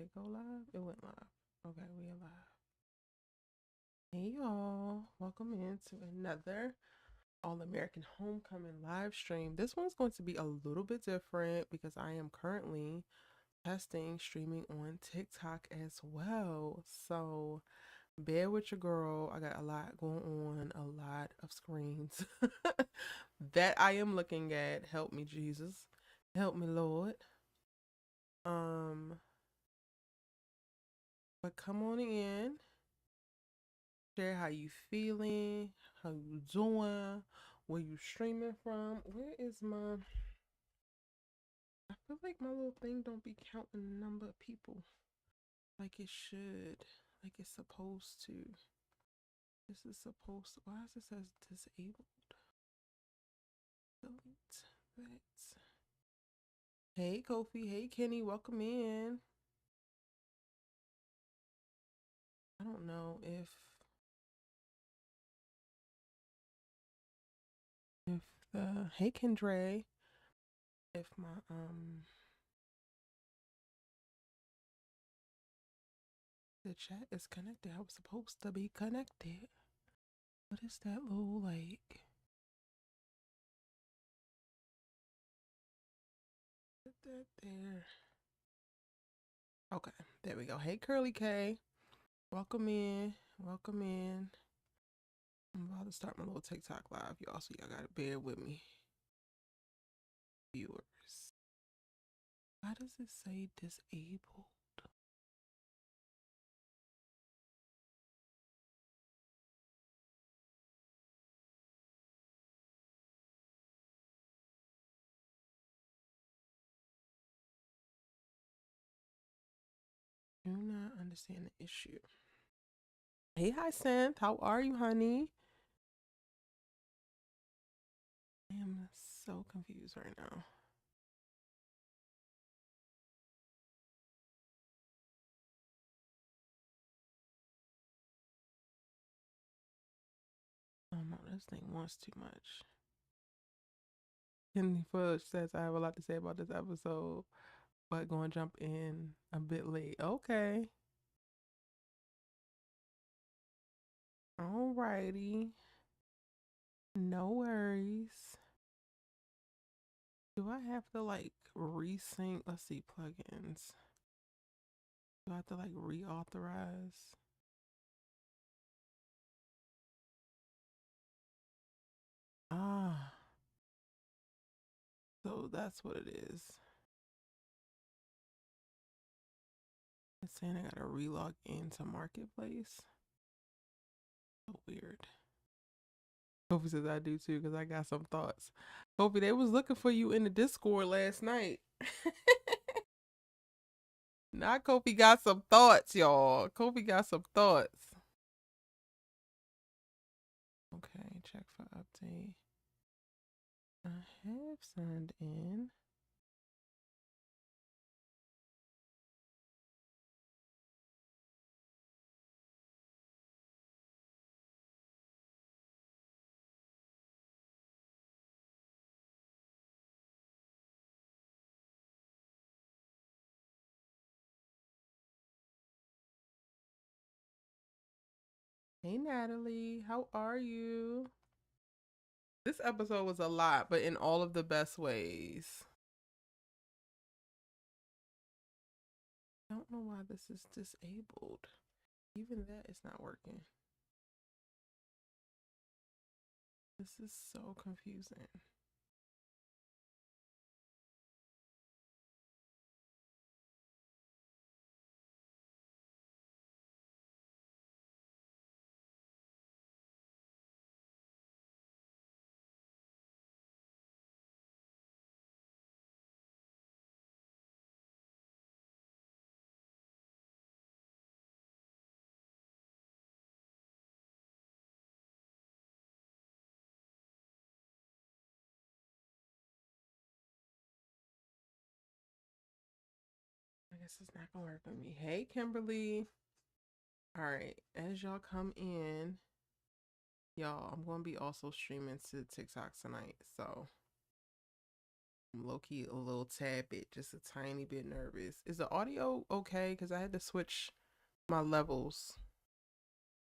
it go live? It went live. Okay, we are live. Hey y'all, welcome into another All-American Homecoming live stream. This one's going to be a little bit different because I am currently testing streaming on TikTok as well. So bear with your girl. I got a lot going on, a lot of screens that I am looking at. Help me, Jesus. Help me, Lord. But come on in. Share how you feeling, how you doing, where you streaming from. Where is my? I feel like my little thing don't be counting the number of people like it should, like it's supposed to. This is supposed to. Why does it says disabled? Delete that. Hey Kofi, hey Kenny, welcome in. I don't know if the hey Kendra, if my the chat is connected. I was supposed to be connected. What is that little like? Put that there. Okay, there we go. Hey Curly K. Welcome in. Welcome in. I'm about to start my little TikTok live, y'all, so y'all gotta bear with me. Viewers. Why does it say disabled? Do not understand the issue. Hey Hyacinth, how are you, honey? I am so confused right now. Oh no, this thing wants too much. Kenny Fudge says I have a lot to say about this episode, but going to jump in a bit late. Okay. Alrighty. No worries. Do I have to like resync? Let's see, plugins. Do I have to like reauthorize? Ah. So that's what it is. It's saying I gotta relog into Marketplace. So weird. Kofi says I do too because I got some thoughts. Kofi, they was looking for you in the Discord last night. Not Kofi got some thoughts, y'all. Kofi got some thoughts. Okay, check for update. I have signed in. Hey Natalie, how are you? This episode was a lot, but in all of the best ways. I don't know why this is disabled. Even that is not working. This is so confusing. I guess it's not gonna work with me. Hey Kimberly. All right, as y'all come in, y'all, I'm gonna be also streaming to TikTok tonight. So I'm low-key a little tad bit, just a tiny bit nervous. Is the audio okay? Because I had to switch my levels,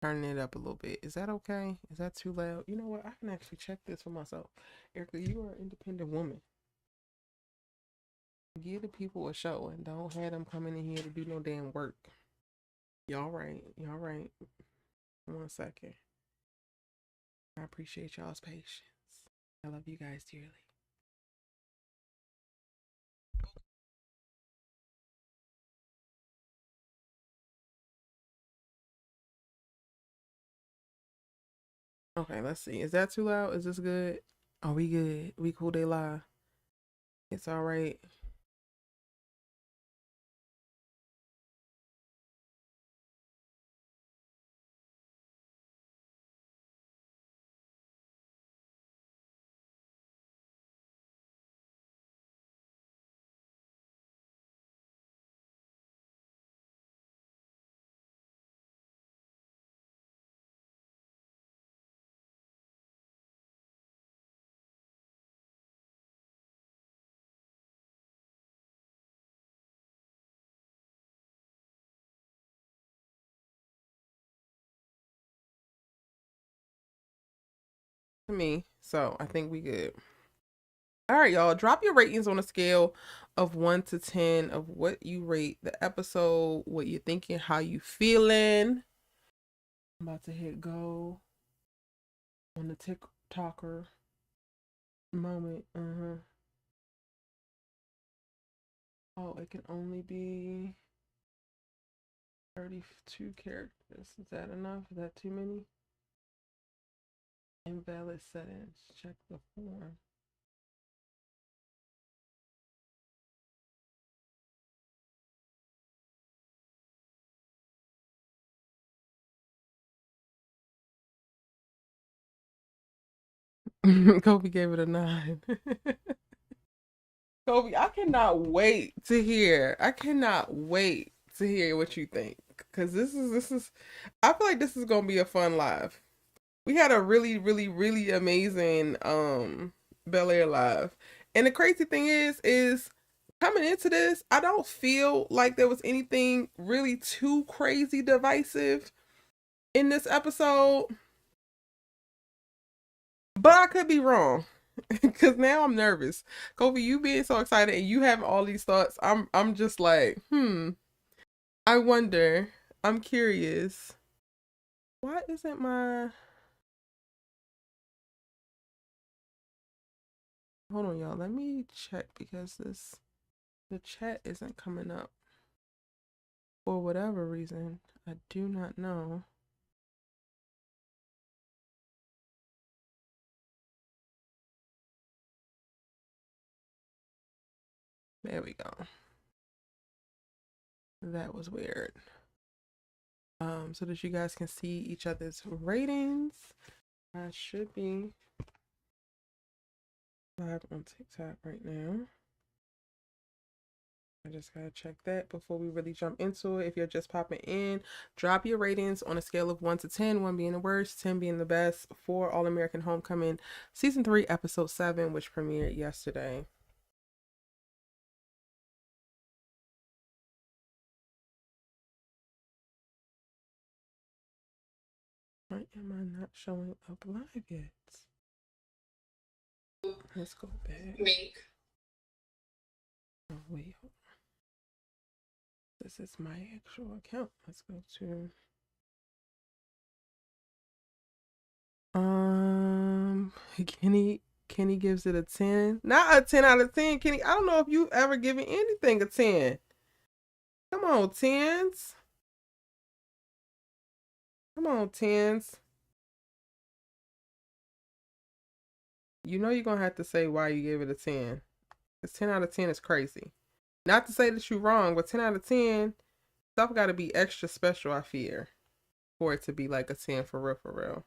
turning it up a little bit. Is that okay? Is that too loud? You know what? I can actually check this for myself. Erica, you are an independent woman. Give the people a show and don't have them coming in here to do no damn work. Y'all right. Y'all right. 1 second. I appreciate y'all's patience. I love you guys dearly. Okay, let's see. Is that too loud? Is this good? Are we good? We cool, they lie. It's all right. To me. So I think we good. All right, y'all. Drop your ratings on a scale of 1 to 10 of what you rate the episode, what you're thinking, how you feeling. I'm about to hit go on the TikToker moment. Oh, it can only be 32 characters. Is that enough? Is that too many? Invalid settings. Check the form. Kobe gave it a 9. Kobe, I cannot wait to hear. I cannot wait to hear what you think. Cause this is I feel like this is gonna be a fun live. We had a really, really, really amazing Bel Air live. And the crazy thing is coming into this, I don't feel like there was anything really too crazy divisive in this episode. But I could be wrong. Cause now I'm nervous. Kobe, you being so excited and you having all these thoughts, I'm just like, I wonder. I'm curious. Why isn't my hold on y'all, let me check because the chat isn't coming up for whatever reason. I do not know. There we go. That was weird. So that you guys can see each other's ratings. I should be live on TikTok right now. I just gotta check that before we really jump into it. If you're just popping in, drop your ratings on a scale of 1 to 10, 1 being the worst, 10 being the best, for All American Homecoming Season 3, Episode 7, which premiered yesterday. Why am I not showing up live yet? Let's go back. Oh, wait. This is my actual account. Let's go to Kenny gives it a 10. Not a 10 out of 10, Kenny. I don't know if you've ever given anything a 10. Come on, 10s. Come on, 10s. You know you're gonna have to say why you gave it a 10. Because 10 out of 10 is crazy. Not to say that you're wrong, but 10 out of 10, stuff gotta be extra special, I fear, for it to be like a 10 for real, for real.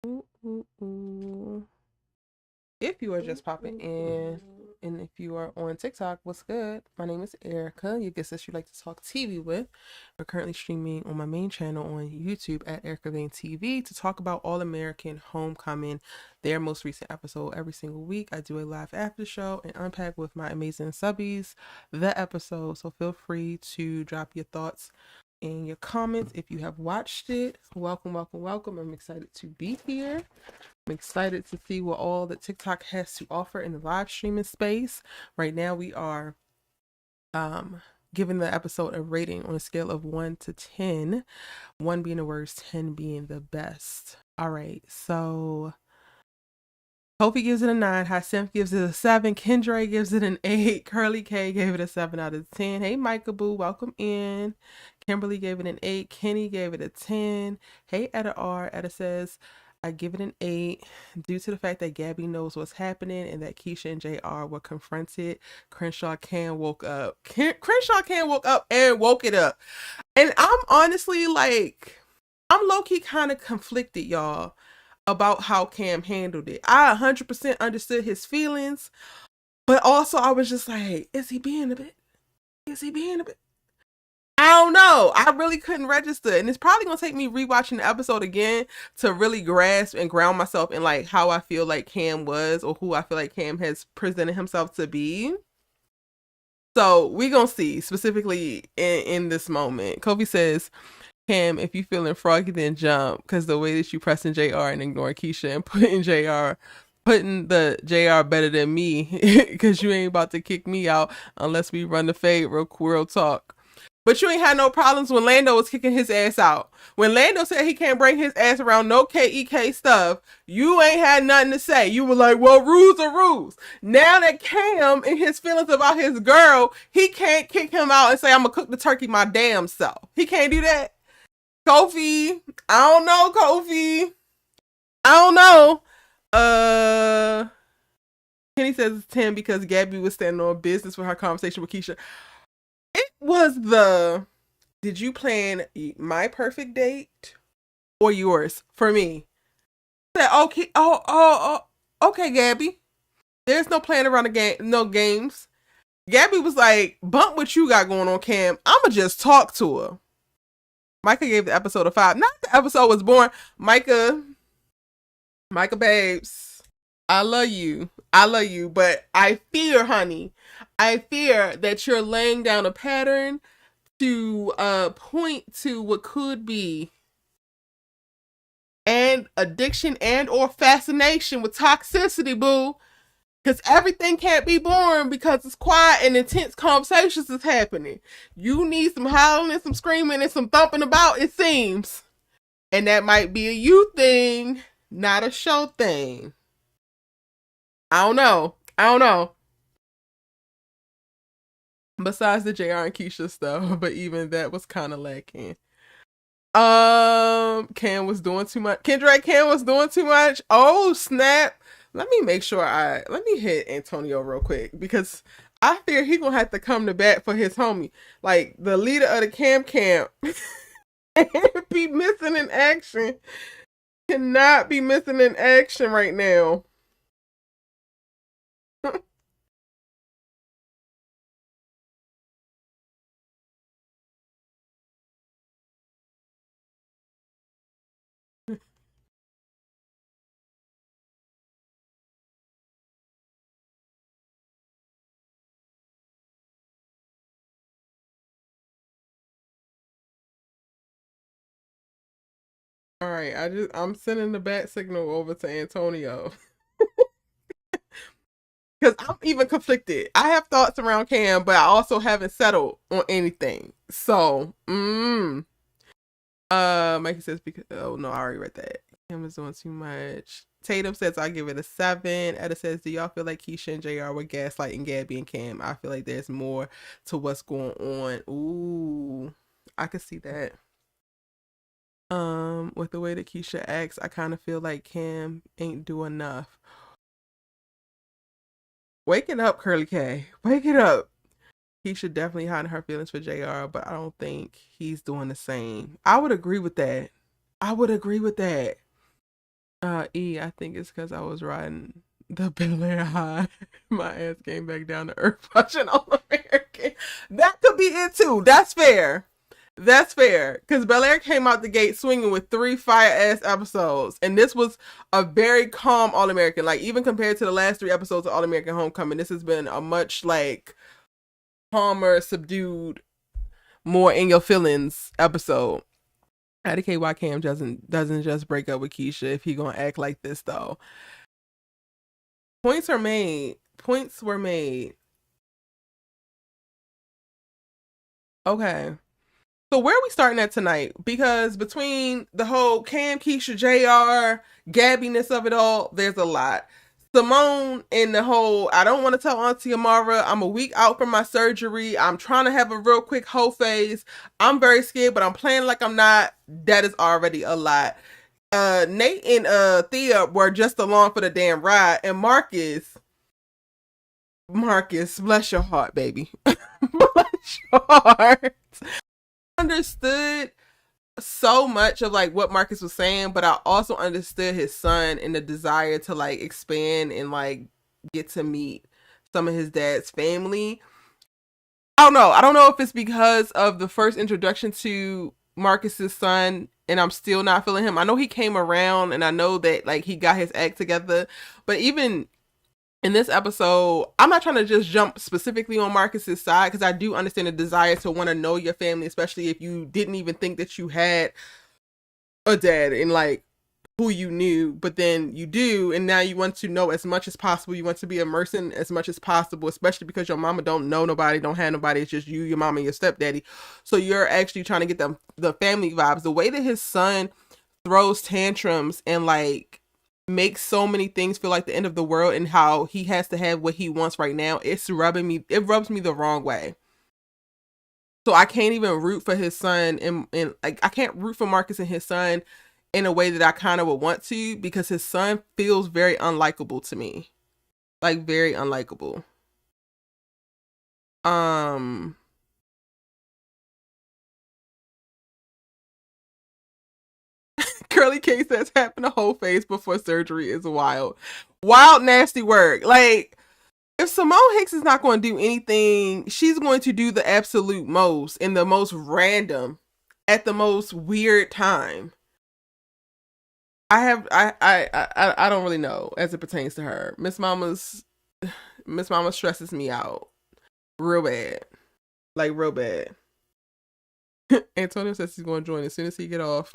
Ooh, ooh, ooh. If you are just popping in, and if you are on TikTok, what's good? My name is Erica. You guess that you like to talk TV with. We're currently streaming on my main channel on YouTube at Erica Vane TV to talk about All American Homecoming, their most recent episode. Every single week, I do a live after show and unpack with my amazing subbies the episode. So feel free to drop your thoughts in your comments if you have watched it. Welcome, welcome, welcome. I'm excited to be here. I'm excited to see what all that TikTok has to offer in the live streaming space. Right now we are giving the episode a rating on a scale of 1 to 10. 1 being the worst, 10 being the best. All right, so Kofi gives it a 9, Hyacinth gives it a 7, Kendra gives it an 8, Curly K gave it a 7 out of 10. Hey Micah Boo, welcome in. Kimberly gave it an 8, Kenny gave it a 10. Hey Etta R, Etta says, I give it an 8 due to the fact that Gabby knows what's happening and that Keisha and JR were confronted. Crenshaw can woke up. Crenshaw can woke up and woke it up. And I'm honestly like, I'm low-key kind of conflicted, y'all, about how Cam handled it. I 100% understood his feelings, but also I was just like, is he being a bit? Is he being a bit? I don't know. I really couldn't register. And it's probably going to take me rewatching the episode again to really grasp and ground myself in like how I feel like Cam was or who I feel like Cam has presented himself to be. So we going to see specifically in this moment. Kobe says, Cam, if you feeling froggy, then jump. Because the way that you pressing JR and ignoring Keisha and putting the JR better than me. Because you ain't about to kick me out unless we run the fade real talk. But you ain't had no problems when Lando was kicking his ass out. When Lando said he can't bring his ass around no KEK stuff, you ain't had nothing to say. You were like, well, rules are rules. Now that Cam and his feelings about his girl, he can't kick him out and say, I'm going to cook the turkey my damn self. He can't do that. Kofi, I don't know, Kofi. I don't know. Kenny says it's 10 because Gabby was standing on business with her conversation with Keisha. It was did you plan my perfect date or yours for me? I said, okay, okay, Gabby. There's no plan around the game, no games. Gabby was like, bump what you got going on, Cam. I'ma just talk to her. Micah gave the episode a 5. Not the episode was boring. Micah babes, I love you, but I fear, honey, that you're laying down a pattern to point to what could be and addiction and or fascination with toxicity, boo. Because everything can't be boring because it's quiet and intense conversations is happening. You need some howling and some screaming and some thumping about, it seems. And that might be a you thing, not a show thing. I don't know. Besides the JR and Keisha stuff, but even that was kind of lacking. Cam was doing too much. Cam was doing too much. Oh, snap. Let me hit Antonio real quick because I fear he gonna have to come to bat for his homie. Like the leader of the camp be missing in action. Cannot be missing in action right now. All right, I'm sending the bat signal over to Antonio. Because I'm even conflicted. I have thoughts around Cam, but I also haven't settled on anything. So, Mikey says because oh no, I already read that. Cam is doing too much. Tatum says I give it a 7. Etta says, do y'all feel like Keisha and JR were gaslighting Gabby and Cam? I feel like there's more to what's going on. Ooh, I could see that. With the way that Keisha acts, I kind of feel like Cam ain't do enough. Wake it up, Curly K. Wake it up. Keisha definitely hiding her feelings for JR, but I don't think he's doing the same. I would agree with that. E, I think it's because I was riding The Bel Air high. My ass came back down to earth watching All American. That could be it too. That's fair. That's fair. Because Bel Air came out the gate swinging with 3 fire ass episodes. And this was a very calm All American. Like, even compared to the last 3 episodes of All American Homecoming, this has been a much, like, calmer, subdued, more in your feelings episode. I advocate why Cam doesn't just break up with Keisha if he gonna act like this though. Points are made. Points were made. Okay. So where are we starting at tonight? Because between the whole Cam, Keisha, JR, gabbiness of it all, there's a lot. Simone and the whole, I don't want to tell Auntie Amara, I'm a week out from my surgery. I'm trying to have a real quick whole phase. I'm very scared, but I'm playing like I'm not. That is already a lot. Nate and Thea were just along for the damn ride. And Marcus, bless your heart, baby. Bless your heart. Understood so much of like what Marcus was saying, but I also understood his son and the desire to like expand and like get to meet some of his dad's family. I don't know if it's because of the first introduction to Marcus's son and I'm still not feeling him. I know he came around and I know that like he got his act together, but even in this episode, I'm not trying to just jump specifically on Marcus's side because I do understand the desire to want to know your family, especially if you didn't even think that you had a dad and like who you knew, but then you do, and now you want to know as much as possible. You want to be immersing as much as possible, especially because your mama don't know nobody, don't have nobody. It's just you, your mama, and your stepdaddy. So you're actually trying to get the family vibes. The way that his son throws tantrums and like makes so many things feel like the end of the world and how he has to have what he wants right now, it rubs me the wrong way. So I can't even root for his son and like I can't root for Marcus and his son in a way that I kind of would want to because his son feels very unlikable to me. Like very unlikable. Curly K says having a whole face before surgery is wild. Wild, nasty work. Like, if Simone Hicks is not going to do anything, she's going to do the absolute most in the most random at the most weird time. I don't really know as it pertains to her. Miss Mama stresses me out real bad. Like real bad. Antonio says he's going to join as soon as he get off.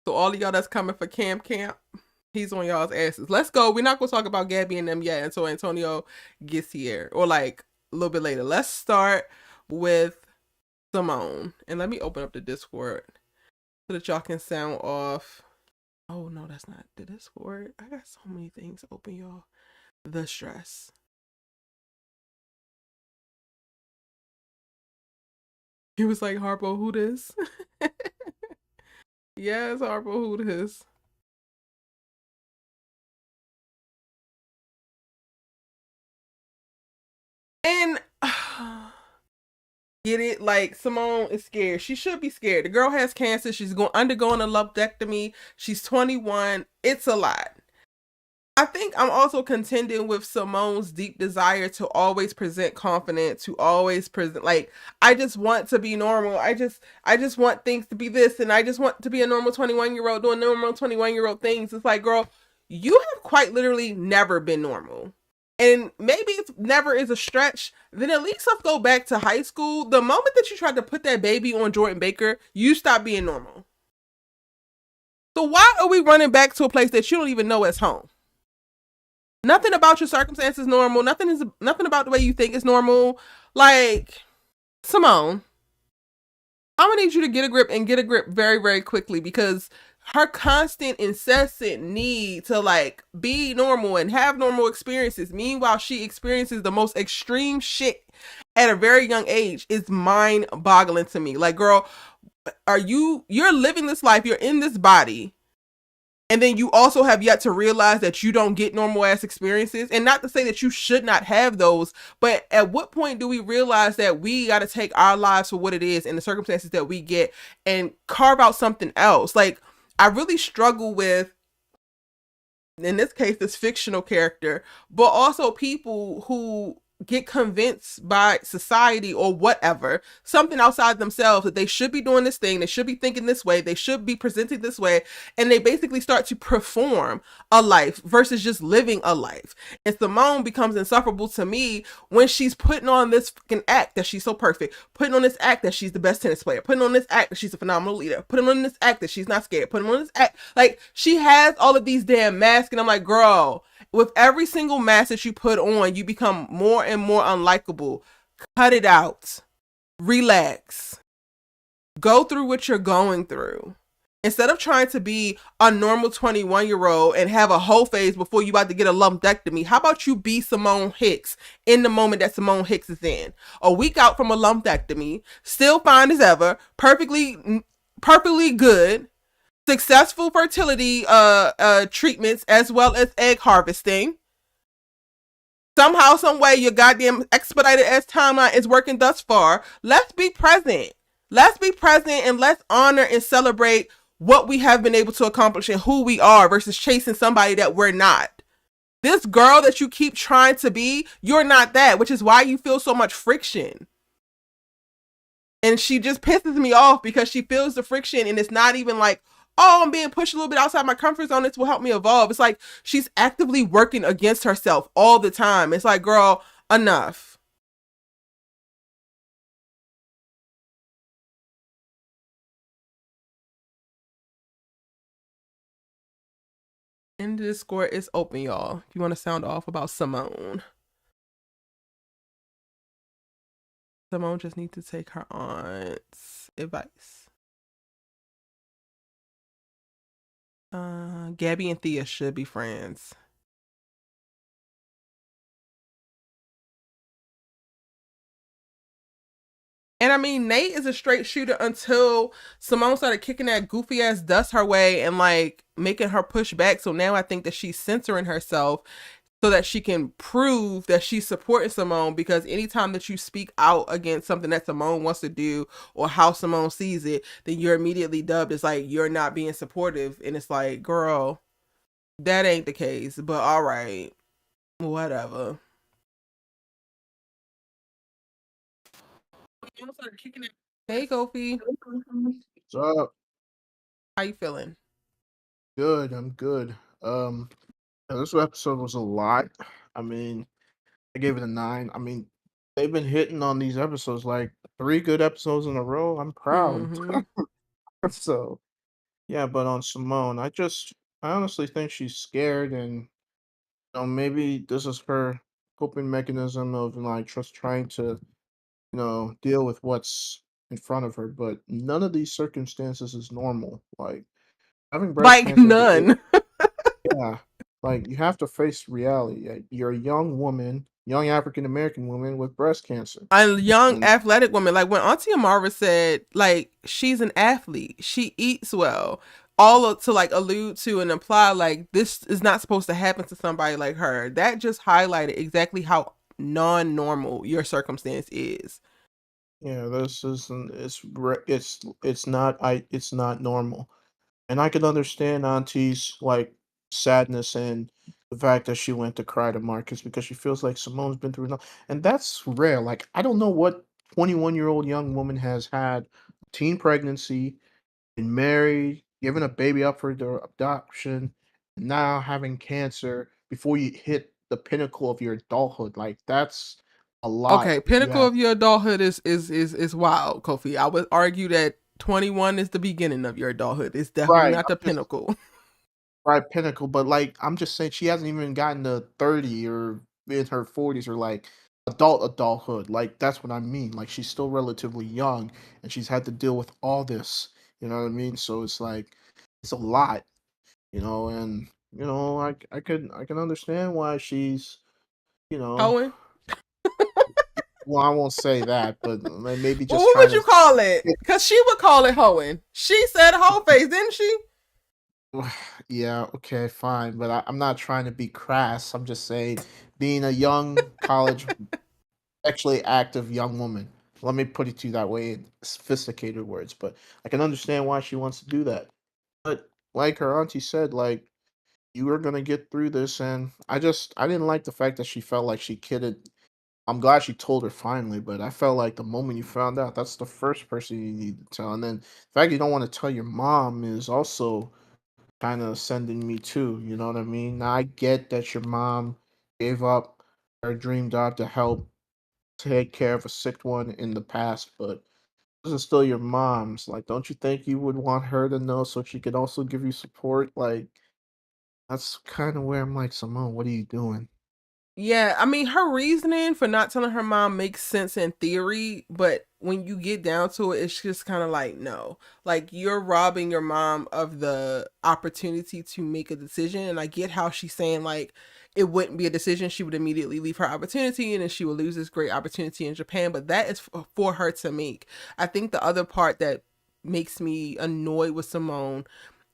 So all of y'all that's coming for camp, he's on y'all's asses. Let's go. We're not going to talk about Gabby and them yet until Antonio gets here. Or like a little bit later. Let's start with Simone. And let me open up the Discord so that y'all can sound off. Oh, no, that's not the Discord. I got so many things open, y'all. The stress. He was like, Harpo, who this? Yes, Harpo, who this? And get it? Like, Simone is scared. She should be scared. The girl has cancer. She's undergoing a lumpectomy. She's 21. It's a lot. I think I'm also contending with Simone's deep desire to always present confident, to always present like I just want to be normal. I just want things to be this, and I just want to be a normal 21-year-old doing normal 21-year-old things. It's like, girl, you have quite literally never been normal. And maybe if never is a stretch, then at least let's go back to high school. The moment that you tried to put that baby on Jordan Baker, you stopped being normal. So why are we running back to a place that you don't even know as home? Nothing about your circumstances is normal. Nothing about the way you think is normal. Like, Simone, I'm gonna need you to get a grip and get a grip very, very quickly because her constant, incessant need to like be normal and have normal experiences. Meanwhile, she experiences the most extreme shit at a very young age is mind-boggling to me. Like, girl, you're living this life, you're in this body. And then you also have yet to realize that you don't get normal ass experiences. And not to say that you should not have those, but at what point do we realize that we got to take our lives for what it is and the circumstances that we get and carve out something else? Like, I really struggle with in this case, this fictional character, but also people who get convinced by society or whatever, something outside themselves, that they should be doing this thing, they should be thinking this way, they should be presenting this way, and they basically start to perform a life versus just living a life. And Simone becomes insufferable to me when she's putting on this fucking act that she's so perfect, putting on this act that she's the best tennis player, putting on this act that she's a phenomenal leader, putting on this act that she's not scared, putting on this act, like she has all of these damn masks, and I'm like, girl, with every single mask that you put on, you become more and more unlikable. Cut it out. Relax. Go through what you're going through. Instead of trying to be a normal 21-year-old and have a whole phase before you about to get a lumpectomy, how about you be Simone Hicks in the moment that Simone Hicks is in? A week out from a lumpectomy, still fine as ever, perfectly good, successful fertility treatments as well as egg harvesting. Somehow, some way, your goddamn expedited ass timeline is working thus far. Let's be present. Let's be present and let's honor and celebrate what we have been able to accomplish and who we are versus chasing somebody that we're not. This girl that you keep trying to be, you're not that, which is why you feel so much friction. And she just pisses me off because she feels the friction, and it's not even like, oh, I'm being pushed a little bit outside my comfort zone, this will help me evolve. It's like she's actively working against herself all the time. It's like, girl, enough. And the Discord is open, y'all. If you want to sound off about Simone. Simone just needs to take her aunt's advice. Gabby and Thea should be friends. And I mean, Nate is a straight shooter until Simone started kicking that goofy ass dust her way and like making her push back. So now I think that she's censoring herself so that she can prove that she's supporting Simone, because anytime that you speak out against something that Simone wants to do or how Simone sees it, then you're immediately dubbed as like, you're not being supportive. And it's like, girl, that ain't the case, but all right, whatever. Hey, Kofi. What's up? How you feeling? Good. I'm good. This episode was a lot. I mean, I gave it a 9. I mean, they've been hitting on these episodes like 3 good episodes in a row. I'm proud. Mm-hmm. So, yeah, but on Simone, I honestly think she's scared, and maybe this is her coping mechanism of like just trying to, deal with what's in front of her, but none of these circumstances is normal. Like having breast Like cancer at the none. Yeah, like you have to face reality. You're a young woman, young African American woman with breast cancer, A young and athletic woman. Like when Auntie Amara said, like, she's an athlete, she eats well, all to like allude to and imply like this is not supposed to happen to somebody like her. That just highlighted exactly how non-normal your circumstance is. yeah, this isn't. It's not normal, and I can understand Auntie's like sadness and the fact that she went to cry to Marcus because she feels like Simone's been through enough, and that's rare. Like I don't know what 21-year-old young woman has had teen pregnancy, been married, given a baby up for their adoption, now having cancer before you hit the pinnacle of your adulthood. Like that's a lot. Okay, You pinnacle have of your adulthood is wild, Kofi. I would argue that 21 is the beginning of your adulthood. It's definitely right. not I'm the just pinnacle. right pinnacle, but like I'm just saying she hasn't even gotten to 30 or in her 40s or like adulthood. Like that's what I mean. Like she's still relatively young and she's had to deal with all this. You know what I mean? So it's like it's a lot. And I can understand why she's, you know, Owen, well, I won't say that, but maybe well, just what trying would to you call it? Because she would call it hoeing. She said whole face, didn't she? yeah, okay, fine, but I'm not trying to be crass. I'm just saying, being a young college, sexually active young woman. Let me put it to you that way in sophisticated words, but I can understand why she wants to do that. But like her auntie said, like You were gonna get through this, and I didn't like the fact that she felt like she kidded. I'm glad she told her finally, but I felt like the moment you found out, that's the first person you need to tell. And then the fact you don't want to tell your mom is also kind of sending me too. You know what I mean? Now I get that your mom gave up her dream job to help take care of a sick one in the past, but this is still your mom's. Like, don't you think you would want her to know so she could also give you support? Like, that's kind of where I'm like, Simone, what are you doing? Yeah, I mean, her reasoning for not telling her mom makes sense in theory, but when you get down to it, it's just kind of like, no. Like, you're robbing your mom of the opportunity to make a decision. And I get how she's saying, like, it wouldn't be a decision. She would immediately leave her opportunity and then she would lose this great opportunity in Japan. But that is for her to make. I think the other part that makes me annoyed with Simone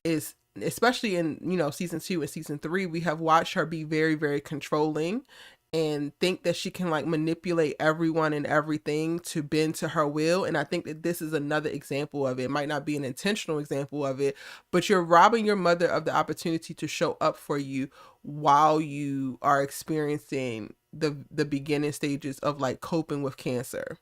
is, especially in, season 2 and season 3, we have watched her be very, very controlling and think that she can like manipulate everyone and everything to bend to her will. And I think that this is another example of it. It might not be an intentional example of it, but you're robbing your mother of the opportunity to show up for you while you are experiencing the beginning stages of like coping with cancer.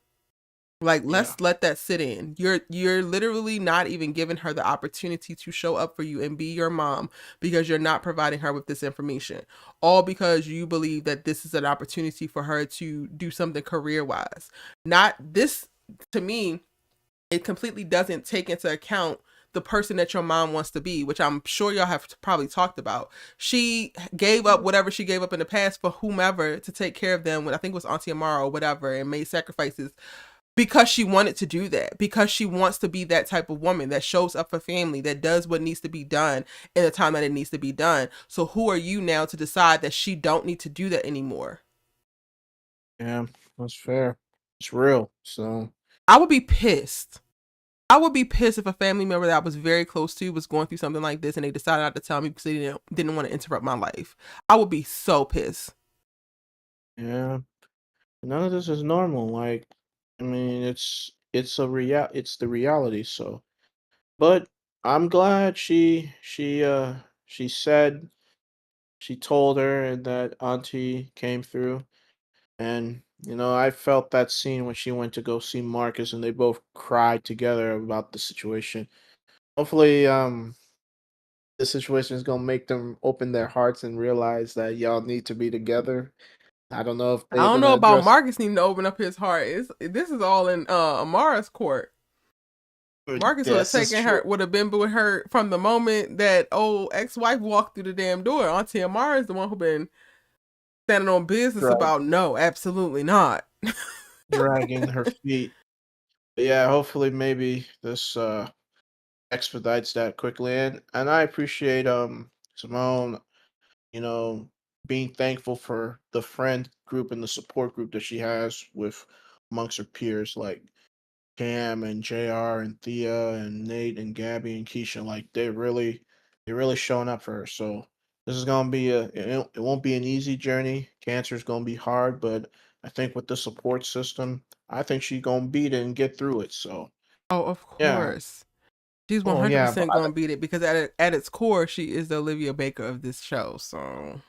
Like, Yeah. let's let that sit in. You're literally not even giving her the opportunity to show up for you and be your mom because you're not providing her with this information. All because you believe that this is an opportunity for her to do something career-wise. Not this. To me, it completely doesn't take into account the person that your mom wants to be, which I'm sure y'all have probably talked about. She gave up whatever she gave up in the past for whomever to take care of them, when I think it was Auntie Amara or whatever, and made sacrifices because she wanted to do that, because she wants to be that type of woman that shows up for family, that does what needs to be done in the time that it needs to be done. So who are you now to decide that she don't need to do that anymore? Yeah, that's fair. It's real. So, I would be pissed. I would be pissed if a family member that I was very close to was going through something like this and they decided not to tell me because they didn't want to interrupt my life. I would be so pissed. yeah, none of this is normal. Like, I mean, it's the reality. So, but I'm glad she said she told her and that auntie came through. And, I felt that scene when she went to go see Marcus and they both cried together about the situation. Hopefully, the situation is gonna make them open their hearts and realize that y'all need to be together. I don't know if I they're don't gonna know about address. Marcus needing to open up his heart. This is all in Amara's court. Marcus would have Yes, it's taken her, true. would have been with her from the moment that old ex-wife walked through the damn door. Auntie Amara is the one who been standing on business Drag, about no, absolutely not. dragging her feet. But yeah, hopefully maybe this expedites that quickly. And I appreciate Simone, you know, being thankful for the friend group and the support group that she has with amongst her peers like Cam and JR and Thea and Nate and Gabby and Keisha. Like they're really showing up for her. So this is gonna be it won't be an easy journey. Cancer is gonna be hard, but I think with the support system, I think she's gonna beat it and get through it. So Oh, of yeah. course. She's Oh yeah, 100% gonna beat it because at its core, she is the Olivia Baker of this show. So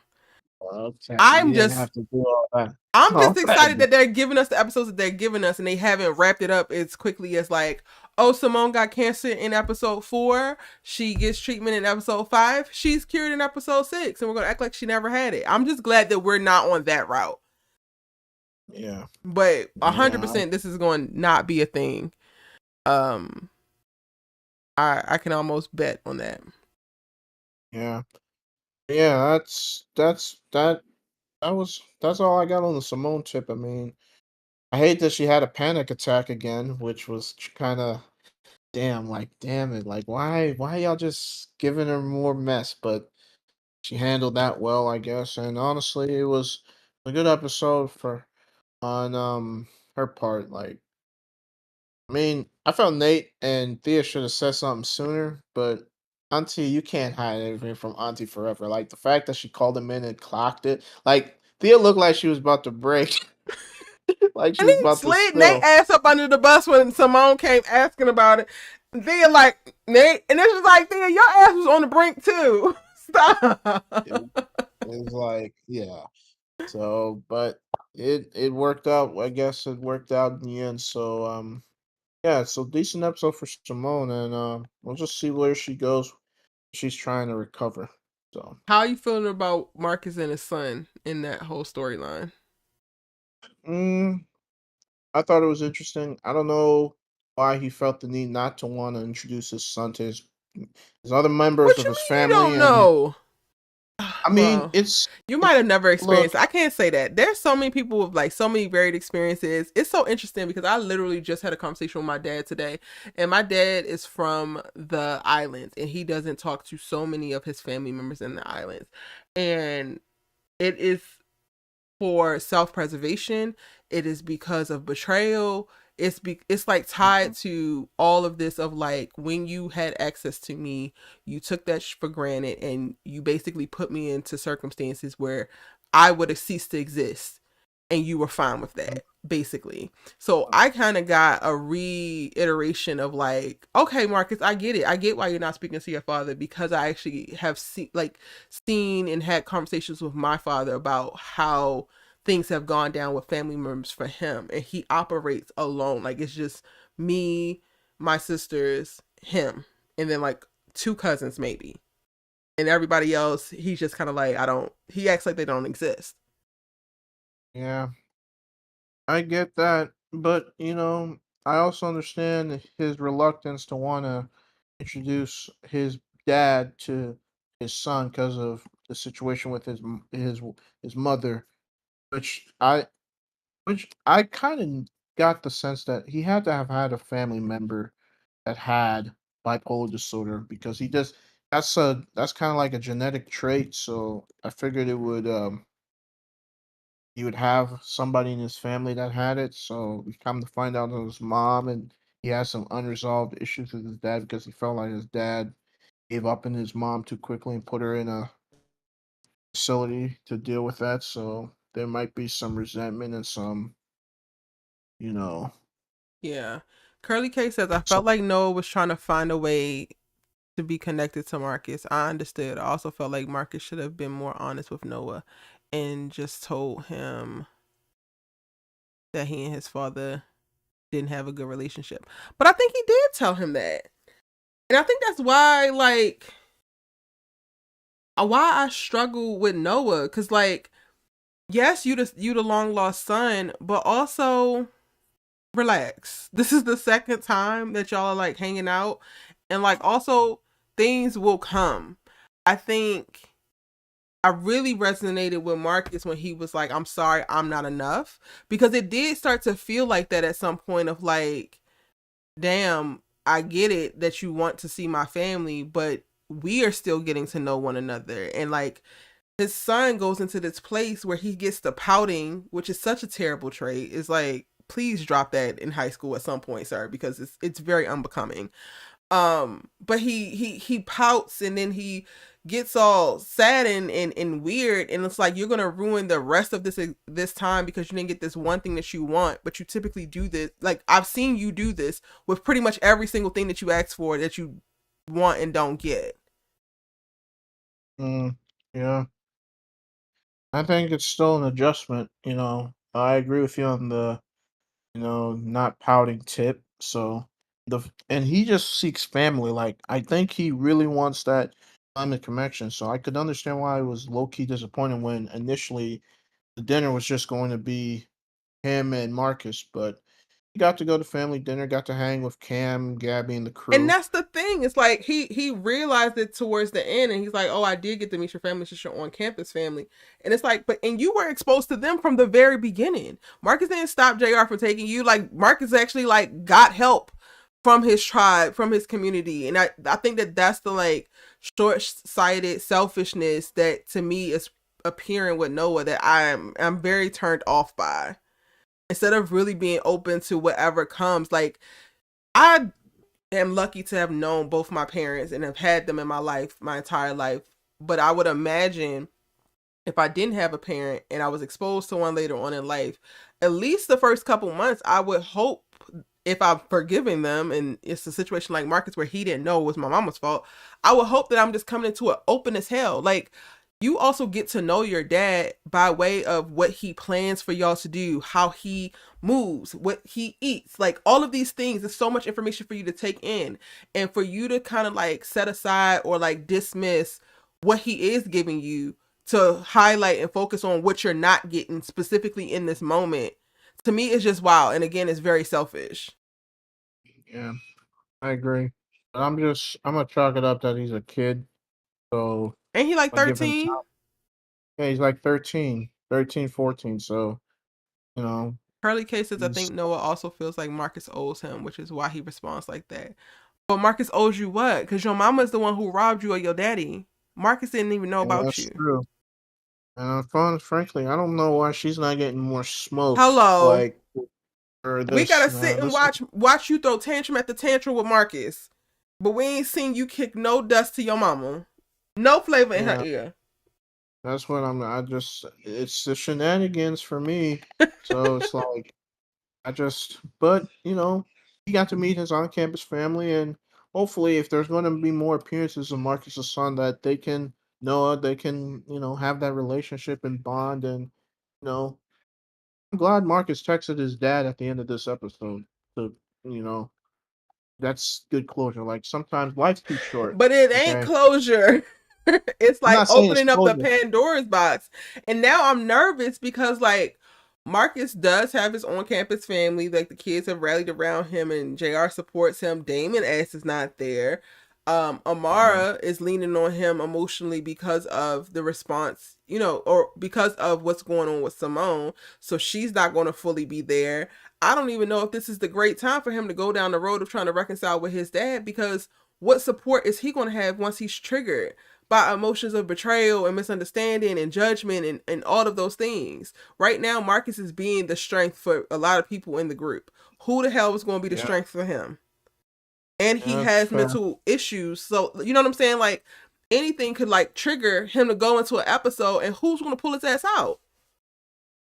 okay, you I'm didn't just have to do all that. I'm All just excited that. that they're giving us the episodes that they're giving us, and they haven't wrapped it up as quickly as like, oh, Simone got cancer in episode 4. She gets treatment in episode 5. She's cured in episode 6, and we're gonna act like she never had it. I'm just glad that we're not on that route. Yeah, But yeah, 100%, this is going to not be a thing. Um, I can almost bet on that. yeah, yeah. That's all I got on the Simone tip. I mean, I hate that she had a panic attack again, which was kind of damn, like damn it, like why y'all just giving her more mess? But she handled that well, I guess. And honestly, it was a good episode for on her part. Like, I mean, I felt Nate and Thea should have said something sooner, but Auntie, you can't hide everything from Auntie forever. Like the fact that she called him in and clocked it, like Thea looked like she was about to break, like she And was he about to slid Nate spill. ass up under the bus when Simone came asking about it. Thea like, Nate, and this was like, Thea, your ass was on the brink too. It, it was like, yeah. So, but it worked out. I guess it worked out in the end. So, yeah. So decent episode for Simone, and we'll just see where she goes. She's trying to recover. So, How are you feeling about Marcus and his son in that whole storyline? mm, I thought it was interesting. I don't know why he felt the need not to want to introduce his son to his other members What of you his mean you family, don't and know? I mean, Well, you might it's have never experienced look. it. I can't say that. There's so many people with like so many varied experiences. It's so interesting because I literally just had a conversation with my dad today, and my dad is from the islands, and he doesn't talk to so many of his family members in the islands, and it is for self-preservation. It is because of betrayal. It's like tied to all of this of like when you had access to me, you took that for granted, and you basically put me into circumstances where I would have ceased to exist, and you were fine with that, basically. So I kind of got a reiteration of like, okay, Marcus, I get it. I get why you're not speaking to your father, because I actually have seen and had conversations with my father about how things have gone down with family members for him, and he operates alone. Like it's just me, my sisters, him, and then like two cousins maybe. And everybody else, he's just kind of like, I don't, he acts like they don't exist. Yeah, I get that, but I also understand his reluctance to want to introduce his dad to his son because of the situation with his mother, which I kind of got the sense that he had to have had a family member that had bipolar disorder because that's kind of like a genetic trait. So I figured it would he would have somebody in his family that had it. So we come to find out it was mom, and he has some unresolved issues with his dad because he felt like his dad gave up on his mom too quickly and put her in a facility to deal with that. So there might be some resentment and some, you know, Yeah. Curly K says, I some. felt like Noah was trying to find a way to be connected to Marcus. I understood. I also felt like Marcus should have been more honest with Noah and just told him that he and his father didn't have a good relationship. But I think he did tell him that. And I think that's why, like, why I struggle with Noah. Cause like, yes, you the long lost son, but also relax. This is the second time that y'all are like hanging out, and like also things will come. I think I really resonated with Marcus when he was like, I'm sorry, I'm not enough, because it did start to feel like that at some point of like, damn, I get it that you want to see my family, but we are still getting to know one another. And like his son goes into this place where he gets the pouting, which is such a terrible trait. It's like, please drop that in high school at some point, sir, because it's very unbecoming. But he pouts, and then he gets all sad and weird, and it's like you're gonna ruin the rest of this time because you didn't get this one thing that you want. But you typically do this, like I've seen you do this with pretty much every single thing that you ask for that you want and don't get. Yeah, I think it's still an adjustment. I agree with you on the not pouting tip. So and he just seeks family. Like I think he really wants that time and connection. So I could understand why I was low key disappointed when initially the dinner was just going to be him and Marcus, but he got to go to family dinner, got to hang with Cam, Gabby, and the And crew. that's the thing. It's like he realized it towards the end, and he's like, "Oh, I did get to meet your family. It's just your on campus family." And it's like, but and you were exposed to them from the very beginning. Marcus didn't stop Jr. from taking you. Like Marcus actually like got help from his tribe, from his community, and I think that that's the like short sighted selfishness that to me is appearing with Noah that I'm very turned off by. Instead of really being open to whatever comes, like I am lucky to have known both my parents and have had them in my life my entire life. But I would imagine if I didn't have a parent and I was exposed to one later on in life, at least the first couple months, I would hope if I'm forgiving them and it's a situation like Marcus where he didn't know it was my mama's fault, I would hope that I'm just coming into it open as hell. Like, you also get to know your dad by way of what he plans for y'all to do, how he moves, what he eats, like all of these things. There's so much information for you to take in, and for you to kind of like set aside or like dismiss what he is giving you to highlight and focus on what you're not getting specifically in this moment, to me it's just wow. And again, it's very selfish. Yeah, I agree. But I'm gonna chalk it up that he's a kid, so Ain't he like I give him 13? time. Yeah, he's like 13, 14. So you know, Curly K says, I he's think Noah also feels like Marcus owes him, which is why he responds like that. But Marcus owes you what? Because your mama's the one who robbed you of your daddy. Marcus didn't even know yeah, about that's you. true. And frankly, I don't know why she's not getting more smoke. Hello. Like for We this, gotta sit man. and This, watch you throw tantrum at the tantrum with Marcus. But we ain't seen you kick no dust to your mama. No flavor in her yeah, ear. that's what it's the shenanigans for me. So it's like but he got to meet his on-campus family, and hopefully, if there's going to be more appearances of Marcus's son, that they can, have that relationship and bond, and you know, I'm glad Marcus texted his dad at the end of this episode. To you know, that's good closure. Like sometimes life's too short. But it ain't Okay, closure. It's I'm like not saying it's opening up the closure. Pandora's box. And now I'm nervous because like Marcus does have his on campus family. Like the kids have rallied around him and JR supports him. Damon S is not there. Yeah, Amara is leaning on him emotionally because of the response, or because of what's going on with Simone. So she's not going to fully be there. I don't even know if this is the great time for him to go down the road of trying to reconcile with his dad, because what support is he going to have once he's triggered by emotions of betrayal and misunderstanding and judgment and all of those things? Right now, Marcus is being the strength for a lot of people in the group. Who the hell was going to be the yeah, strength for him? And he that's has fair. mental issues. So, you know what I'm saying? Like, anything could like trigger him to go into an episode, and who's going to pull his ass out?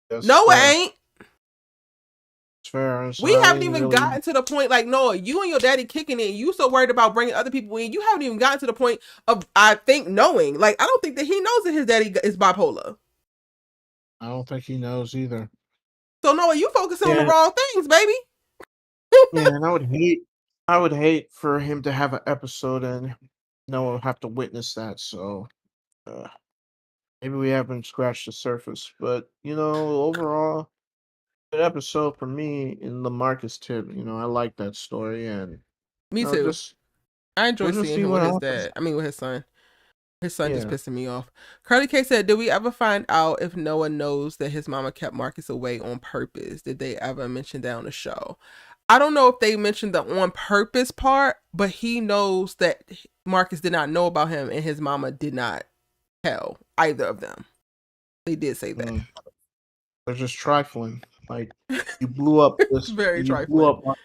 That's Noah fair. ain't. It's fair. And so We I haven't didn't even really. gotten to the point, like, Noah, you and your daddy kicking in. You so worried about bringing other people in. You haven't even gotten to the point of, I think, knowing. Like, I don't think that he knows that his daddy is bipolar. I don't think he knows either. So, Noah, you focusing on the Yeah, wrong things, baby. yeah, and I would hate for him to have an episode and no one have to witness that. So uh, maybe we haven't scratched the surface, but overall, good episode for me in the Marcus tip. I like that story, and Me too. just I we'll enjoy just seeing see him what with his happens. dad. I mean, with his son. His son just Yeah. pissing me off. Curly K said, did we ever find out if Noah knows that his mama kept Marcus away on purpose? Did they ever mention that on the show? I don't know if they mentioned the on purpose part, but he knows that Marcus did not know about him and his mama did not tell either of them. They did say that. Mm. They're just trifling. Like you blew up It's this. very You blew trifling. up.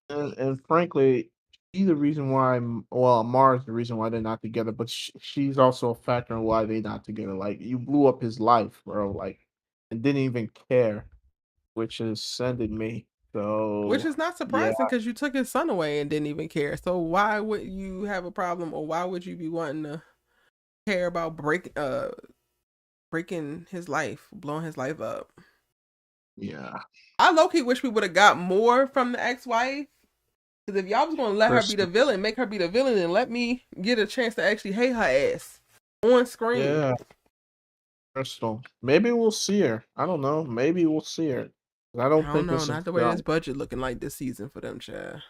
And frankly, she's the reason why. Well, Mars the reason why they're not together, but she's also a factor in why they're not together. Like you blew up his life, bro. Like, and didn't even care, which is sending me. Which So is not yeah, surprising because you took his son away and didn't even care. So why would you have a problem, or why would you be wanting to care about breaking his life, blowing his life up? yeah, I low key wish we would have got more from the ex wife. Because if y'all was gonna let her be the Crystal. villain, make her be the villain, and let me get a chance to actually hate her ass on screen. Yeah, Crystal. Maybe we'll see her. I don't know. Maybe we'll see her. I I don't don't think know, this is not the way this done. budget looking like this season for them, Chad.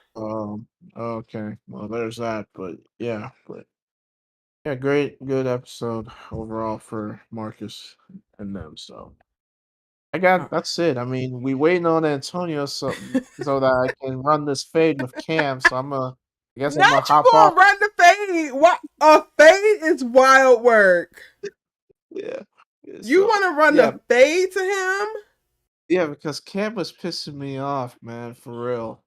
Okay. Well, there's that. But yeah, great, good episode overall for Marcus and them. So that's it. I mean, we waiting on Antonio so that I can run this fade with Cam. So I guess I'm gonna Not you hop off. gonna run the fade. What, a fade is wild work. Yeah. Yeah, You so wanna run yeah, the fade to him? yeah, because Cam was pissing me off, man, for real.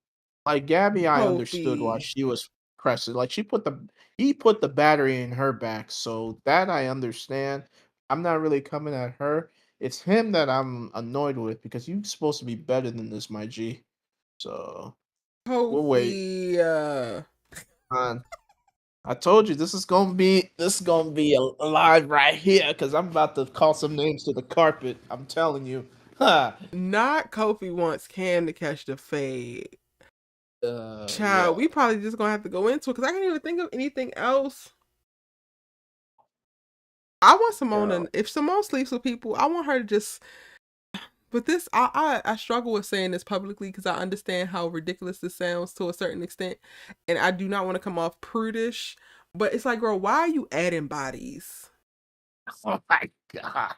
Like Gabby, I understood why Kofi. she was pressing. Like he put the battery in her back, so that I understand. I'm not really coming at her. It's him that I'm annoyed with because you're supposed to be better than this, my G. So We'll wait. Kofi. On. I told you this is gonna be a live right here because I'm about to call some names to the carpet. I'm telling you. Ha. Not Kofi wants Cam to catch the fade. Yeah. Child, we probably just gonna have to go into it because I can't even think of anything else. I want Simone Girl. to, if Simone sleeps with people, I want her to just. But this, I struggle with saying this publicly because I understand how ridiculous this sounds to a certain extent, and I do not want to come off prudish. But it's like, girl, why are you adding bodies? Oh my god.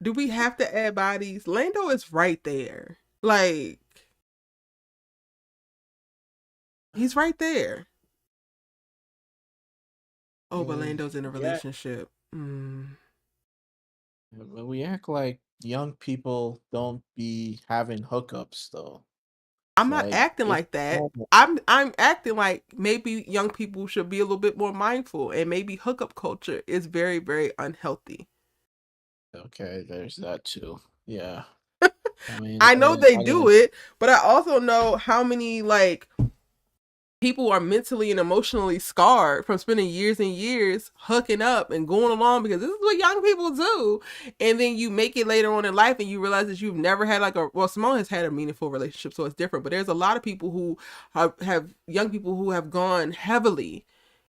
Do we have to add bodies? Lando is right there. Like, he's right there. Oh, but Lando's in a Yeah. relationship. But we act like young people don't be having hookups though. I'm It's not like acting it's like that. normal. I'm acting like maybe young people should be a little bit more mindful, and maybe hookup culture is very, very unhealthy. Okay, there's that too. Yeah. I mean, I know they I do didn't. it, but I also know how many like people are mentally and emotionally scarred from spending years and years hooking up and going along because this is what young people do. And then you make it later on in life and you realize that you've never had like a, well, Simone has had a meaningful relationship, so it's different. But there's a lot of people who have young people who have gone heavily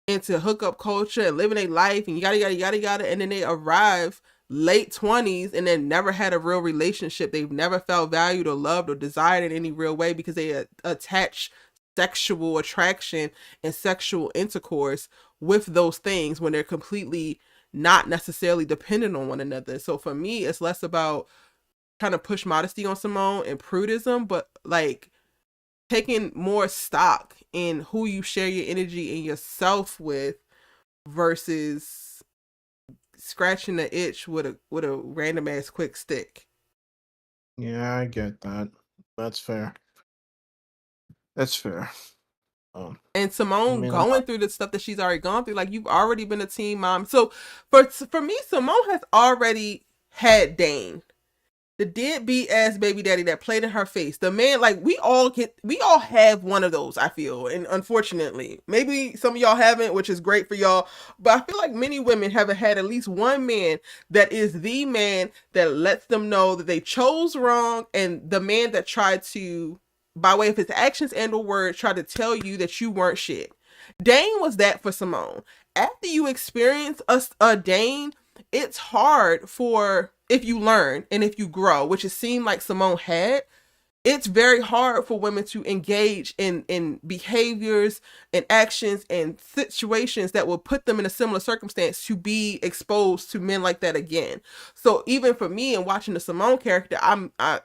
into hookup culture and living a life and yada yada yada yada, and then they arrive late 20s and then never had a real relationship. They've never felt valued or loved or desired in any real way because they attach sexual attraction and sexual intercourse with those things when they're completely not necessarily dependent on one another. So for me, it's less about trying to push modesty on Simone and prudism, but like taking more stock in who you share your energy and yourself with versus scratching the itch with a random ass quick stick. Yeah, I get that. That's fair. That's fair. Um, And I Simone mean, I'm going not. through the stuff that she's already gone through, like you've already been a teen mom. So for me, Simone has already had Dane, the deadbeat ass baby daddy that played in her face. The man, like we all have one of those, I feel. And unfortunately, maybe some of y'all haven't, which is great for y'all. But I feel like many women haven't had at least one man that is the man that lets them know that they chose wrong, and the man that tried to, by way of his actions and or words, try to tell you that you weren't shit. Dane was that for Simone. After you experience a Dane, it's hard for, if you learn and if you grow, which it seemed like Simone had, it's very hard for women to engage in behaviors and actions and situations that will put them in a similar circumstance to be exposed to men like that again. So even for me in watching the Simone character, I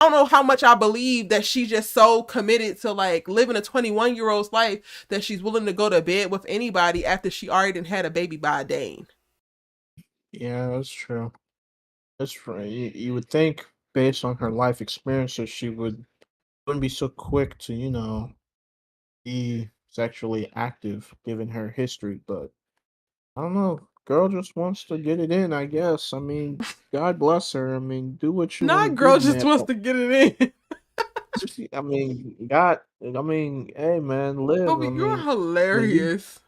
don't know how much I believe that she's just so committed to like living a 21-year-old's life that she's willing to go to bed with anybody after she already had a baby by a Dane. Yeah, that's true. That's true. You would think, based on her life experiences, she wouldn't be so quick to, be sexually active, given her history. But I don't know. Girl just wants to get it in, I guess. I mean, God bless her. I mean, do what you want to Not do, girl just man. wants to get it in. I mean, God. I mean, hey, man, live. I Kobe, you're mean, you. hilarious.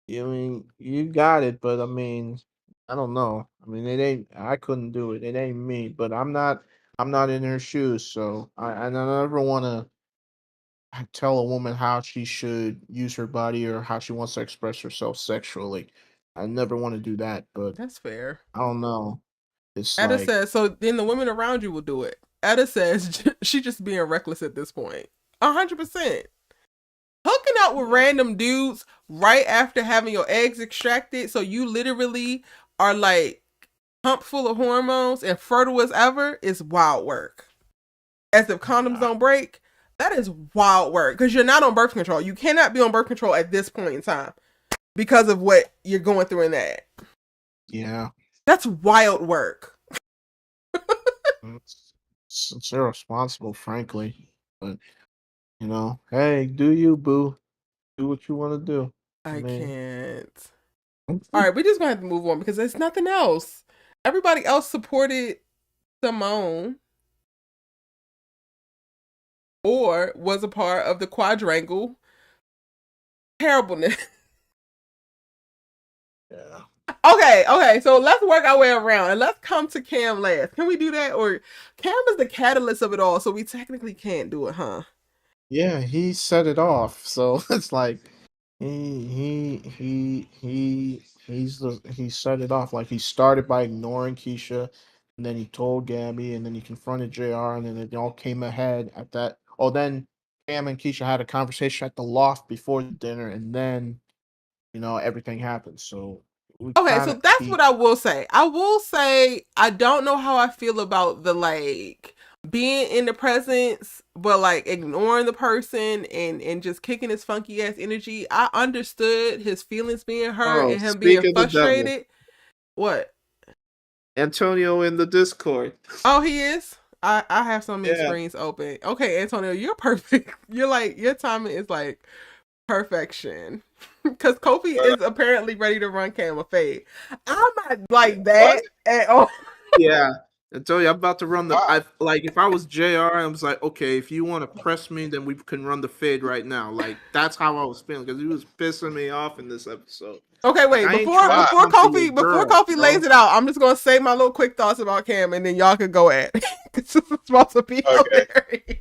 I mean, you got it, but I mean, I don't know. I mean, it ain't. I couldn't do it. It ain't me. But I'm not. I'm not in her shoes, so I never want to tell a woman how she should use her body or how she wants to express herself sexually. I never want to do that, but That's fair. I don't know. It's Etta like, says, so then the women around you will do it. Etta says she just being reckless at this point. 100%. Hooking up with yeah, random dudes right after having your eggs extracted, so you literally are like pump full of hormones and fertile as ever, is wild work. As if condoms yeah, don't break, that is wild work because you're not on birth control. You cannot be on birth control at this point in time because of what you're going through in that. yeah. That's wild work. It's irresponsible, frankly. But hey, do you, boo? Do what you want to do. I I mean, can't. All right, we're just gonna have to move on because there's nothing else. Everybody else supported Simone. or was a part of the quadrangle terribleness. Yeah. Okay, so let's work our way around and let's come to Cam last. Can we do that? Or Cam is the catalyst of it all, so we technically can't do it, huh? Yeah, he set it off. So it's like he set it off. Like he started by ignoring Keisha, and then he told Gabby, and then he confronted JR, and then it all came ahead at that. Oh, then Cam and Keisha had a conversation at the loft before the dinner, and then everything happened. So we Okay, kind so of that's he what I will say. I will say I don't know how I feel about the like being in the presence but like ignoring the person and just kicking his funky ass energy. I understood his feelings being hurt Oh, and him being speak of the devil. frustrated. What? Antonio in the Discord. Oh, he is? I have so many Yeah. screens open. Okay, Antonio, you're perfect. You're like your timing is like perfection. Because Kofi is apparently ready to run Cam a fade. I'm not like What? that at all. Yeah. I told you I'm about to run the Wow. I like if I was JR, I was like, okay, if you want to press me, then we can run the fade right now. Like that's how I was feeling because he was pissing me off in this episode. Okay, Like wait. I ain't Before trying to Wow. before come for your Kofi before girl, Kofi lays bro. it out, I'm just gonna say my little quick thoughts about Cam, and then y'all could go at it. This is supposed to be Okay. hilarious.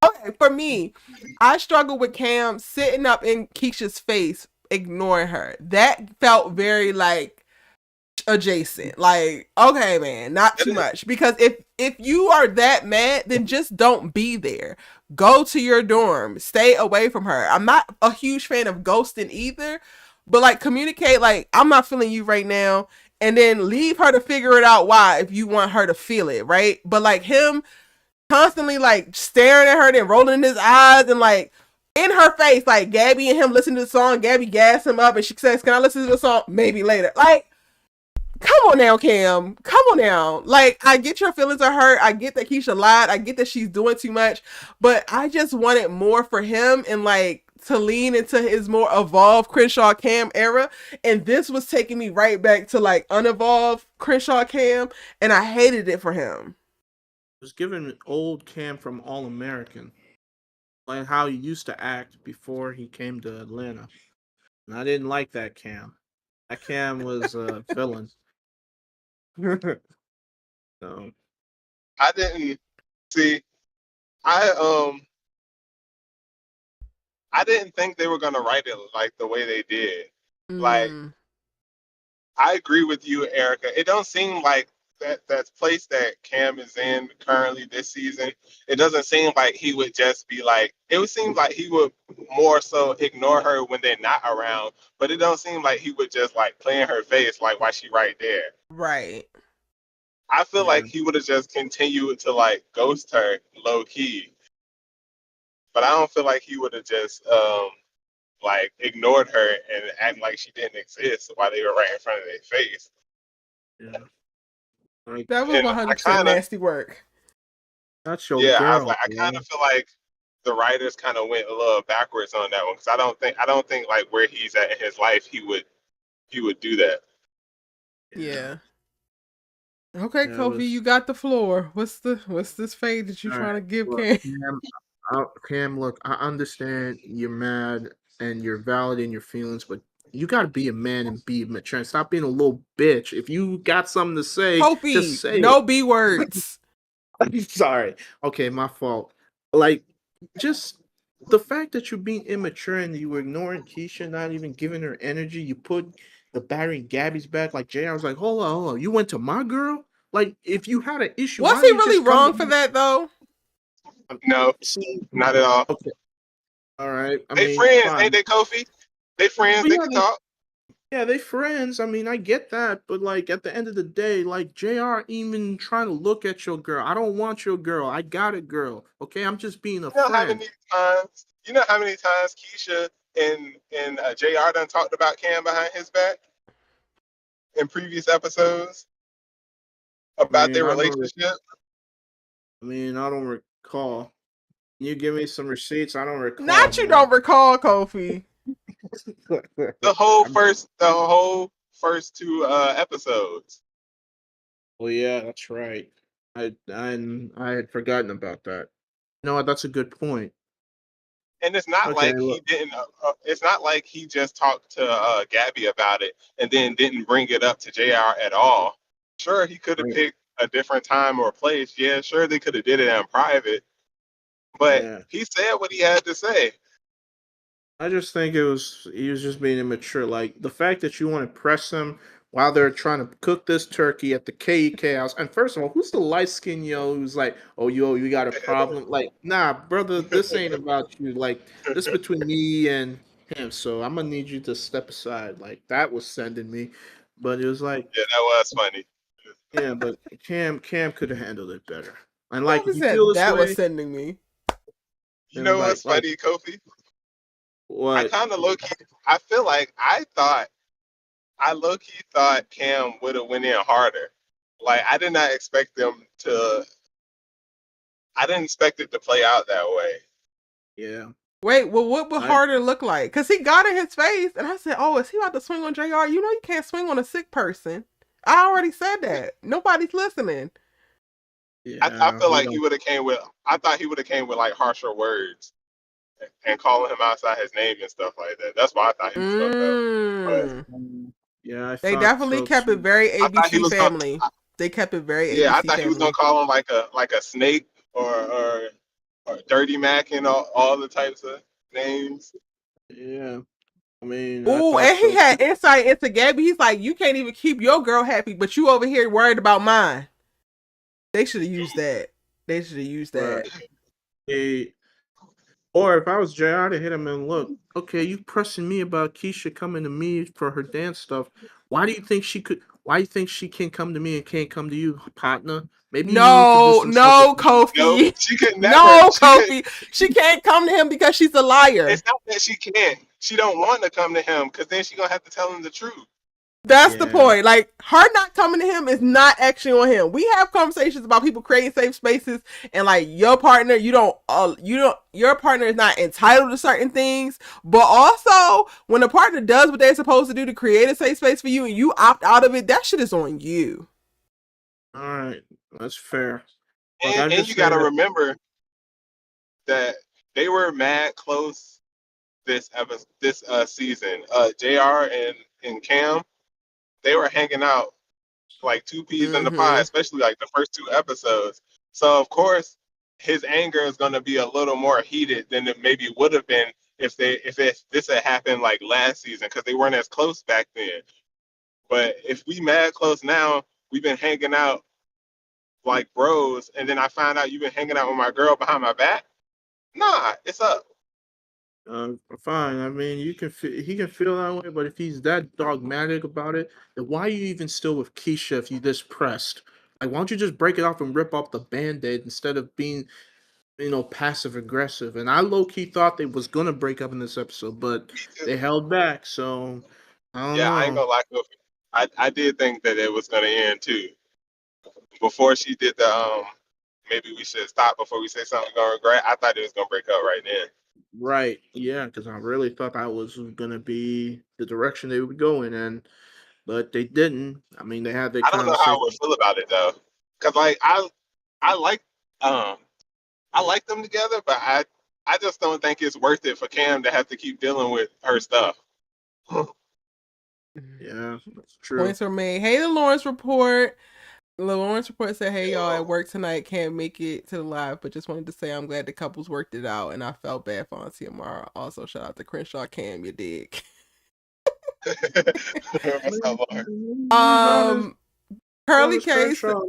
Okay, for me, I struggle with Cam sitting up in Keisha's face, ignoring her. That felt very like adjacent. Like, okay, man, not That too is. much. Because if you are that mad, then just don't be there. Go to your dorm. Stay away from her. I'm not a huge fan of ghosting either, but like communicate like I'm not feeling you right now and then leave her to figure it out why if you want her to feel it, right? But like him constantly like staring at her then rolling his eyes and like in her face, like Gabby and him listening to the song, Gabby gas him up and she says, "Can I listen to the song?" Maybe later. Like come on now, Cam. Come on now. Like, I get your feelings are hurt. I get that Keisha lied. I get that she's doing too much. But I just wanted more for him and like to lean into his more evolved Crenshaw Cam era. And this was taking me right back to like unevolved Crenshaw Cam. And I hated it for him. Was given old Cam from All American, like how he used to act before he came to Atlanta. And I didn't like that Cam. That Cam was a villain. So I didn't see. I I didn't think they were gonna write it like the way they did. Like Mm, I agree with you, Erica. It don't seem like that place that Cam is in currently this season. It doesn't seem like he would just be like. It would seem like he would more so ignore her when they're not around. But it don't seem like he would just like play in her face like why she right there. right. I feel yeah, like he would have just continued to like ghost her low key, but I don't feel like he would have just like ignored her and act like she didn't exist while they were right in front of their face. yeah. Like That was And I 100% kind of, nasty work. that's your yeah, I was girl, like, I kind bro. of feel like the writers kind of went a little backwards on that one because I don't think like where he's at in his life he would do that. Yeah. Yeah. Okay, Yeah, it Kofi, was you got the floor. What's this fade that you all right. trying to give Look, Cam? Cam, look, I understand you're mad and you're valid in your feelings, but you gotta be a man and be mature and stop being a little bitch. If you got something to say, just Kofi, say it. no B words. I'm sorry. Okay, my fault. Like, just the fact that you're being immature and you were ignoring Keisha, not even giving her energy, you put the battery in Gabby's back. Like, JR was like, hold on. You went to my girl? Like, if you had an issue, Was why he didn't you really just come to wrong for me? that though? No, See, not at all. okay, all right. I They mean, friends, ain't fine. they, Kofi? They friends. But They yeah, could talk. they friends. I mean, I get that, but like at the end of the day, like JR even trying to look at your girl. I don't want your girl. I got a girl. Okay, I'm just being a You know how friend. many times? You know how many times Keisha and Jr. done talked about Cam behind his back in previous episodes I about mean, their relationship. I don't recall. Can you give me some receipts? I don't recall, Not you man. don't recall, Kofi. I'm- The whole first two episodes. well, yeah, that's right. I had forgotten about that. No, that's a good point. And it's not Okay, like he look, didn't. It's not like he just talked to Gabby about it and then didn't bring it up to Jr. at all. Sure, he could have right, picked a different time or place. Yeah, sure, they could have did it in private, but yeah. he said what he had to say. I just think he was just being immature. Like the fact that you want to press him while they're trying to cook this turkey at the KEK house. And first of all, who's the light skinned yo who's like, oh yo, you got a problem? Like, nah, brother, this ain't about you. Like, this between me and him. So I'm gonna need you to step aside. Like that was sending me. But it was like, Yeah, that was funny. yeah, but Cam could have handled it better. And like, Kofi you feel said this that was way, sending me. You and know what's like funny, Kofi? I what? kind of low key. I feel like I low key thought Cam would have went in harder. Like I did not expect them to. I didn't expect it to play out that way. Yeah. Wait, well, what would I harder look like? Because he got in his face, and I said, oh, is he about to swing on JR? You know you can't swing on a sick person. I already said that. Nobody's listening. I yeah, feel we like he don't. would have came with. I thought he would have came with like harsher words and calling him outside his name and stuff like that. That's why I thought he was gonna go. But Mm. Yeah, I They thought definitely so kept it too. very I thought he ABC was gonna. family. They kept it very Yeah, I ABC thought he was gonna family. call him like a snake or Dirty Mac and all the types of names. Yeah, I mean, I Ooh, thought and he so had too. insight into Gabby. He's like, you can't even keep your girl happy, but you over here worried about mine. They should have used that. They should have used Right. that. Hey, or if I was JR to hit him and look, okay, you pressing me about Keisha coming to me for her dance stuff. Why do you think she could? Why do you think she can come to me and can't come to you, partner? Maybe you need to do No, some stuff with no, me. No, Kofi. she could never. No, She could. Kofi. She can't come to him because she's a liar. It's not that she can't. She don't want to come to him because then she gonna have to tell him the truth. That's the Yeah. point. Like her not coming to him is not actually on him. We have conversations about people creating safe spaces, and like your partner, your partner is not entitled to certain things. But also, when a partner does what they're supposed to do to create a safe space for you, and you opt out of it, that shit is on you. All right, that's fair. Look, I And you just say got to that. remember that they were mad close this season. Jr. and Cam, they were hanging out like two peas in the pie, Mm-hmm. especially like the first two episodes. So of course his anger is going to be a little more heated than it maybe would have been if this had happened like last season because they weren't as close back then. But if we mad close now, we've been hanging out like bros, and then I find out you've been hanging out with my girl behind my back. Nah, it's up. Fine. I mean, he can feel that way, but if he's that dogmatic about it, then why are you even still with Keisha if you this pressed? Like, why don't you just break it off and rip off the band-aid instead of being, passive aggressive? And I low key thought they was gonna break up in this episode, but Me too. they held back. So I don't Yeah, I ain't know. gonna lie, Kofi. I did think that it was gonna end too. Before she did the maybe we should stop before we say something we're gonna regret. I thought it was gonna break up right then. Right? Yeah, because I really thought that was gonna be the direction they would go in, and but they didn't. I mean, they had their I don't know how I conversation. would feel about it though, cause like I like um I like them together, but I just don't think it's worth it for Cam to have to keep dealing with her stuff. Yeah, that's true. Points were made. Hey, the Lawrence report. The Lawrence report said, hey, y'all, at Yo. work tonight. Can't make it to the live, but just wanted to say I'm glad the couples worked it out, and I felt bad for Auntie Amara. Also, shout out to Crenshaw Cam, you dig. What's up, Lord? He's honest. Um, Curly Honest K. Crenshaw.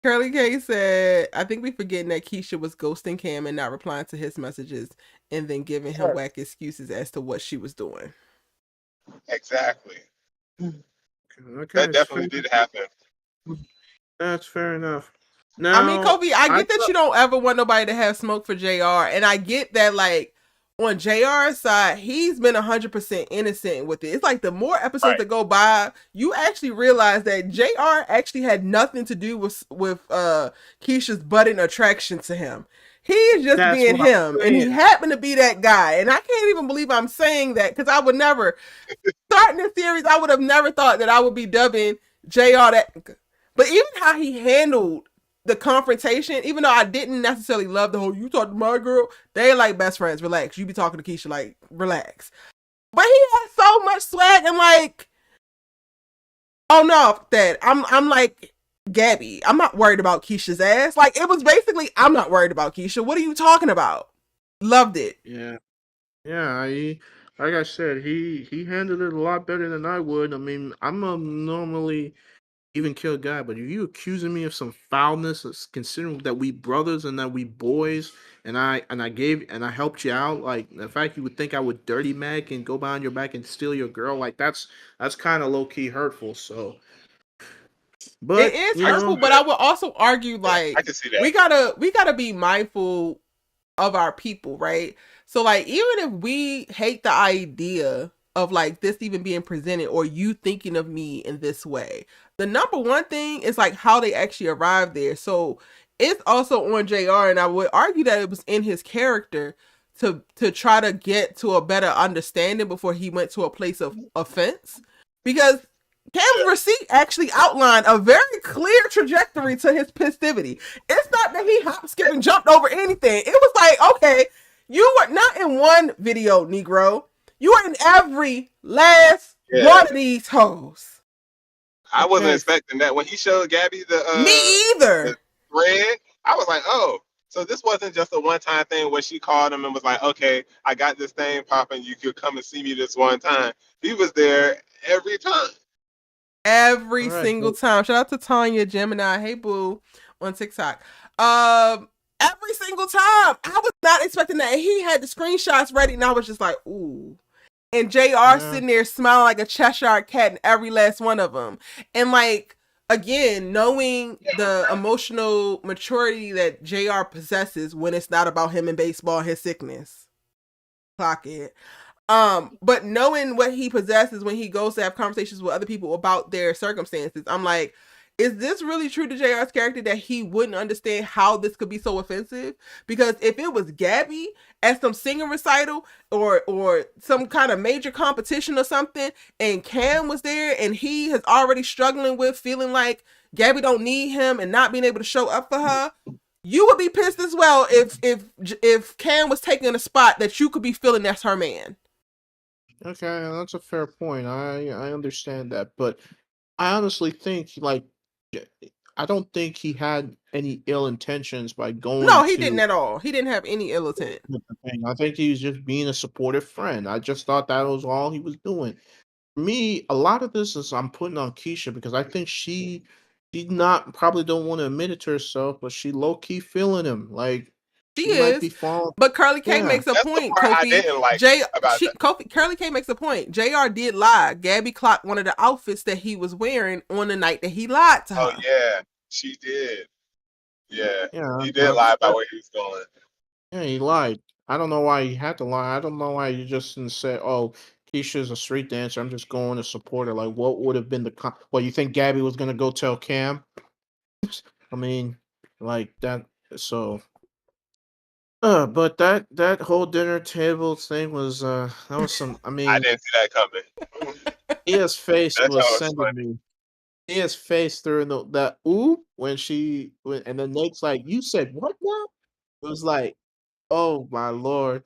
Curly K said, I think we forgetting that Keisha was ghosting Cam and not replying to his messages, and then giving him Sure. whack excuses as to what she was doing. Exactly. Okay, That it's fair. definitely did happen. That's fair enough. I mean, Now, Kobe, I I get that thought you don't ever want nobody to have smoke for JR. And I get that, like, on JR's side, he's been 100% innocent with it. It's like the more episodes Right. that go by, you actually realize that JR actually had nothing to do with Keisha's budding attraction to him. He's just that's being what I'm him, and he saying. happened to be that guy. And I can't even believe I'm saying that because I would never, starting this series, I would have never thought that I would be dubbing JR that. But even how he handled the confrontation, even though I didn't necessarily love the whole "you talk to my girl," they like best friends. Relax, you be talking to Keisha, like relax. But he had so much swag and like, oh no, that I'm like Gabby. I'm not worried about Keisha's ass. Like it was basically, I'm not worried about Keisha. What are you talking about? Loved it. Yeah. Yeah, like I said, he handled it a lot better than I would. I mean, I'm a normally even kill guy, but if you accusing me of some foulness, considering that we brothers and that we boys, and I helped you out, like the fact you would think I would dirty Mac and go behind your back and steal your girl, like that's kind of low key hurtful. So, It but is you I can see hurtful, know, but I that. would also argue Yeah, I like can see we that. gotta be mindful of our people, right? So like even if we hate the idea of like this even being presented or you thinking of me in this way, the number one thing is like how they actually arrived there. So it's also on JR, and I would argue that it was in his character to try to get to a better understanding before he went to a place of offense. Because Cam's Yeah, receipt actually outlined a very clear trajectory to his festivity. It's not that he hop, skip, and jumped over anything. It was like, okay, you were not in one video, Negro. You were in every last yeah. one of these hoes. I wasn't okay, expecting that when he showed Gabby Me the either. thread. I was like, oh, so this wasn't just a one time thing where she called him and was like, okay, I got this thing popping. You could come and see me this one time. He was there every time. all Every right, single but time. Shout out to Tanya Gemini. Hey boo on TikTok. Every single time. I was not expecting that. He had the screenshots ready, and I was just like, ooh. And JR yeah, sitting there smiling like a Cheshire cat in every last one of them. And like again, knowing the emotional maturity that JR possesses when it's not about him and baseball, his sickness. Clock it. But knowing what he possesses when he goes to have conversations with other people about their circumstances, I'm like, is this really true to JR's character that he wouldn't understand how this could be so offensive? Because if it was Gabby at some singing recital or some kind of major competition or something, and Cam was there and he is already struggling with feeling like Gabby don't need him and not being able to show up for her, you would be pissed as well if Cam was taking a spot that you could be feeling that's her man. okay, that's a fair point. I understand that, but I honestly think like I don't think he had any ill intentions by going No, he didn't to at all. He didn't have any ill intent. with the thing. I think he was just being a supportive friend. I just thought that was all he was doing. For me, a lot of this is I'm putting on Keisha because I think she not probably don't want to admit it to herself, but she low key feeling him. Like She she might be is. falling. But Curly K Yeah, makes a That's the point, part I Kofi. didn't like about that. Curly K makes a point. JR did lie. Gabby clocked one of the outfits that he was wearing on the night that he lied to Oh her. yeah, she did. Yeah, yeah, he did lie that's about where he was going. yeah. He lied. I don't know why he had to lie. I don't know why you just didn't say, "Oh, Keisha's a street dancer. I'm just going to support her." Like, what would have been the Well, you think Gabby was gonna go tell Cam? I mean, like that. So, but that whole dinner table thing was that was some. I I mean, didn't see that coming. Ia's face That's was how it's sending funny. me. Ia's face during that oop and then Nate's like, "You said what now?" It was like, "Oh my lord."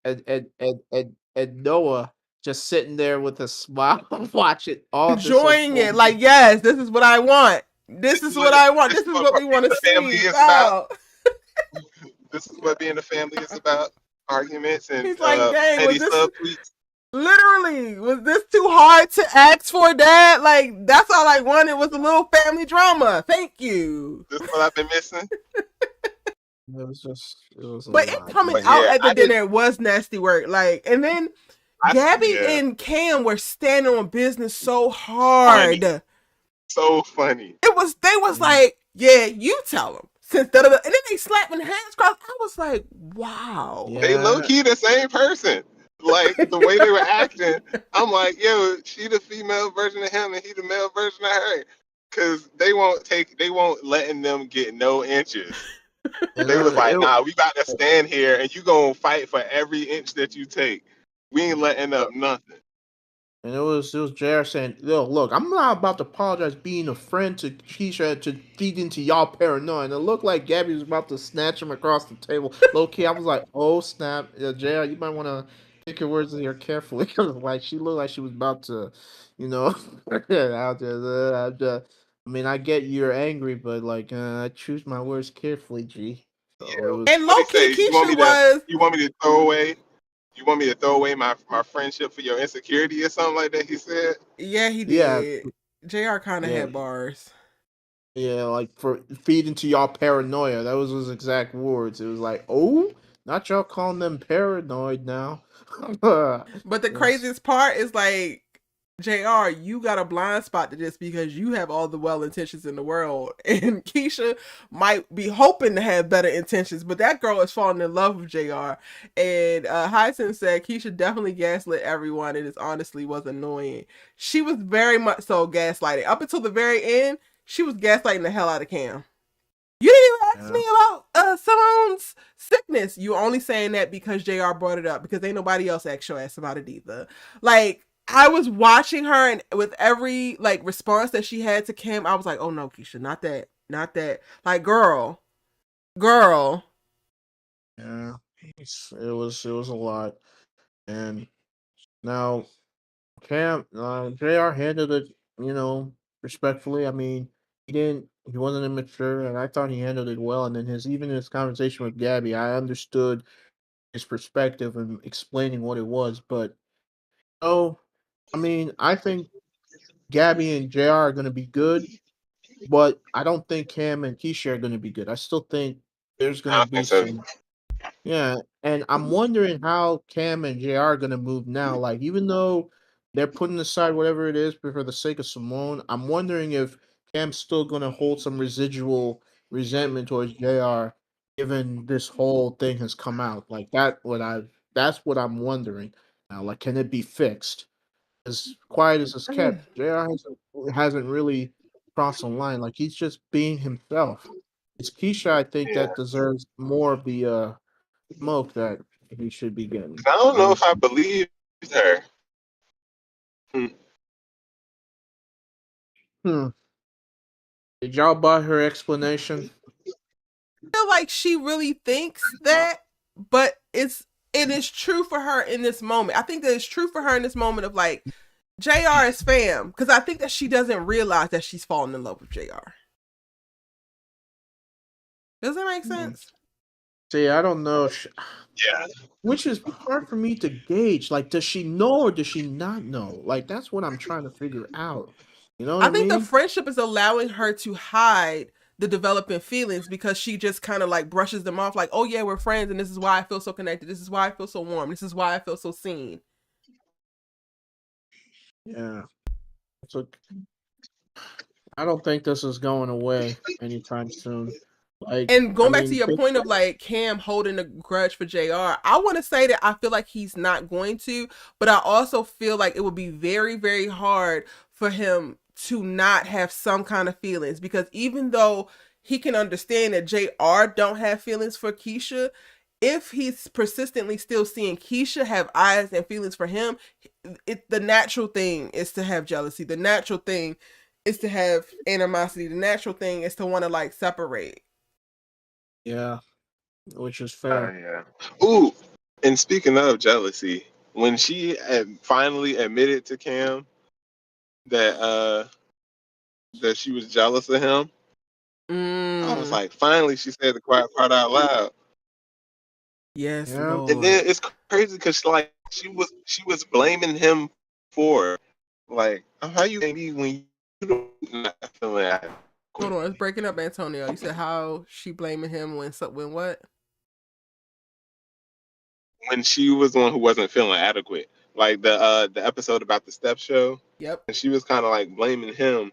And Noah just sitting there with a smile, watching all this Enjoying it. unfold. Like, yes, this is what I want. This This is is what what I want. this This is is what what we being want to a family see. is about. Wow. This is what being a family is about. Arguments and He's like, dang, petty was this subtweets. literally, was this too hard to ask for, Dad? Like, that's all I wanted was a little family drama. Thank you. This is what I've been missing. It was a But it lot, coming But man. out yeah, at the dinner was nasty work. Like, and then Gabby yeah, and Cam were standing on business so funny, hard. It so funny. they was Mm. like, yeah, you tell them. Since and then they slapping hands crossed. I was like, wow. They low Yeah, key the same person. Like the way they were acting, I'm like, yo, she the female version of him and he the male version of her. Cause they won't letting them get no inches. and They was like, it, nah, we about to stand here and you gonna fight for every inch that you take. We ain't letting up nothing. And it was JR saying, "Yo, look, I'm not about to apologize being a friend to Keisha to feed into y'all paranoia." And it looked like Gabby was about to snatch him across the table. Low key, I was like, "Oh snap, yeah, JR, you might want to pick your words in here carefully." Like she looked like she was about to, you know. I mean, I get you're angry, but like, I choose my words carefully, G. So it Yeah. was. And What low he key, say? Keisha was, You want me to throw away? You want me to throw away my friendship for your insecurity or something like that? He said. yeah, he Yeah, did. JR kind of yeah. had bars. Yeah, like for feed into y'all paranoia. That was his exact words. It was like, oh, not y'all calling them paranoid now. But the Yes. craziest part is like, JR, you got a blind spot to this because you have all the well intentions in the world. And Keisha might be hoping to have better intentions, but that girl is falling in love with JR. And Hyacinth said Keisha definitely gaslit everyone, and it honestly was annoying. She was very much so gaslighting. Up until the very end, she was gaslighting the hell out of Cam. You didn't even ask Yeah. me about Simone's sickness. You only saying that because JR brought it up, because ain't nobody else asked your ass about it either. Like, I was watching her, and with every like response that she had to Kim, I was like, oh no, Keisha, not that. Not that. Like, girl. Yeah. It was a lot. And now JR handled it, respectfully. I mean, he wasn't immature, and I thought he handled it well. And then his conversation with Gabby, I understood his perspective and explaining what it was. But no, I mean, I think Gabby and JR are gonna be good, but I don't think Cam and Keisha are gonna be good. I still think there's I gonna don't be think so. some. Yeah, and I'm wondering how Cam and JR are gonna move now. Like, even though they're putting aside whatever it is for the sake of Simone, I'm wondering if Cam's still gonna hold some residual resentment towards JR, given this whole thing has come out. Like that's what I'm wondering now. Like, can it be fixed? As quiet as it's kept, JR hasn't really crossed the line. Like, he's just being himself. It's Keisha, I think, Yeah. that deserves more of the smoke that he should be getting. I don't know if I Honestly. believe her. Hmm. Hmm. Did y'all buy her explanation? I feel like she really thinks that, but it is true for her in this moment. I think that it's true for her in this moment of like, JR is fam, because I think that she doesn't realize that she's falling in love with JR. Does that make Hmm. sense? See, I don't know. Yeah. Which is hard for me to gauge. Like, does she know or does she not know? Like, that's what I'm trying to figure out. You know what I I think the mean? friendship is allowing her to hide the developing feelings because she just kind of like brushes them off like, oh yeah, we're friends and this is why I feel so connected. This is why I feel so warm. This is why I feel so seen. Yeah. So I don't think this is going away anytime soon. Like, And I going back to mean, your point of like Cam holding a grudge for JR, I want to say that I feel like he's not going to, but I also feel like it would be very, very hard for him to not have some kind of feelings because even though he can understand that JR don't have feelings for Keisha, if he's persistently still seeing Keisha have eyes and feelings for him, the natural thing is to have jealousy. The natural thing is to have animosity. The natural thing is to want to like separate. yeah, which is fair. Yeah. Ooh. And speaking of jealousy, when she finally admitted to Cam that that she was jealous of him, I was Mm, like, finally, she said the quiet part out loud. yes, Yeah. And then Lord. it's crazy because like she was blaming him for it. Like how you blame me when you don't not feeling Hold adequate. on, it's breaking up, Antonio. You said how she blaming him when what? When she was the one who wasn't feeling adequate. Like the episode about the step show, Yep. and she was kind of like blaming him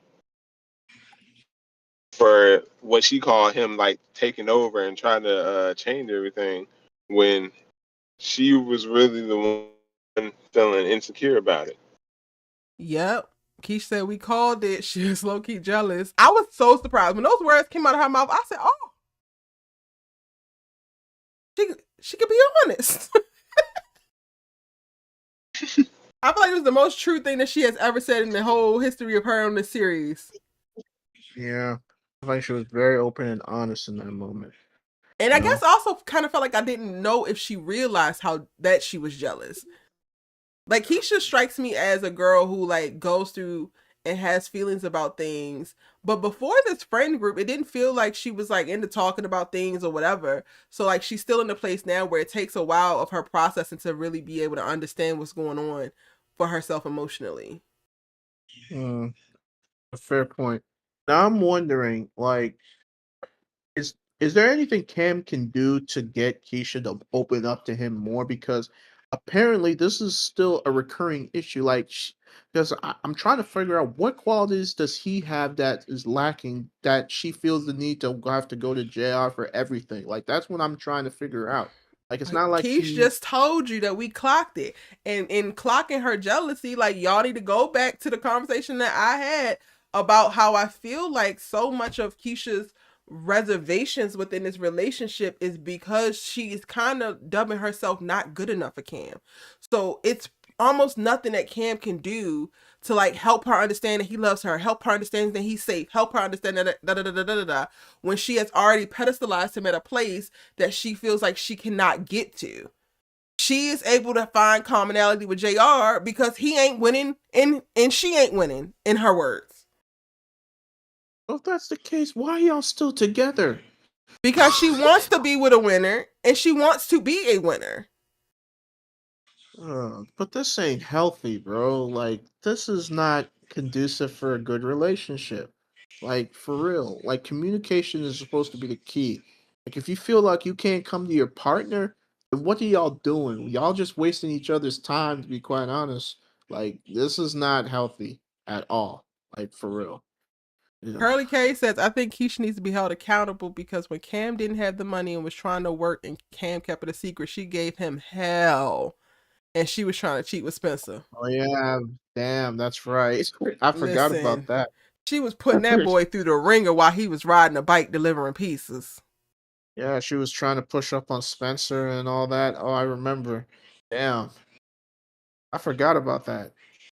for what she called him like taking over and trying to change everything when she was really the one feeling insecure about it. Yep. Keisha said we called it. She was low key jealous. I was so surprised when those words came out of her mouth. I said, "Oh, she could be honest." I feel like it was the most true thing that she has ever said in the whole history of her on this series. Yeah. I think she was very open and honest in that moment. And I You know? guess also kind of felt like I didn't know if she realized how that she was jealous. Like Keisha strikes me as a girl who like goes through and has feelings about things. But before this friend group, it didn't feel like she was like into talking about things or whatever. So like she's still in a place now where it takes a while of her processing to really be able to understand what's going on for herself emotionally. A fair point. Now I'm wondering, like, is there anything Cam can do to get Keisha to open up to him more? Because apparently this is still a recurring issue. Like, because I'm trying to figure out what qualities does he have that is lacking that she feels the need to have to go to JR for everything. Like, that's what I'm trying to figure out. Like, it's not like Keish he. just told you that we clocked it. And in clocking her jealousy, like y'all need to go back to the conversation that I had about how I feel like so much of Keisha's reservations within this relationship is because she is kind of dubbing herself not good enough for Cam. So it's almost nothing that Cam can do to like help her understand that he loves her, help her understand that he's safe, help her understand that when she has already pedestalized him at a place that she feels like she cannot get to. She is able to find commonality with JR because he ain't winning and she ain't winning, in her words. Well, if that's the case, why are y'all still together? Because she wants to be with a winner and she wants to be a winner. But this ain't healthy, bro. Like, this is not conducive for a good relationship. Like, for real. Like, communication is supposed to be the key. Like, if you feel like you can't come to your partner, then what are y'all doing? Y'all just wasting each other's time, to be quite honest. Like, this is not healthy at all. Like, for real. Yeah. Curly K says, I think Keisha needs to be held accountable because when Cam didn't have the money and was trying to work and Cam kept it a secret, she gave him hell. And she was trying to cheat with Spencer. Oh, yeah. Damn, that's right. I forgot about Listen, that. she was putting that boy through the ringer while he was riding a bike delivering pieces. Yeah, she was trying to push up on Spencer and all that. Oh, I remember. Damn, I forgot about that.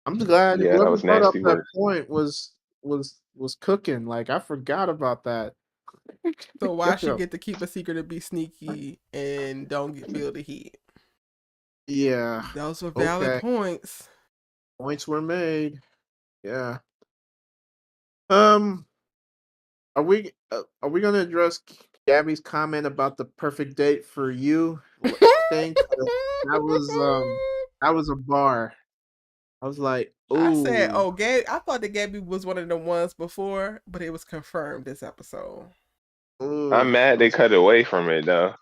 I'm glad Yeah, that whoever was brought up nasty that work. point was cooking. Like I forgot about that. So why she Damn. get to keep a secret and be sneaky and feel the heat? Yeah. Those were valid Okay. points. Points were made. Yeah. Um. Are we gonna address Gabby's comment about the perfect date for you thing? 'Cause that was a bar. I was like, I said, ooh, oh, Gabby. I thought that Gabby was one of the ones before, but it was confirmed this episode. I'm ooh. mad they cut away from it though.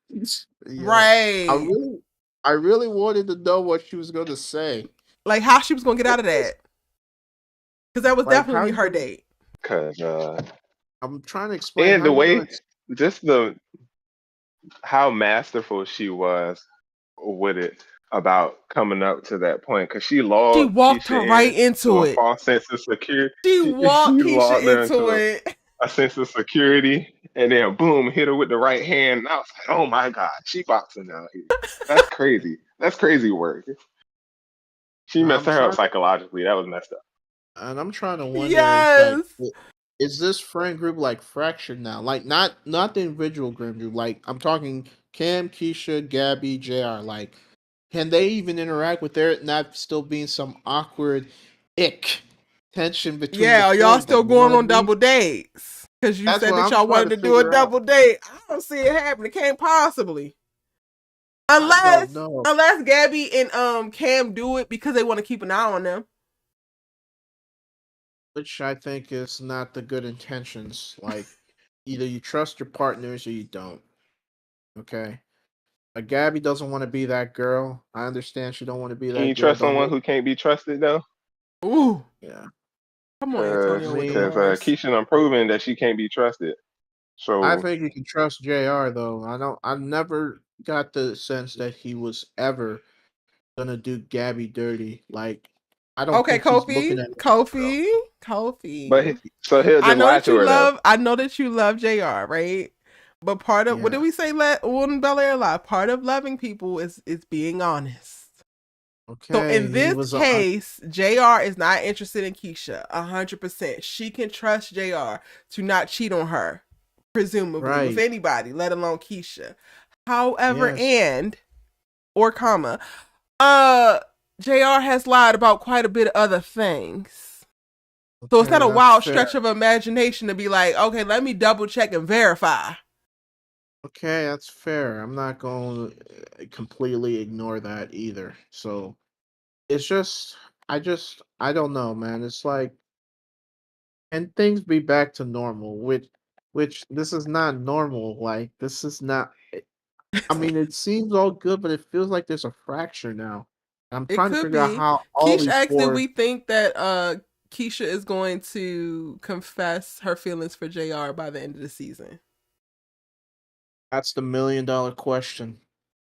Yeah. I Right. really I really wanted to know what she was gonna say. Like how she was going to get out of that. Because that was Like how definitely you her gonna date. Cause I'm trying to explain and how the you gonna way just the how masterful she was with it about coming up to that point because she She lulled walked her Keisha right in to into a it. false sense of security. She She walked lulled Keisha her into into it. a sense of security, and then boom, hit her with the right hand. And I was like, oh my god, she boxing out here. That's crazy. That's crazy work. She messed I'm her up trying psychologically. That was messed up. and I'm trying to wonder is like Yes. is this friend group like fractured now? Like not the individual group. Like I'm talking Cam, Keisha, Gabby, JR. Like can they even interact with there not still being some awkward ick tension between the Yeah, are four y'all of them? still You know going what I on mean? double dates? Because you That's said what that I'm y'all trying wanted to to do a figure out. double date. I don't see it happen. It can't possibly. I don't Unless know. unless Gabby and Cam do it because they want to keep an eye on them. Which I think is not the good intentions. Like, either you trust your partners or you don't. Okay. Gabby doesn't want to be that girl. I understand she don't want to be Can you that girl. trust Don't someone get who can't be trusted though? Ooh, yeah. come on, Cause, I Antonio, with the mean, cause bars. Keisha done proven that she can't be trusted. I So think you can trust JR though. I never got the sense that he was ever gonna do Gabby dirty. Like, I don't Okay, think he's Kofi, looking at another girl. Kofi, But Kofi. so he'll I just know lie that to you her though. love. I know that you love Jr. Right, but part of what did Yeah. we say? Let on Bel Air Live. Part of loving people is being honest. So Okay, in he this was case, JR is not interested in Keisha 100%. She can trust JR to not cheat on her, presumably, with right. anybody, let alone Keisha. However, Yes. comma, JR has lied about quite a bit of other things. So it's Okay, not a that's wild fair. stretch of imagination to be like, okay, let me double check and verify. Okay, that's fair. I'm not going to completely ignore that either. So it's just, I don't know, man. It's like, and things be back to normal, which this is not normal. Like, this is not, I mean, it seems all good, but it feels like there's a fracture now. I'm It trying to could figure out be. how all Keisha these asked, did four, we think that Keisha is going to confess her feelings for JR by the end of the season? that's the $1 million question.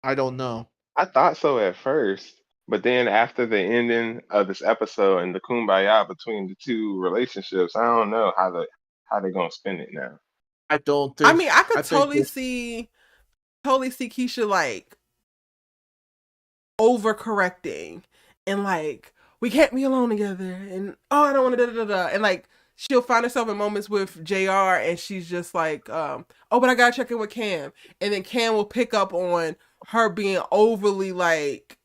I don't know. I thought so at first, but then after the ending of this episode and the kumbaya between the two relationships, I don't know how they gonna spin it now. I don't I think, mean, I I could think this, totally see Keisha like overcorrecting and like we can't be alone together and oh I don't want to da da da and like she'll find herself in moments with JR and she's just like oh but I gotta check in with Cam, and then Cam will pick up on her being overly like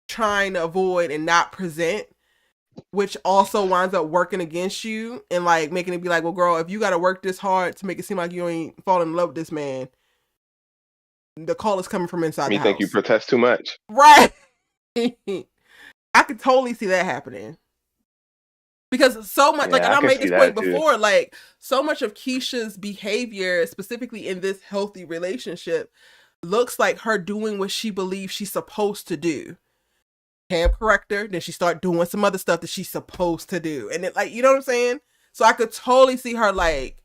trying to avoid and not present, which also winds up working against you and like making it be like, well girl, if you gotta work this hard to make it seem like you ain't falling in love with this man, the call is coming from inside Me the think you house. protest too much. Right. I could totally see that happening. Because so much, like, Yeah, and I I can made see this point that too. before, like, so much of Keisha's behavior, specifically in this healthy relationship, looks like her doing what she believes she's supposed to do. Cam correct her, then she start doing some other stuff that she's supposed to do. And it, like, you know what I'm saying? So I could totally see her, like,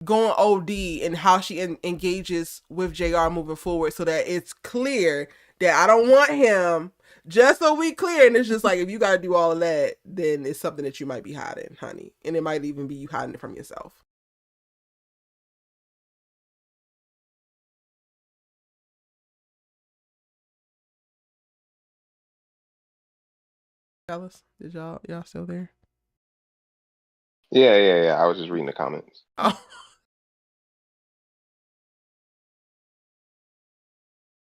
going OD in how she engages with JR moving forward so that it's clear that I don't want him. Just so we clear, and it's just like if you gotta do all of that, then it's something that you might be hiding, honey, and it might even be you hiding it from yourself. Fellas, did y'all still there? Yeah. I was just reading the comments. Oh,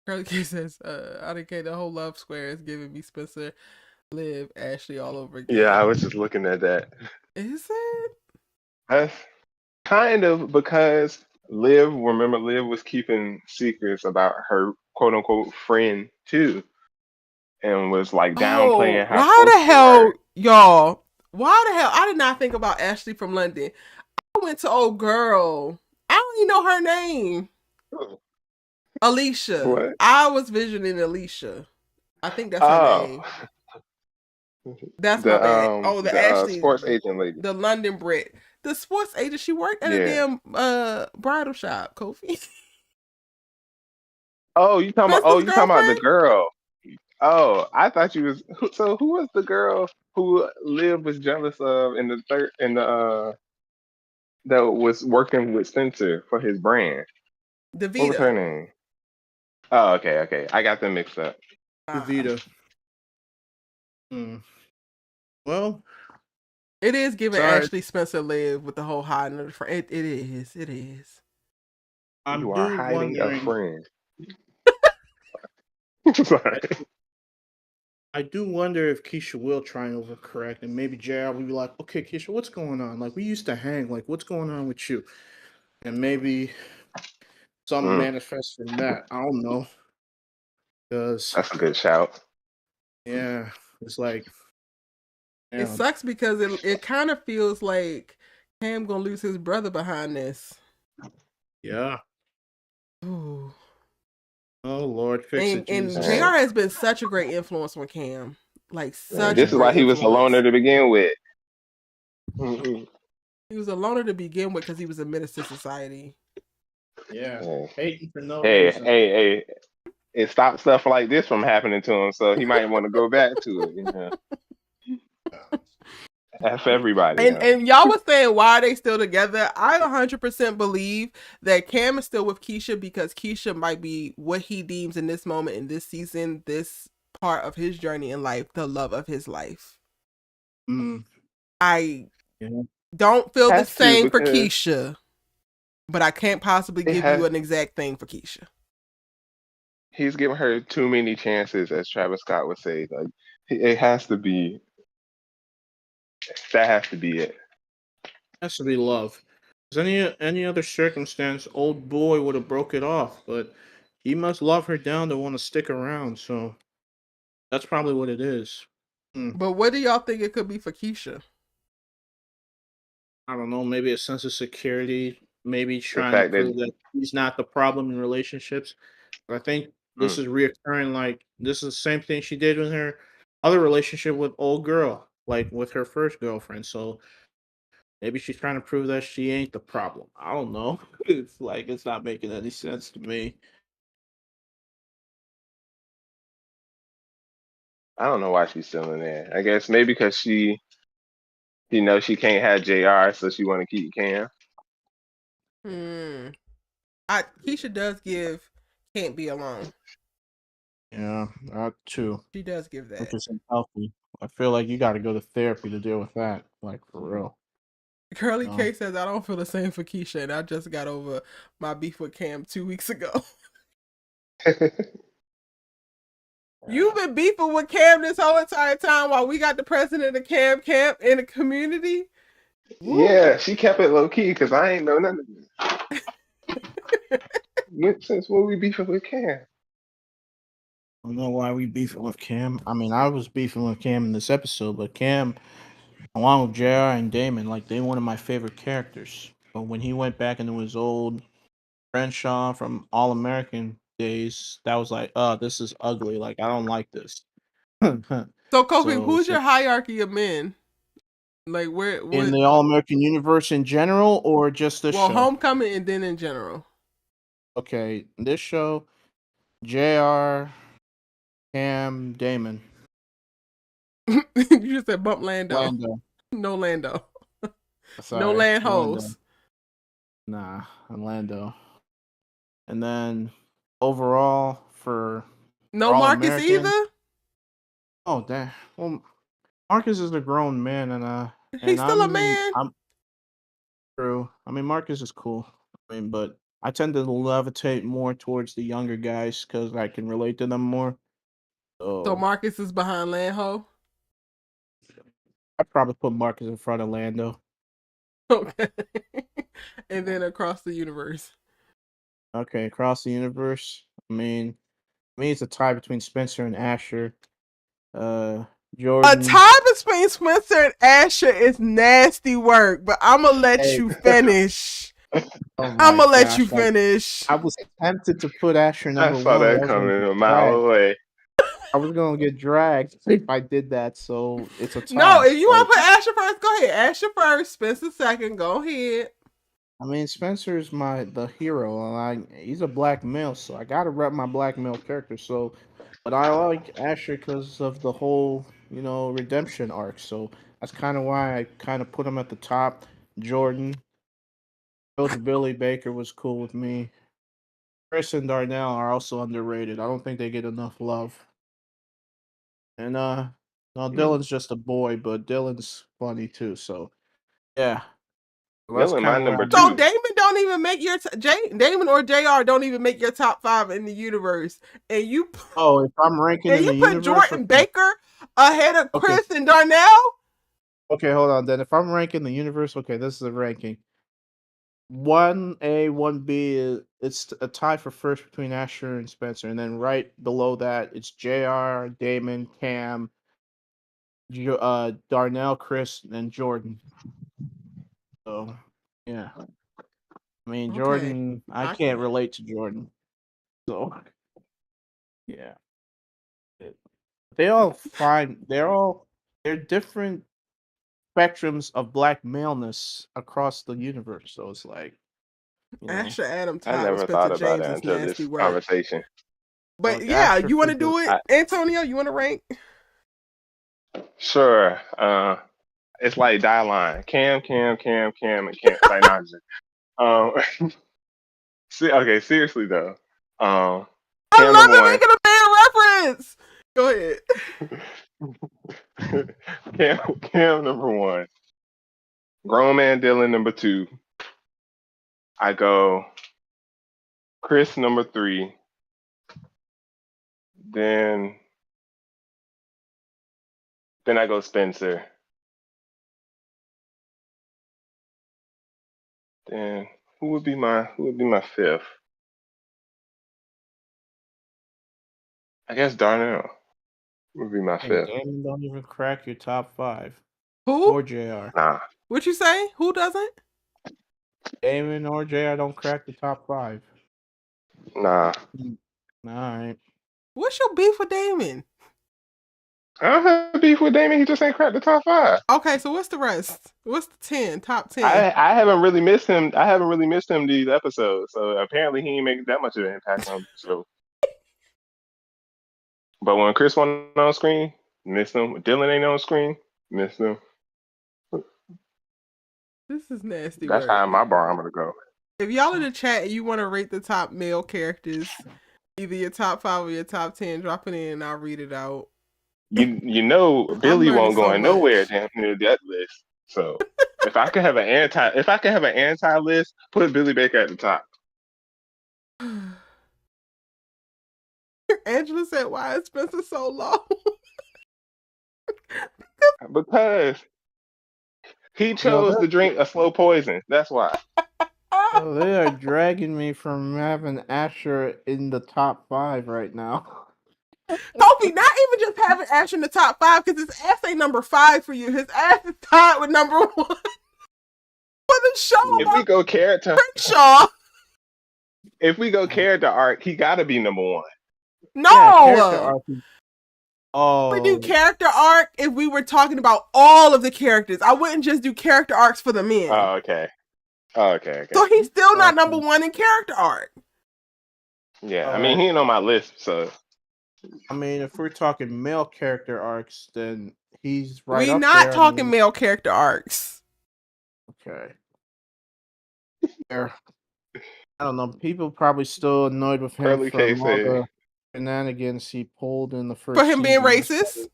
Curly K says, I didn't care. The whole love square is giving me Spencer, Liv, Ashley all over Yeah, I again. was just looking at that. Is it? That's kind of because Liv was keeping secrets about her quote unquote friend too, and was like Oh, downplaying how why close the they hell, were. y'all? Why the hell? I did not think about Ashley from London. I went to old girl. I don't even know her name. Alicia. What? I was visioning Alicia. I think that's her Oh, name. That's my bad. Oh, the the Ashley, sports agent lady. the London Brit, the sports agent. She worked at a Yeah. damn bridal shop. Kofi. Oh, Spencer's you talking about the girlfriend. girl? Oh, I thought you was. So who was the girl who Liv was jealous of in the third in the that was working with Spencer for his brand? What was her DeVita. name? Oh, okay. I got them mixed up. Uh, Vita. Hmm. Well, it is giving sorry. Ashley Spencer Live with the whole hiding of the friend. It is. It is. I'm You are do hiding a wondering. friend. Sorry. I do wonder if Keisha will try and overcorrect, and maybe JR will be like, "Okay, Keisha, what's going on? Like, we used to hang. Like, what's going on with you?" And maybe some Mm, manifest from that. I don't know, because that's a good shout. yeah, it's like, It damn, sucks because it kind of feels like Cam gonna lose his brother behind this. yeah. Ooh. Oh Lord, fix it, And Jesus. Man, JR has been such a great influence on Cam. Like man, such a this is Yeah, why great he was a influence. loner to begin with. Mm-mm. He was a loner to begin with because he was a menace to society. yeah. Hey, Hating for no hey, reason. hey, hey. It stopped stuff like this from happening to him, so he might want to go back to it. You know, F everybody. You know. And y'all was saying why are they still together? I 100% believe that Cam is still with Keisha because Keisha might be what he deems in this moment, in this season, this part of his journey in life the love of his life. Mm, I yeah. don't feel the Has to same for because Keisha, but I can't possibly it give you has. an exact thing for Keisha. He's giving her too many chances, as Travis Scott would say. Like it has to be. That has to be it. Has to be love. Because any other circumstance, old boy would have broke it off, but he must love her down to want to stick around. So that's probably what it is. Hmm. But what do y'all think it could be for Keisha? I don't know. Maybe a sense of security. Maybe The trying to fact that prove that he's not the problem in relationships. But I think this mm, is reoccurring. Like this is the same thing she did with her other relationship with old girl, like with her first girlfriend. So maybe she's trying to prove that she ain't the problem. I don't know. It's like it's not making any sense to me. I don't know why she's still in there. I guess maybe because she knows she can't have Jr. So she want to keep Cam. Hmm. Keisha does give "Can't Be Alone." Yeah, that too, She does give which that. is unhealthy. I feel like you got to go to therapy to deal with that. Like for real. Curly No. K says, I don't feel the same for Keisha, and I just got over my beef with Cam 2 weeks ago. You've Yeah. been beefing with Cam this whole entire time while we got the president of Cam Camp in the community? Woo. Yeah, she kept it low key because I ain't know nothing. Since when we beefing with Cam? I don't know why we beefing with Cam. I mean, I was beefing with Cam in this episode, but Cam, along with JR and Damon, like they one of my favorite characters. But when he went back into his old Crenshaw from All American days, that was like, oh, this is ugly. Like I don't like this. So, Kofi, so, who's so your hierarchy of men? Like, where, in what? the All American universe in general, or just this Well, show? Homecoming and then in general. Okay, this show, JR, Cam, Damon, You just said bump Lando. Lando. No Lando. No Sorry, land Lando. hoes. Nah, Lando. And then overall for No All Marcus American. either? Oh, damn. Well, Marcus is a grown man, and He's still a man. I'm true. I mean, Marcus is cool. I mean, but I tend to levitate more towards the younger guys because I can relate to them more. So So Marcus is behind Landho. I probably put Marcus in front of Lando. Okay. And then across the universe. Okay, across the universe. I mean, it's a tie between Spencer and Asher. Uh, A Jordan. tie between Spencer and Asher is nasty work, but I'm gonna let Hey, you finish. oh I'm my gonna let you gosh! Like finish. I was tempted to put Asher I number saw one, but that I was gonna coming get a mile dragged. away. I was gonna get dragged if I did that. So it's a No, tie. if you want Like to put Asher first, go ahead. Asher first, Spencer second. Go ahead. I mean, Spencer's the hero, and he's a black male, so I gotta rep my black male character. So, but I like Asher because of the whole redemption arc. So that's kind of why I kind of put him at the top. Jordan, Coach Billy Baker was cool with me. Chris and Darnell are also underrated. I don't think they get enough love. And no, Mm. Dylan's just a boy, but Dylan's funny too. So yeah, well, that's Dylan, my kind of where number I'm So at. two. Damon don't even make your Damon or Jr. don't even make your top 5 in the universe, and Oh, if I'm ranking in the put universe, Jordan okay, Baker ahead of okay, Chris and Darnell. okay, hold on. Then if I'm ranking the universe, okay, this is a ranking. 1A, 1B it's a tie for first between Asher and Spencer, and then right below that it's JR, Damon, Cam, Darnell, Chris, and Jordan. So yeah. I mean, Okay, Jordan, I I can't can. relate to Jordan. So, yeah. They all fine. They're different spectrums of black maleness across the universe. So it's like, you know, Asher Adam I tied with never Spencer thought about James it is until nasty this work. conversation. But like yeah, Asher you want for to do it, I, Antonio? You want to rank? sure. It's like die line. Cam, Cam, Cam, Cam, and Cam. Like not just. Okay, seriously though. I Cam love number him one. making a man reference. Go ahead. Cam number one. Grown man Dylan number two. I go Chris number three. Then I go Spencer. Then who would be my fifth? I guess Darnell would be my Hey, fifth. Damon don't even crack your top 5. Who? Or JR. Nah. What you say? Who doesn't? Damon or JR don't crack the top 5. Nah. Alright. What's your beef with Damon? I don't have beef with Damon. He just ain't cracked the top 5. Okay, so what's the rest? What's the 10? Top 10? I haven't really missed him. I haven't really missed him these episodes. So apparently he ain't make that much of an impact on the show. But when Chris went on screen, missed him. When Dylan ain't on screen, missed him. This is nasty. That's how my barometer go. If y'all in the chat and you want to rate the top male characters, either your top 5 or your top 10, drop it in and I'll read it out. You know Billy won't go so nowhere near that list. So if I could have an anti list, put Billy Baker at the top. Angela said, "Why is Spencer so low?" Because he chose to drink a slow poison. That's why. Oh, they are dragging me from having Asher in the top 5 right now. Kofi, not even just having Asher in the top 5, because his ass ain't number 5 for you. His ass is tied with number 1 for the show. If we go character, Crenshaw. If we go character arc, he got to be number 1. No. Yeah, character arc. Oh. We do character arc if we were talking about all of the characters. I wouldn't just do character arcs for the men. Oh, okay. Okay. So he's still not number 1 in character arc. Yeah, I mean, he ain't on my list, so. I mean, if we're talking male character arcs, then he's right We up not there. talking male character arcs. Okay. I don't know. People probably still annoyed with him Curly for K all said. the shenanigans he pulled in the first For him being season. racist.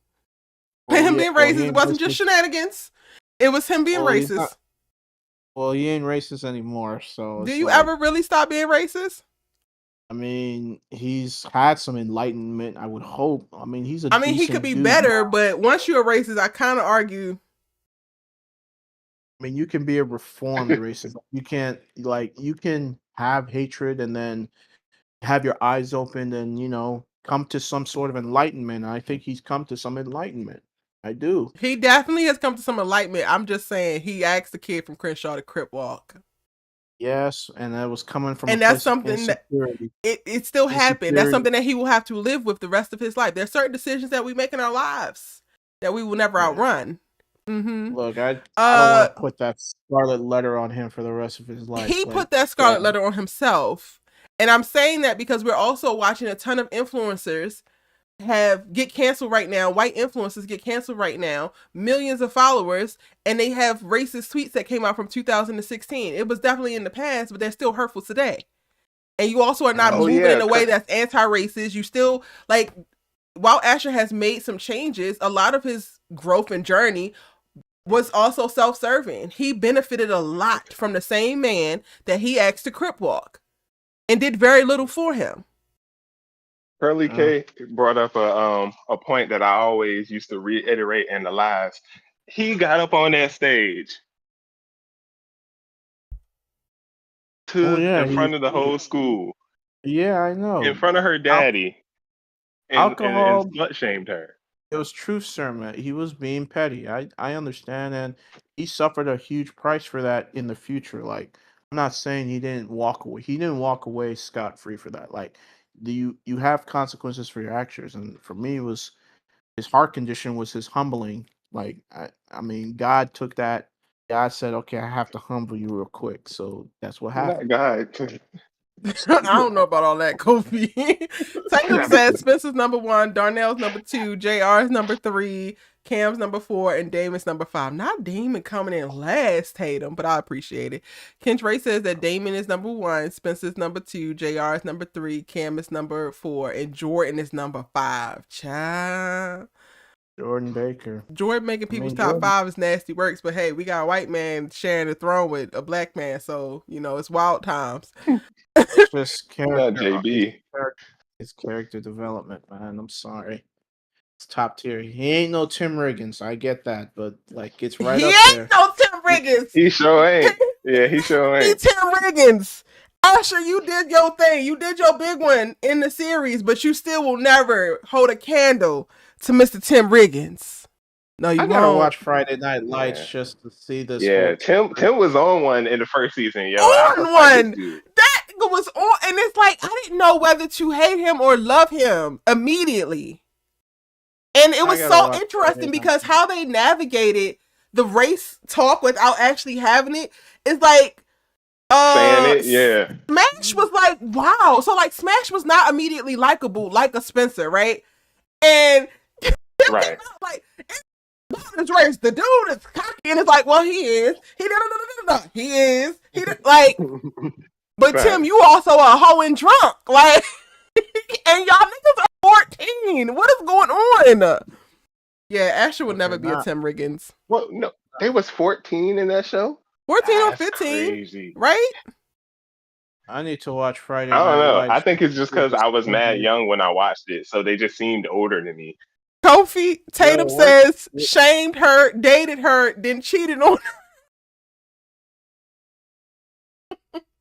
For him being racist. It wasn't just shenanigans. It was him being racist. Well, he ain't racist anymore, so. Do you ever really stop being racist? I mean, he's had some enlightenment, I would hope. I mean, he could be better, but once you're a racist, I kind of argue. I mean, you can be a reformed racist. You can't, you can have hatred and then have your eyes open and, come to some sort of enlightenment. I think he's come to some enlightenment. I do. He definitely has come to some enlightenment. I'm just saying, he asked the kid from Crenshaw to crip walk. Yes, and that was coming from and that's something that it still happened. That's something that he will have to live with the rest of his life. There's certain decisions that we make in our lives that we will never outrun. Mm-hmm. Look, I don't want to put that scarlet letter on him for the rest of his life. He put that scarlet letter on himself. And I'm saying that because we're also watching a ton of influencers get canceled right now. White influencers get canceled right now. Millions of followers, and they have racist tweets that came out from 2016. It was definitely in the past, but they're still hurtful today. And you also are not moving in a way that's anti-racist. You still, while Asher has made some changes, a lot of his growth and journey was also self-serving. He benefited a lot from the same man that he asked to crip walk and did very little for him. Curly K brought up a point that I always used to reiterate in the lives. He got up on that stage in front of the whole school. Yeah, I know. In front of her daddy. And slut shamed her. It was truth serum. He was being petty. I understand, and he suffered a huge price for that in the future. I'm not saying he didn't walk away. He didn't walk away scot-free for that. You have consequences for your actions, and for me, it was his heart condition was his humbling. I mean, God took that. God said, "Okay, I have to humble you real quick." So that's what happened. God. I don't know about all that, Kofi. Tatum said Spencer's number 1, Darnell's number 2, JR's number 3, Cam's number 4, and Damon's number 5. Not Damon coming in last, Tatum, but I appreciate it. Kench Ray says that Damon is number 1, Spencer's number 2, JR is number 3, Cam is number 4, and Jordan is number 5. Child. Jordan Baker. Jordan making people's top 5 is nasty works, but hey, we got a white man sharing the throne with a black man, so it's wild times. It's just character. JB. It's character development, man. I'm sorry. It's top tier. He ain't no Tim Riggins. I get that, but like it's right he up ain't there. no Tim Riggins. He sure ain't. Yeah, he sure ain't. He Tim Riggins. Usher, you did your thing. You did your big one in the series, but you still will never hold a candle to Mr. Tim Riggins. No, you I gotta won't. watch Friday Night Lights just to see this. Yeah, Tim was on one in the first season, yo. On one. That was on, and it's like I didn't know whether to hate him or love him immediately. And it was so interesting because how they navigated the race talk without actually having it is like saying it, yeah. Smash was like, wow. So like Smash was not immediately likable like a Spencer, right? And right. like it's race. The dude is cocky and it's like, well, he is. He is. Like but right. Tim, you also a hoe and drunk. Like and y'all niggas are 14. What is going on? Yeah, Asher would never be a Tim Riggins. Well, no, they was 14 in that show. 14 or 15, crazy. Right? I need to watch Friday Night. I don't know. Lights. I think it's just because I was mad young when I watched it, so they just seemed older than me. Kofi Tatum says shamed her, dated her, then cheated on her.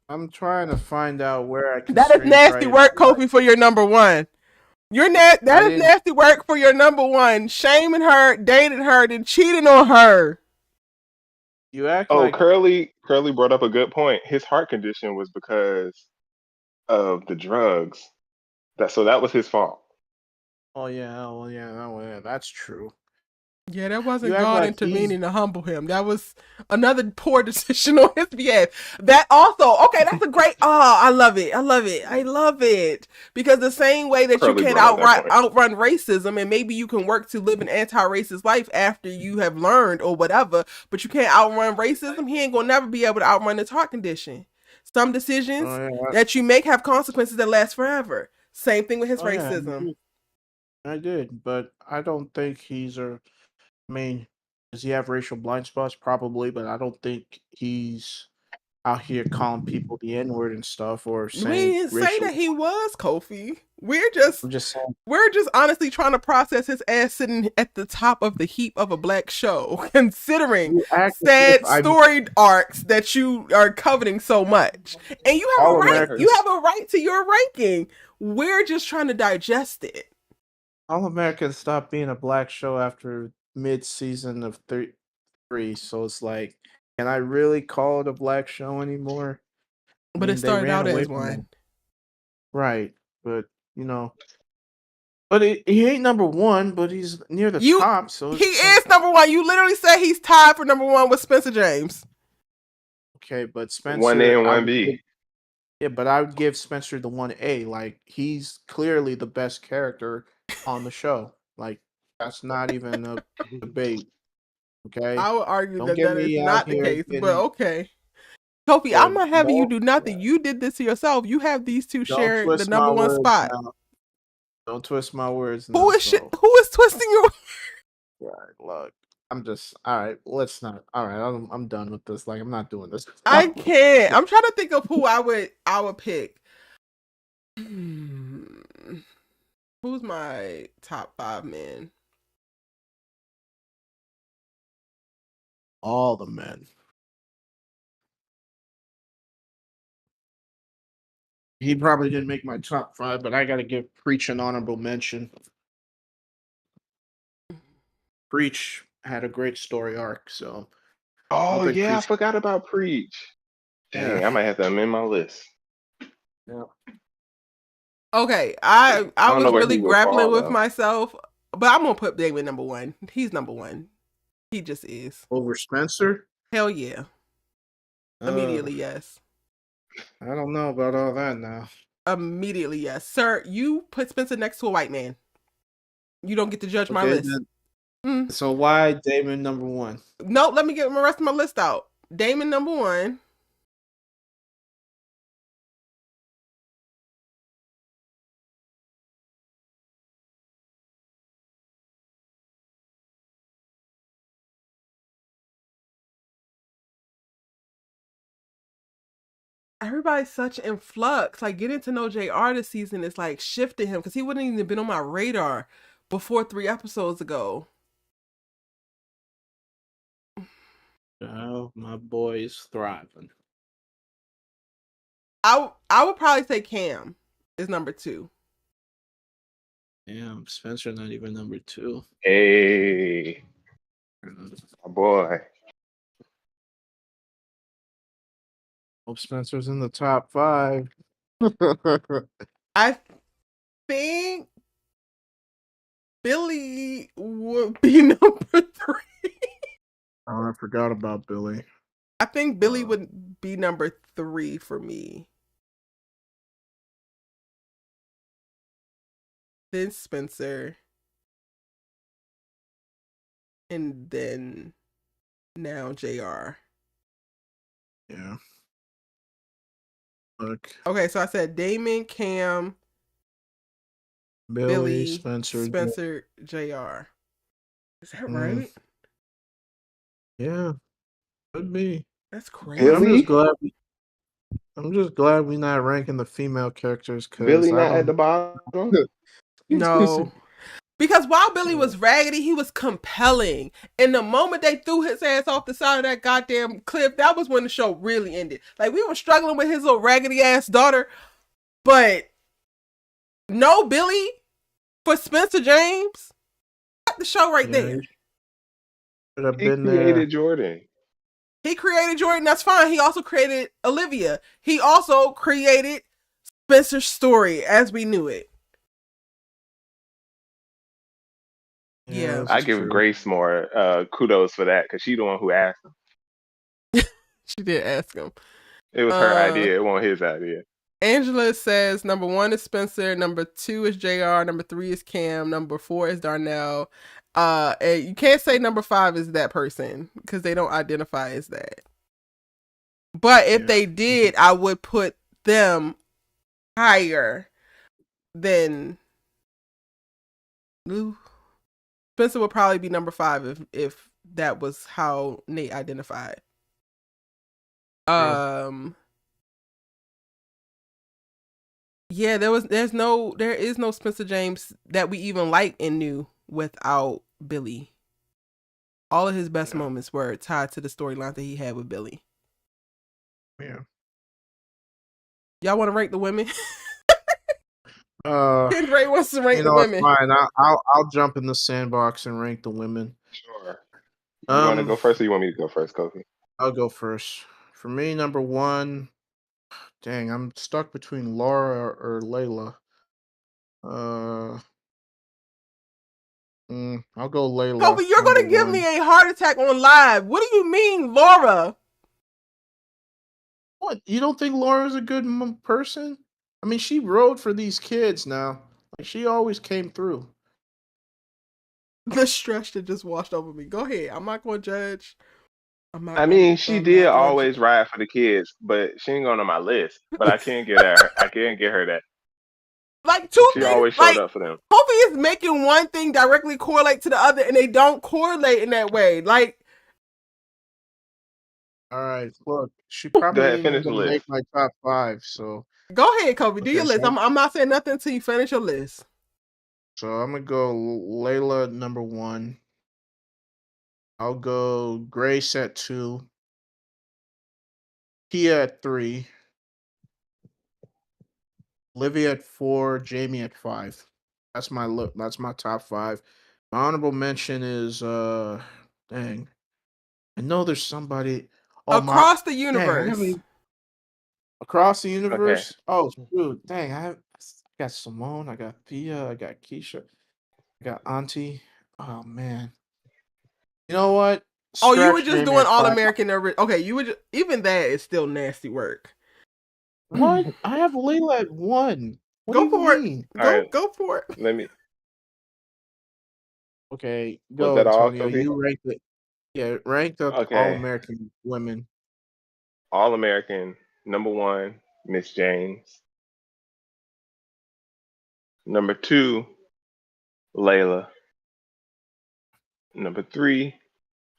I'm trying to find out where I can. That is nasty work, Kofi, for your number 1. That is nasty work for your number 1. Shaming her, dated her, then cheating on her. You act like Curly brought up a good point. His heart condition was because of the drugs. So that was his fault. Oh yeah, that's true. Yeah, that wasn't God intervening to humble him. That was another poor decision on his behalf. That also, okay, that's a great, I love it. Because the same way that you can't outrun racism, and maybe you can work to live an anti-racist life after you have learned or whatever, but you can't outrun racism, he ain't gonna never be able to outrun his heart condition. Some decisions that you make have consequences that last forever. Same thing with his racism. I did, but I don't think he's does he have racial blind spots? Probably, but I don't think he's out here calling people the N-word and stuff or saying. We didn't say that he was, Kofi. We're just honestly trying to process his ass sitting at the top of the heap of a black show, considering sad storied arcs that you are coveting so much. And you have a right. You have a right to your ranking. We're just trying to digest it. All Americans stopped being a black show after mid-season of 3, so it's like, can I really call it a black show anymore? But it started out as one. Right, but but he ain't number 1, but he's near the top. So he is number 1. You literally said he's tied for number 1 with Spencer James. Okay, but Spencer 1A and 1B. Yeah, but I would give Spencer the 1A. Like, he's clearly the best character on the show. Like, that's not even a debate. Okay, I would argue that is not the case, but okay. Kofi, I'm not having you do nothing. You did this to yourself. You have these two share the number 1 spot. Don't twist my words. Who is twisting your? Right, look, I'm just all right. Let's not. All right, I'm done with this. Like, I'm not doing this. I can't. I'm trying to think of who I would pick. Who's my top 5 men? All the men. He probably didn't make my top 5, but I got to give Preach an honorable mention. Preach had a great story arc, so. Oh yeah, I forgot about Preach. Dang, I might have to amend my list. Yeah. Okay, I was really grappling with myself, but I'm gonna put David number 1. He's number 1. He just is. Over Spencer? Hell yeah. Immediately, yes. I don't know about all that now. Immediately, yes. Sir, you put Spencer next to a white man. You don't get to judge my list. So why Damon number one? No, let me get the rest of my list out. Damon number one. Everybody's such in flux. Like getting to know JR this season is like shifting him because he wouldn't even been on my radar before 3 episodes ago. Oh, my boy's thriving. I would probably say Cam is number 2. Damn, Spencer not even number 2. Hey, my boy. Hope Spencer's in the top 5. I think Billy would be number 3. Oh, I forgot about Billy. I think Billy would be number 3 for me. Then Spencer. And then now JR. Yeah. Look. Okay, so I said Damon, Cam, Billy, Spencer, JR. Is that right? Yeah. Could be. That's crazy. I'm just glad we're not ranking the female characters because Billy not at the bottom. No. Because while Billy was raggedy, he was compelling. And the moment they threw his ass off the side of that goddamn cliff, that was when the show really ended. Like, we were struggling with his little raggedy ass daughter, but no Billy for Spencer James. Got the show right there. Should have He been created there. Jordan. He created Jordan, that's fine. He also created Olivia. He also created Spencer's story as we knew it. Yeah. I give Grace more kudos for that because she's the one who asked him. She did ask him. It was her idea. It wasn't his idea. Angela says number 1 is Spencer, number 2 is JR, number 3 is Cam, number 4 is Darnell. And you can't say number 5 is that person because they don't identify as that. But if they did, I would put them higher than Lou. Spencer would probably be number 5 if that was how Nate identified. Yeah, there is no Spencer James that we even like and knew without Billy. All of his best moments were tied to the storyline that he had with Billy. Yeah. Y'all want to rank the women? Ray wants to rank the women. Fine. I'll jump in the sandbox and rank the women. Sure. You want to go first, or you want me to go first, Kofi? I'll go first. For me, number 1. Dang, I'm stuck between Laura or Layla. I'll go Layla. Kofi, you're going to give me a heart attack on live. What do you mean, Laura? What? You don't think Laura's a good person? I mean, she rode for these kids now. Like, she always came through. The stress that just washed over me. Go ahead. I'm not going to judge. She did always ride for the kids, but she ain't going on my list. But I can't get her. I can't get her that. Like, two she things. She always showed up for them. Kofi is making one thing directly correlate to the other, and they don't correlate in that way. Like, all right, look, she probably ain't going to make my top 5. So go ahead, Kofi. Do your list. I'm not saying nothing until you finish your list. So I'm gonna go Layla number 1. I'll go Grace at 2. Kia at 3. Olivia at 4. Jamie at 5. That's my look. That's my top 5. My honorable mention is dang. I know there's somebody across the universe. Across the universe. Okay. Oh shoot! Dang, I got Simone. I got Thea. I got Keisha. I got Auntie. Oh man. You know what? You were just doing All American. Okay, you would even that is still nasty work. What? I have Layla at 1. What go do you for mean? it. Go for it. Let me. Okay, Was go, that all, Antonio. Kobe? You rank it. Yeah, rank the All Okay. American women. All American, number one, Miss James. Number two, Layla. Number three,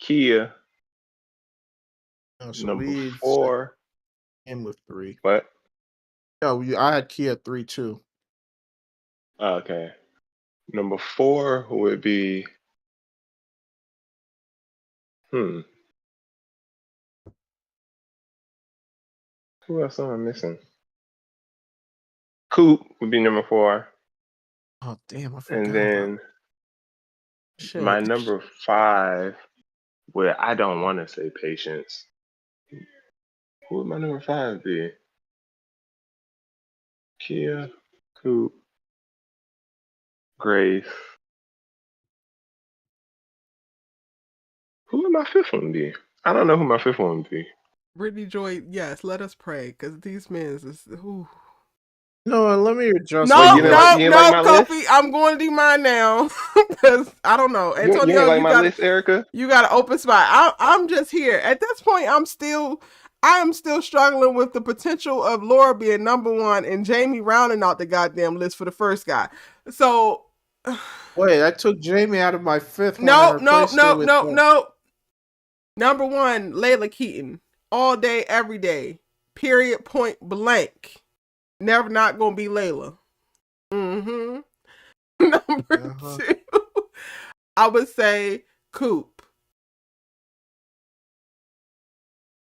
Kia. So Number we set four, him with 3. what? No, I had Kia 3 too. Okay. Number four would be, hmm, who else am I missing? Coop would be number four. Oh damn, I And forgot about then my shit. number five, where I don't want to say Patience. Who would my number five be? Kia, Coop, Grace. Who would my fifth one be? I don't know who my fifth one would be. Brittany Joy, yes, let us pray, because these men is ooh. No, let me adjust Wait, my No, you didn't like list. you didn't like my list? Kofi, I'm going to do mine now. Because I don't know. You Antonio, ain't like my list, Erica? you got an open spot. I'm just here. At this point, I am still struggling with the potential of Laura being number one and Jamie rounding out the goddamn list for the first guy. So Wait, I took Jamie out of my 5th one and no. replaced it with Number one, Layla Keaton. All day, every day. Period, point blank. Never not gonna be Layla. Mm-hmm. Number two, I would say Coop.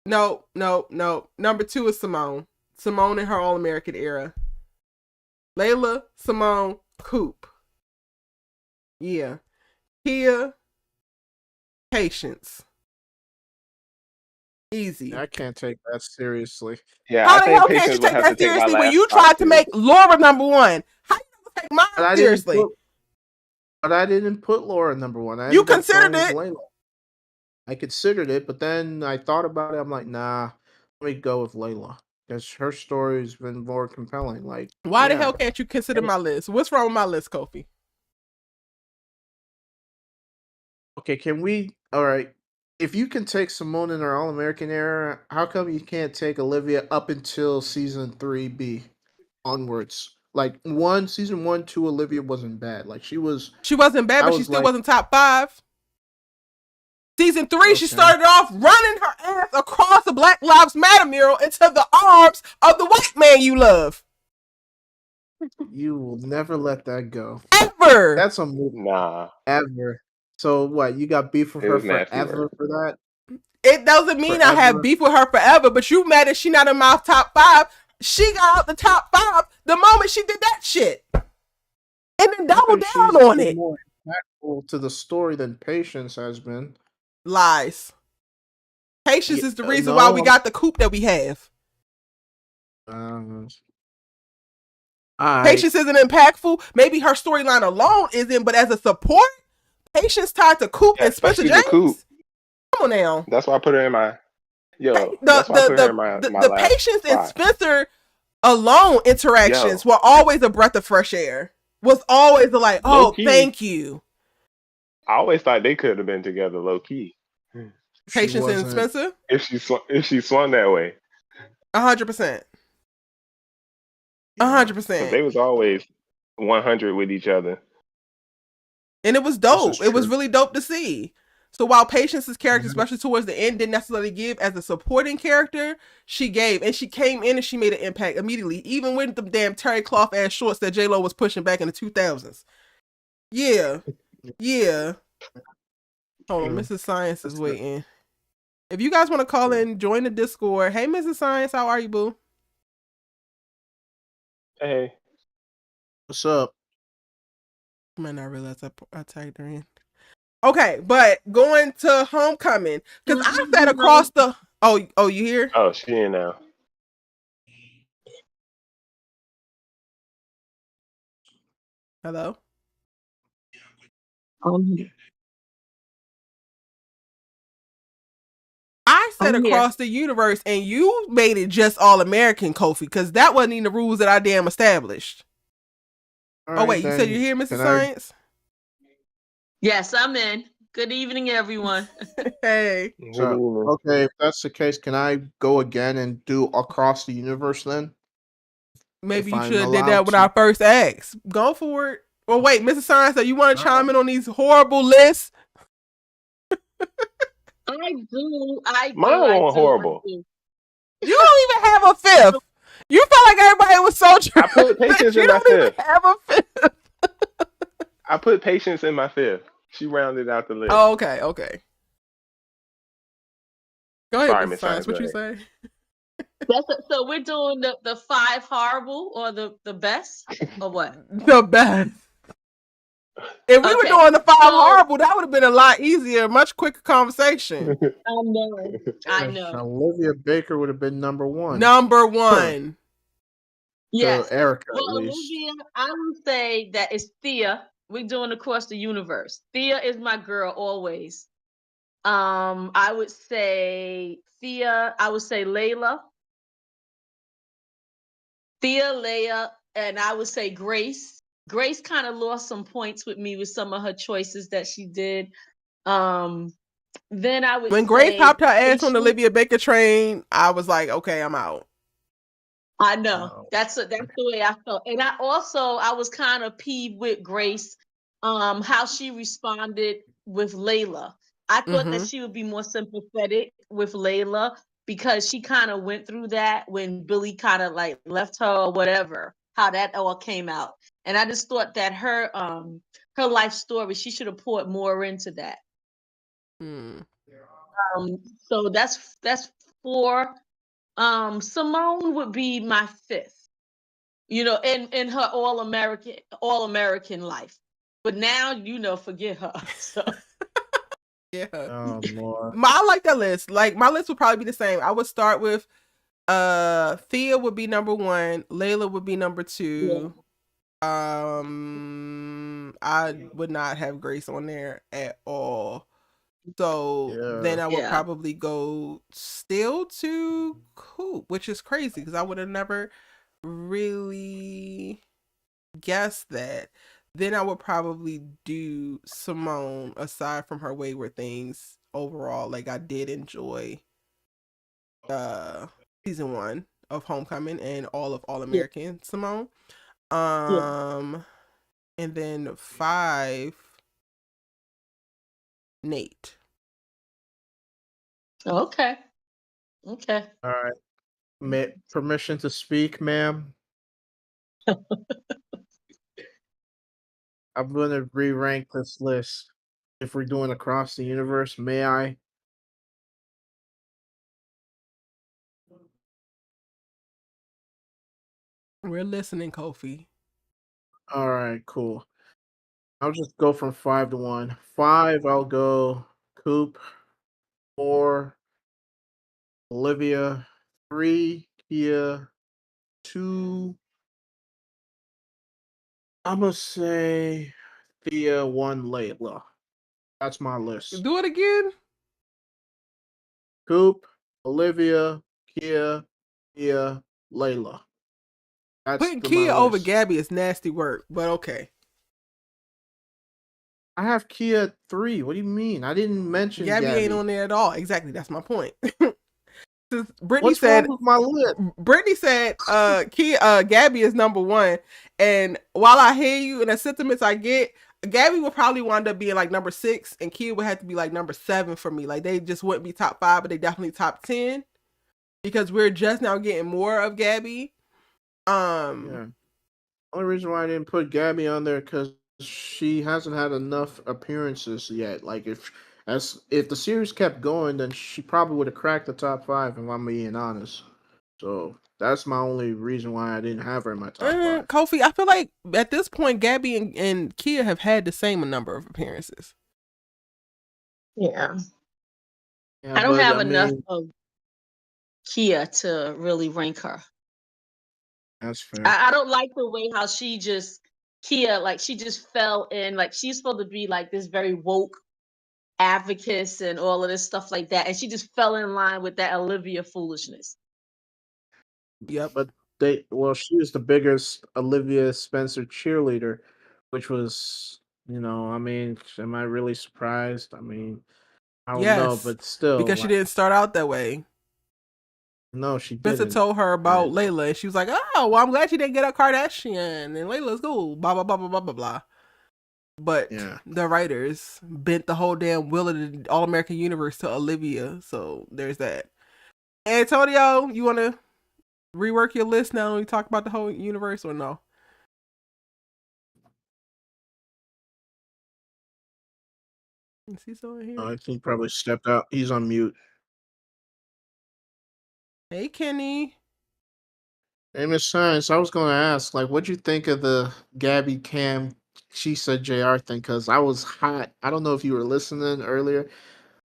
No. Number two is Simone. Simone in her All-American era. Layla, Simone, Coop. Yeah. Kia, Patience. Easy. I can't take that seriously. Yeah, I How the think hell can't you Patience would take have to that take my seriously when last you spot tried to too. make Laura number one? How you gonna take mine seriously? But I didn't put Laura number 1. I You ended up considered going with it. Layla. I considered it, but then I thought about it. I'm like, nah, let me go with Layla because her story's been more compelling. Like, Why the yeah. hell can't you consider my list? What's wrong with my list, Kofi? Okay, can we? All right. If you can take Simone in her All American era, how come you can't take Olivia up until season 3B onwards? Like season 1, 2, Olivia wasn't bad. Like she wasn't bad, I but she was still like, wasn't top 5. Season 3, she okay, started off running her ass across the Black Lives Matter mural into the arms of the white man you love. you will never let that go. Ever. That's a movie Nah, ever. So what? You got beef with it her was nasty forever work. for that? It doesn't mean I have Forever? beef with her forever, but you mad that she not in my top 5. She got out the top 5 the moment she did that shit. And then double Because down she's on been it. more impactful to the story than Patience has been. Lies. Patience Yeah, is the reason why we no. got the coupe that we have. I Patience isn't impactful. Maybe her storyline alone isn't, but as a support, Patience tied to Coop Yeah, and Spencer especially the Coop. James. Come on now. That's why I put her in my The that's why I put her in my last Patience and 5. Spencer alone interactions were always a breath of fresh air. Was always like, oh, Low-key, thank you. I always thought they could have been together low key. Patience and Spencer? If she swung that way. 100%. Because 100%. they was always 100 with each other. And it was dope. It was really dope to see. So while Patience's character, especially towards the end, didn't necessarily give as a supporting character, she gave. And she came in and she made an impact immediately. Even with the damn terry cloth ass shorts that J-Lo was pushing back in the 2000s. Yeah. Yeah. Hold on. Mrs. Science is waiting. If you guys want to call in, join the Discord. Hey, Mrs. Science. How are you, boo? Hey. What's up? I might not realize I tagged her in. Okay, but going to Homecoming, because I sat across the... Oh, you here? Oh, she in now. Hello? I sat across the universe and you made it just all American, Kofi, because that wasn't even the rules that I damn established. Right, wait, you said you're here, Mr. Science? Yes, I'm in. Good evening, everyone. Hey. So, okay, if that's the case, can I go again and do Across the Universe then? Maybe If you I'm should have did allowed that with to. our first ask. Go for it. Well, wait, Mrs. Science, you want to chime in on these horrible lists? I do. I Mine do. I weren't do. I horrible. do. You don't even have a fifth. You felt like everybody was so I put Patience you in my don't even fifth. have a fifth. I put Patience in my fifth. She rounded out the list. Oh, okay, okay. Go ahead, Sorry, Mrs. Miss Science. Science. What Go you ahead. say? So we're doing the 5 horrible or the best or what? The best. If we were Okay. doing the 5 So horrible, that would have been a lot easier, much quicker conversation. I know. I know. Olivia Baker would have been number 1. Number 1. To Yes. Erica, Well, at least. Olivia, I would say that it's Thea. We're doing Across the Universe. Thea is my girl always. I would say Thea. I would say Layla. Thea, Leia, and I would say Grace. Grace kind of lost some points with me with some of her choices that she did. Then I would When Grace say popped her ass on the Patience. Olivia Baker train, I was like, okay, I'm out. I know that's the way I felt, and I was kind of peeved with Grace, how she responded with Layla. I thought that she would be more sympathetic with Layla because she kind of went through that when Billy kind of like left her or whatever. How that all came out, and I just thought that her life story, she should have poured more into that. So that's 4. Simone would be my 5th. You know, in her all American life. But now, forget her. So Yeah. Oh Lord. I like that list. Like my list would probably be the same. I would start with Thea would be number 1, Layla would be number 2. Yeah. I would not have Grace on there at all. So then I would probably go still to Coop, which is crazy because I would have never really guessed that. Then I would probably do Simone aside from her wayward things overall. Like I did enjoy season 1 of Homecoming and all of All American Simone. And then 5 Nate. Okay. All right. Permission to speak, ma'am. I'm gonna re-rank this list. If we're doing Across the Universe, may I? We're listening, Kofi. All right, cool. I'll just go from 5 to 1. 5, I'll go Coop. 4, Olivia. 3, Kia. 2, I'm gonna say Thea. 1, Layla. That's my list. Do it again. Coop, Olivia, Kia, Thea, Layla. That's Putting my Kia over list. Gabby is nasty work, but okay. I have Kia at 3. What do you mean? I didn't mention Gabby. Ain't on there at all. Exactly, that's my point. Brittany What's said, wrong with my list? Brittany said, Gabby is number 1. And while I hear you and the sentiments I get, Gabby would probably wind up being like number 6, and Kia would have to be like number 7 for me. Like they just wouldn't be top 5, but they definitely top 10 because we're just now getting more of Gabby. Yeah. Only reason why I didn't put Gabby on there because she hasn't had enough appearances yet. Like if the series kept going, then she probably would have cracked the top 5. If I'm being honest. So that's my only reason why I didn't have her in my top 5. Kofi, I feel like at this point, Gabby and Kia have had the same number of appearances. Yeah, I don't have enough of Kia to really rank her. That's fair. I don't like the way how she just fell in. Like she's supposed to be like this very woke advocate and all of this stuff like that, and she just fell in line with that Olivia foolishness. Yep. But she was the biggest Olivia Spencer cheerleader, which was I mean, am I really surprised? I mean, I don't know, Yes, but still, because she like, didn't start out that way. no, she Spencer didn't. told her about And Layla, and she was like, "Oh, well, I'm glad she didn't get a Kardashian, and Layla's cool." Blah blah blah blah blah blah blah. But yeah, the writers bent the whole damn will of the All American Universe to Olivia, so there's that. Antonio, you want to rework your list now when we talk about the whole universe, or no? Is he still in here? I think he probably stepped out. He's on mute. Hey, Kenny. Hey, Miss Science, I was going to ask, like, what'd you think of the Gabby Cam Keisha JR thing? Because I was hot. I don't know if you were listening earlier.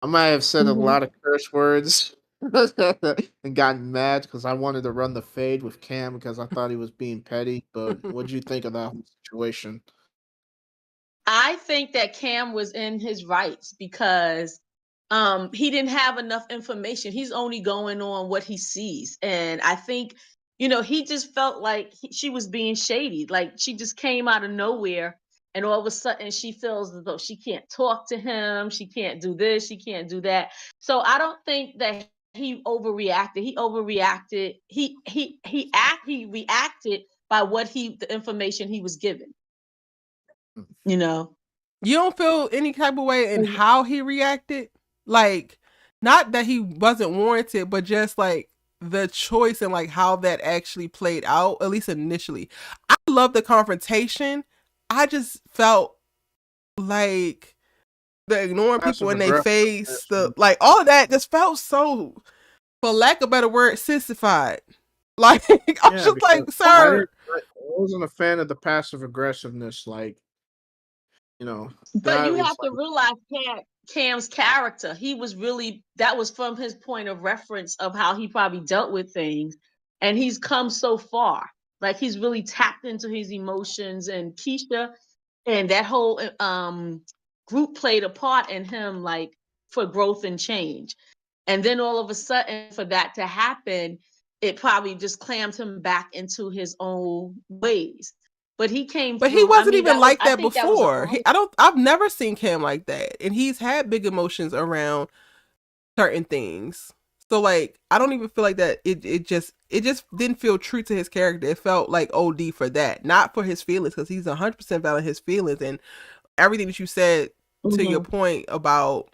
I might have said a Mhm. lot of curse words and gotten mad because I wanted to run the fade with Cam because I thought he was being petty. But what'd you think of that whole situation? I think that Cam was in his rights because he didn't have enough information. He's only going on what he sees. And I think, he just felt like she was being shady. Like she just came out of nowhere and all of a sudden she feels as though she can't talk to him. She can't do this. She can't do that. So I don't think that he overreacted. He overreacted. He reacted by the information he was given, Mm. you know. You don't feel any type of way in how he reacted? Like, not that he wasn't warranted, but just like the choice and like how that actually played out, at least initially. I love the confrontation. I just felt like the ignoring people Passive in their face, aggressiveness. the like all of that just felt so, for lack of a better word, sissified. Like I was Yeah, just because like, sir. I wasn't a fan of the passive aggressiveness. Like, But that you was have to like, realize Cam's character. That was from his point of reference of how he probably dealt with things. And he's come so far. Like he's really tapped into his emotions, and Keisha and that whole group played a part in him, like for growth and change. And then all of a sudden, for that to happen, it probably just clammed him back into his own ways. But he came But he through. I wasn't mean, even like I that think that was an before. honest. I've never seen Cam like that. And he's had big emotions around certain things. So like I don't even feel like that it just didn't feel true to his character. It felt like OD for that, not for his feelings, because he's 100% valid his feelings, and everything that you said to your Mhm. point about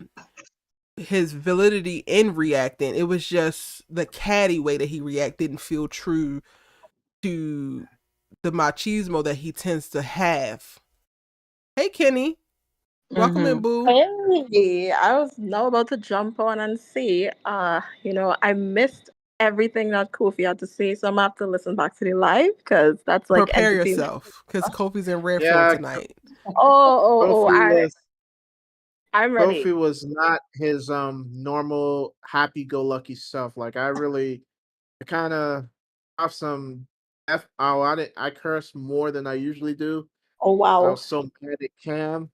his validity in reacting. It was just the catty way that he reacted didn't feel true to the machismo that he tends to have. Hey Kenny, welcome in, Mhm. boo. Hey, I was now about to jump on and say, I missed everything that Kofi had to say, so I'm gonna have to listen back to the live because that's like Prepare entertainment. yourself, because Kofi's in Redfield yeah, tonight. Kofi was I'm ready. Kofi was not his normal happy go lucky self. Like I kind of off some I cursed more than I usually do. Oh I wow, was so mad at Cam,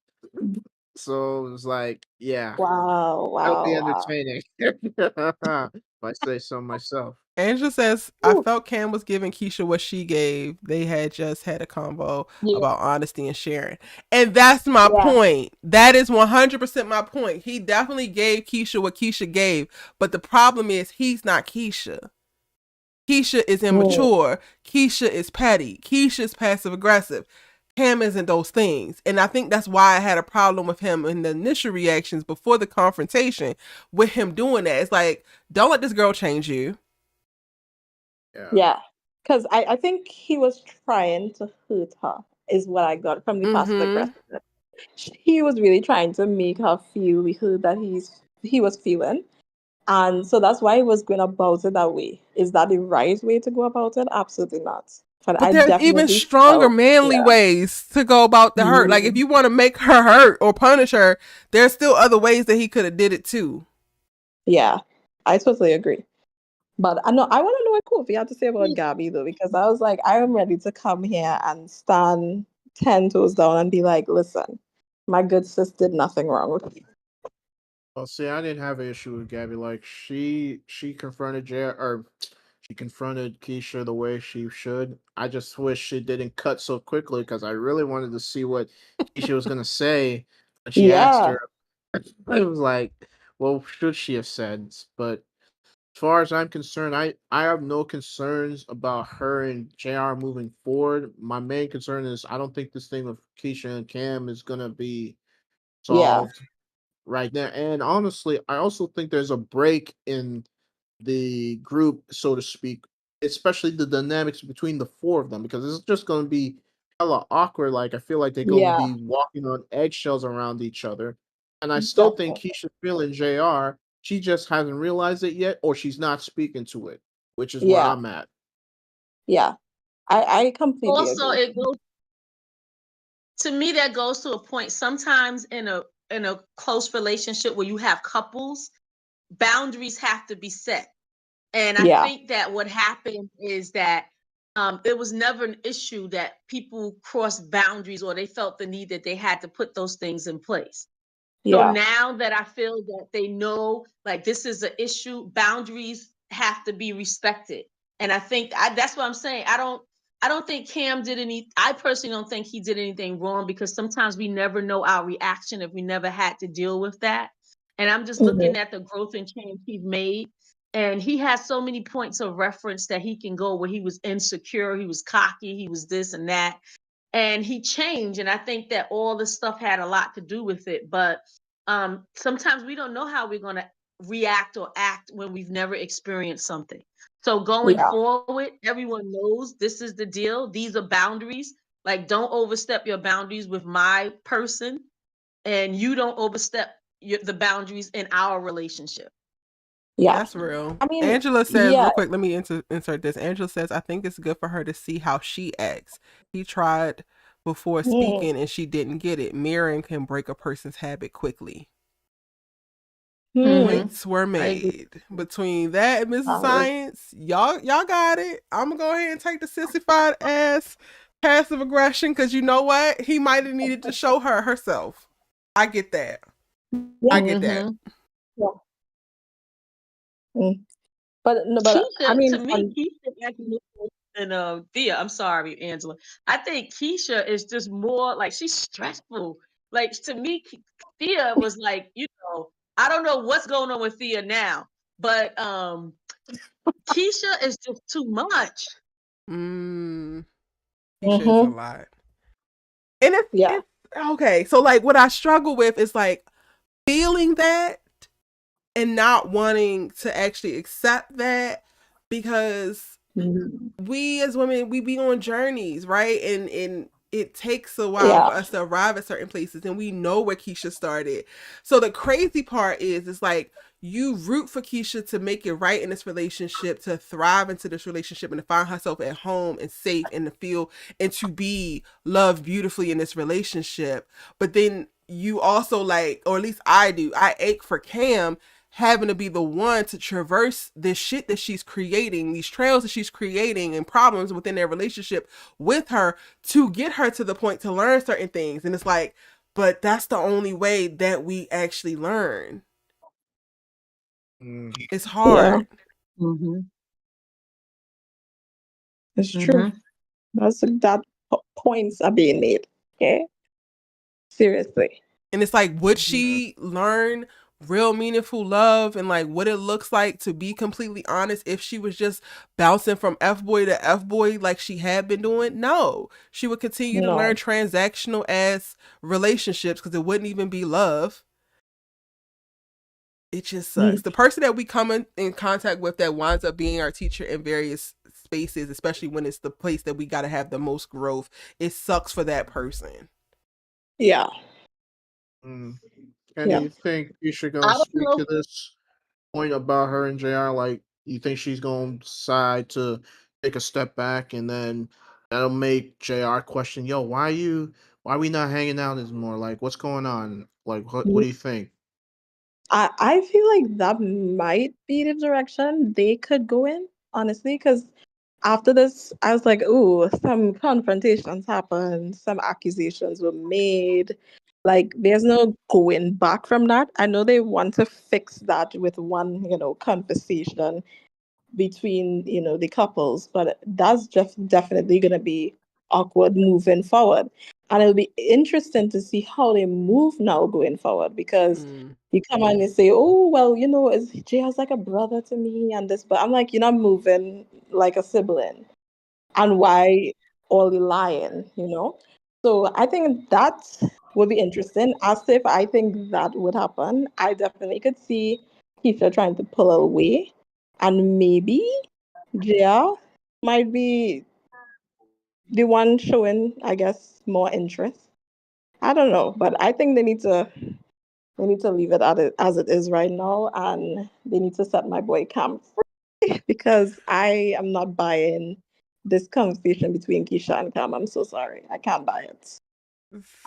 so it was like, yeah, that'll be wow. entertaining. If I say so myself. Angela says, I Ooh, felt Cam was giving Keisha what she gave. They had just had a convo Yeah. about honesty and sharing. And that's my yeah, point. That is 100% my point. He definitely gave Keisha what Keisha gave. But the problem is, he's not Keisha. Keisha is mm, immature. Keisha is petty. Keisha's passive aggressive. Cam isn't those things. And I think that's why I had a problem with him in the initial reactions before the confrontation with him doing that. It's like, don't let this girl change you. Yeah. yeah. Because I think he was trying to hurt her, is what I got from the passive Mm-hmm. aggressiveness. He was really trying to make her feel the hurt that he was feeling. And so that's why he was going about it that way. Is that the right way to go about it? Absolutely not. But But I there's even definitely stronger felt, manly yeah. ways to go about the hurt. Like if Mm, you want to make her hurt or punish her, there's still other ways that he could have did it too. yeah, I totally agree. But I know I want to know what Kofi had to say about Gabby though, because I was like, I am ready to come here and stand 10 toes down and be like, listen, my good sis did nothing wrong with you. Well, see, I didn't have an issue with Gabby. Like she confronted JR, or She confronted Keisha the way she should. I just wish she didn't cut so quickly because I really wanted to see what Keisha was gonna say when she asked Yeah. her. It was like, well, should she have said? But as far as I'm concerned, I have no concerns about her and JR moving forward. My main concern is I don't think this thing with Keisha and Cam is gonna be Yeah. solved right now. And honestly, I also think there's a break in the group, so to speak, especially the dynamics between the four of them, because it's just going to be hella awkward. Like, I feel like they're going to Yeah. be walking on eggshells around each other. And I still think Definitely. Keisha's feeling JR. She just hasn't realized it yet, or she's not speaking to it, which is where Yeah. I'm at. Yeah. I completely Also, agree. it goes to me that goes to a point sometimes in a close relationship where you have couples, boundaries have to be set. And I Yeah. think that what happened is that it was never an issue that people crossed boundaries or they felt the need that they had to put those things in place. So Yeah. now that I feel that they know, like, this is an issue, boundaries have to be respected. And I think that's what I'm saying. I don't think Cam did I personally don't think he did anything wrong, because sometimes we never know our reaction if we never had to deal with that. And I'm just looking Mm-hmm. at the growth and change he's made. And he has so many points of reference that he can go where he was insecure, he was cocky, he was this and that. And he changed. And I think that all this stuff had a lot to do with it. But sometimes we don't know how we're going to react or act when we've never experienced something. So going Yeah. forward, everyone knows this is the deal. These are boundaries. Like, don't overstep your boundaries with my person, and you don't overstep the boundaries in our relationship. Yeah. That's real. I mean, Angela says, yeah. real quick, let me insert this. Angela says, I think it's good for her to see how she acts. He tried before Mm. speaking and she didn't get it. Mirroring can break a person's habit quickly. Hmm. Points were made. Between that and Mrs. Valid. Science, y'all got it. I'm gonna go ahead and take the sissified ass passive aggression, because you know what? He might have needed to show her herself. I get that. Yeah. I get that. Yeah. Mm. But no, but I Keisha, to mean, me, Keisha actually, and Thea, I'm sorry, Angela. I think Keisha is just more like, she's stressful. Like, to me, Thea was like, I don't know what's going on with Thea now, but Keisha is just too much. Keisha is a mm-hmm. lot. And Yeah. it's okay. So like what I struggle with is like feeling that and not wanting to actually accept that, because Mm-hmm. we as women, we be on journeys, right? And it takes a while Yeah. for us to arrive at certain places, and we know where Keisha started. So the crazy part is, it's like you root for Keisha to make it right in this relationship, to thrive into this relationship, and to find herself at home and safe, and to feel and to be loved beautifully in this relationship. But then you also, like, or at least I do, I ache for Cam having to be the one to traverse this shit that she's creating, these trails that she's creating and problems within their relationship with her, to get her to the point to learn certain things. And it's like, but that's the only way that we actually learn. Mm. It's Yeah. hard. Mm-hmm. It's true. Mm-hmm. That points are being made. Okay. Seriously. And it's like, would she learn real meaningful love and like what it looks like to be completely honest if she was just bouncing from F-boy to F-boy like she had been doing? No. She would continue to learn No. transactional ass relationships, because it wouldn't even be love. It just sucks. Mm. The person that we come in contact with that winds up being our teacher in various spaces, especially when it's the place that we got to have the most growth, it sucks for that person. Yeah. Mm. And do Yeah. you think Keisha I gonna don't speak know. to this point about her and JR? Like, you think she's gonna decide to take a step back, and then that'll make JR question, yo, why we not hanging out anymore? Like, what's going on? Like, what do you think? I feel like that might be the direction they could go in, honestly, because after this, I was like, ooh, some confrontations happened, some accusations were made. Like, there's no going back from that. I know they want to fix that with one, conversation. between the couples, but that's just definitely gonna be awkward moving forward. And it'll be interesting to see how they move now going forward, because you come and you say, oh, well, Jay has like a brother to me and this, but I'm like, you're not moving like a sibling. And why all the lying? So I think that would be interesting. As if I think that would happen, I definitely could see Keisha trying to pull away, and maybe Gia might be the one showing, I guess, more interest. I don't know, but I think they need to leave it as it is right now, and they need to set my boy Cam free because I am not buying this conversation between Keisha and Cam. I'm so sorry, I can't buy it.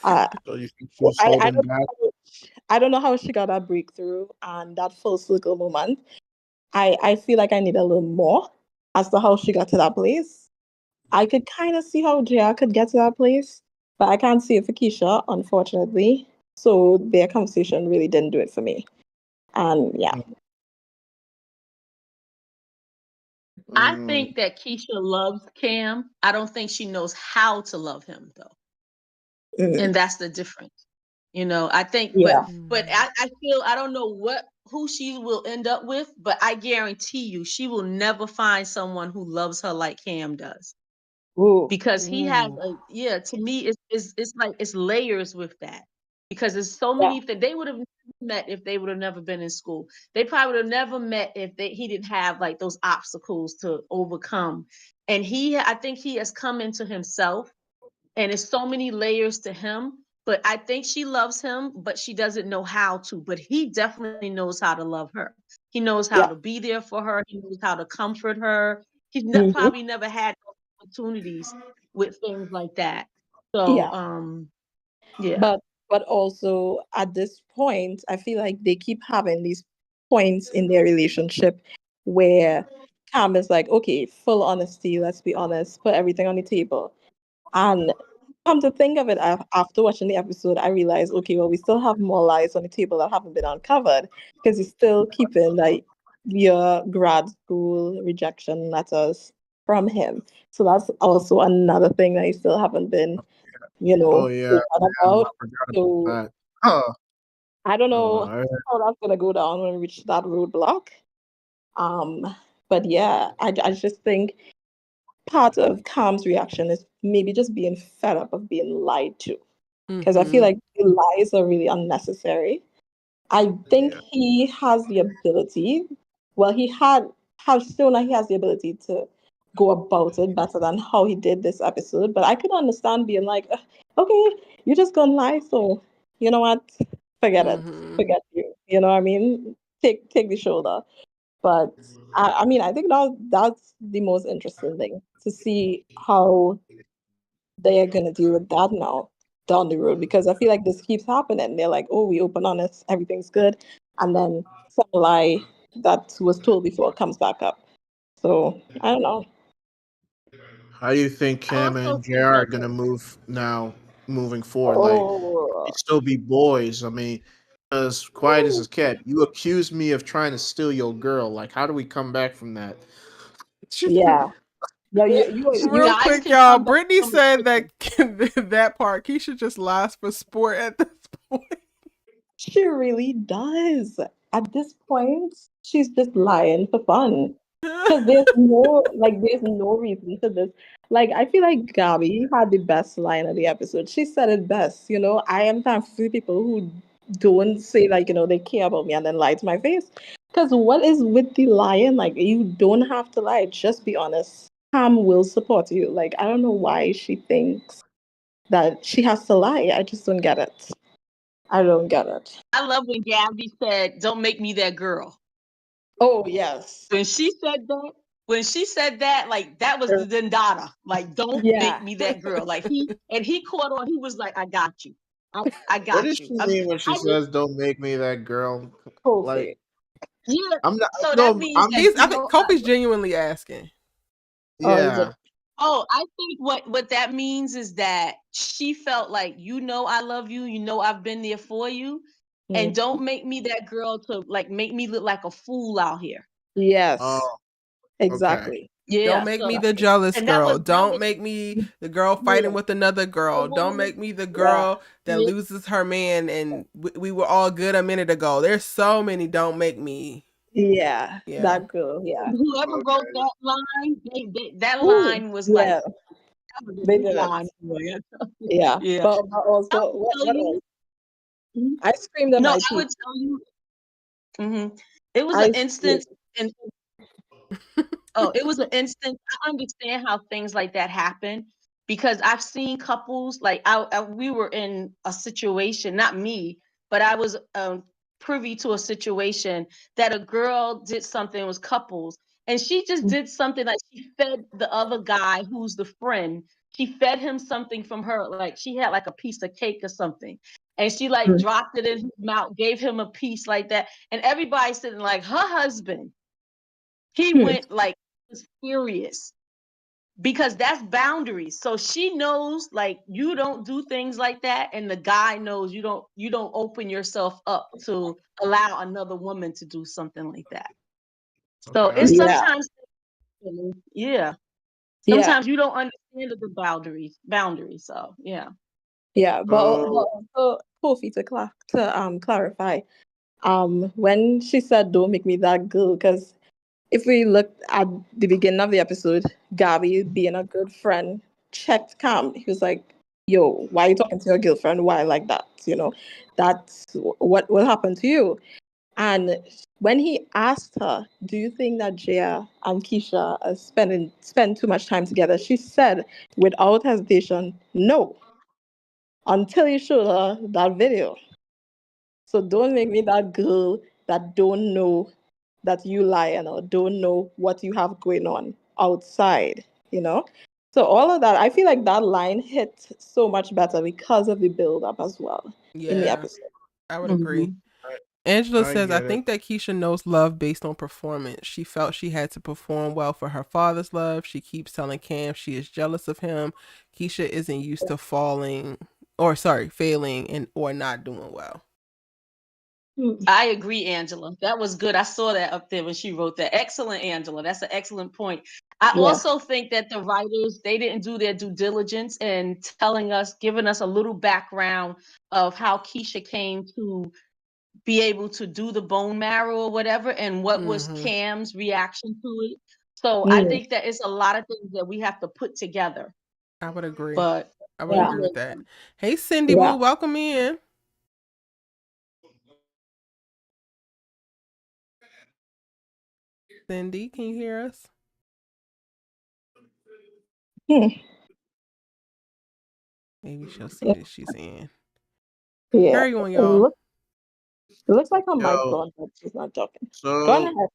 Uh, So you think she's I holding don't back? I don't know how she got that breakthrough and that full circle moment. I feel like I need a little more as to how she got to that place. I could kind of see how Jia could get to that place, but I can't see it for Keisha, unfortunately. So their conversation really didn't do it for me. And yeah. I think that Keisha loves Cam. I don't think she knows how to love him though. And that's the difference. I think, Yeah. but I feel, I don't know who she will end up with, but I guarantee you she will never find someone who loves her like Cam does. Ooh. Because he has to me it's like it's layers with that, because there's so Yeah. many things they would have never met if they would have never been in school. They probably would have never met if he didn't have like those obstacles to overcome. And I think he has come into himself, and it's so many layers to him. But I think she loves him, but she doesn't know how to. But he definitely knows how to love her. He knows how Yeah. to be there for her. He knows how to comfort her. He's Mhm. probably never had opportunities with things like that. So, Yeah. yeah. But also at this point, I feel like they keep having these points in their relationship where Cam is like, okay, full honesty, let's be honest, put everything on the table. And come to think of it, after watching the episode, I realized, okay, well, we still have more lies on the table that haven't been uncovered, because you're still keeping like your grad school rejection letters from him. So that's also another thing that you still haven't been, Oh yeah, open I about. forgot about So that. Huh. I don't know Alright. how that's gonna go down when we reach that roadblock. Um, but yeah, I just think part of Cam's reaction is maybe just being fed up of being lied to, because I feel like the lies are really unnecessary. I think Yeah. he has the ability. Well, has shown that he has the ability to go about it better than how he did this episode. But I could understand being like, okay, you're just gonna lie, so you know what? Forget it. Forget you. You know what I mean? Take the shoulder. But I mean, I think that's the most interesting thing, to see how they are gonna deal with that now down the road, because I feel like this keeps happening. They're like, oh, we open honest, everything's good, and then some lie that was told before comes back up. So I don't know. How do you think I Cam also and JR think are that gonna move now, moving forward? Like, they Oh, still be boys. I mean, as quiet as it's kept, you accused me of trying to steal your girl. Like, how do we come back from that? yeah. No, Real guys quick, can y'all. come back Brittany from it said quickly. that that part. Keisha just lies for sport at this point. she really does. At this point, she's just lying for fun. Because there's no reason for this. Like, I feel like Gabby had the best line of the episode. She said it best. I am thankful for people who don't say, like, they care about me and then lie to my face. Because what is with the lying? Like, you don't have to lie. Just be honest. Pam will support you. Like, I don't know why she thinks that she has to lie. I just don't get it. I don't get it. I love when Gabby said, "Don't make me that girl." Oh, yes. When she said that, like that was the Dendada. Like, don't Yeah. make me that girl. Like he caught on. He was like, "I got you. I What got does you." she mean when she I just says "Don't make me that girl"? Like, Kofi. yeah. I'm not. So that No, means that I'm. I think Kofi's genuinely asking. Oh, is it? Yeah. I think what that means is that she felt like, I love you, I've been there for you, and Mm. don't make me that girl to like make me look like a fool out here. Yes. Oh. Exactly. Yeah. Don't make me So, the jealous and that girl. was Don't make me the girl fighting yeah. with another girl. Don't make me the girl that Yeah. loses her man and we were all good a minute ago. There's so many don't make me. Yeah, Yeah. that girl. Yeah. Whoever wrote that line, that Ooh, line was like, yeah, that was a they good did it. line. Yeah. Yeah. Yeah. But I also, would what tell you. else? Mhm. I screamed at No, my I would TV. tell you. It was an I instance, screamed. and it was an instance. I understand how things like that happen because I've seen couples like we were in a situation, not me, but I was privy to a situation that a girl did something, it was couples, and she just did something like she fed the other guy who's the friend. She fed him something from her, like she had like a piece of cake or something. And she like dropped it in his mouth, gave him a piece like that. And everybody's sitting like, her husband, he went like furious because that's boundaries. So she knows like you don't do things like that, and the guy knows you don't open yourself up to allow another woman to do something like that. So Okay. it's Yeah. sometimes Yeah. sometimes you don't understand the boundaries. So yeah. Yeah. But So also, Kofi, to clarify, when she said, "Don't make me that girl," because if we look at the beginning of the episode, Gabby, being a good friend, checked Cam. He was like, "Yo, why are you talking to your girlfriend? Why like that? You know, that's what will happen to you." And when he asked her, "Do you think that Jaya and Keisha are spend too much time together?" She said, without hesitation, "No," until he showed her that video. So don't make me that girl that don't know that you lying or don't know what you have going on outside, you know? So all of that, I feel like that line hit so much better because of the build up as well in the Yeah, episode. I would agree. I, Angela I says, I get it. think that Keisha knows love based on performance. She felt she had to perform well for her father's love. She keeps telling Cam she is jealous of him. Keisha isn't used to failing and or not doing well. I agree, Angela. That was good. I saw that up there when she wrote that. Excellent, Angela. That's an excellent point. I Yeah. also think that the writers, they didn't do their due diligence in giving us a little background of how Keisha came to be able to do the bone marrow or whatever, and what was Cam's reaction to it. So I think that it's a lot of things that we have to put together. I would agree. But I would agree with that. Hey, Cindy, Yeah. Boo, welcome in. Cindy, can you hear us? Maybe she'll see that she's in. Yeah. Carry on, y'all. It looks like her mic's Yo, on, but she's not talking. Go so ahead.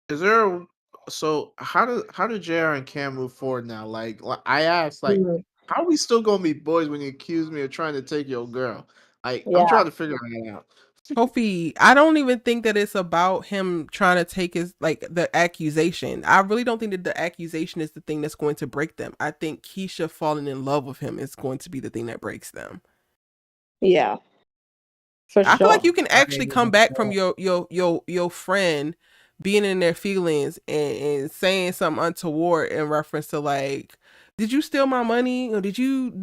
is there so how do JR and Cam move forward now? Like I asked, like, how are we still gonna be boys when you accuse me of trying to take your girl? Like, I'm Yeah. trying to figure that out. Kofi, I don't even think that it's about him trying to take his, like, the accusation. I really don't think that the accusation is the thing that's going to break them. I think Keisha falling in love with him is going to be the thing that breaks them. Yeah. For I feel like sure. you can actually come back from your friend being in their feelings and saying something untoward in reference to, like, did you steal my money or did you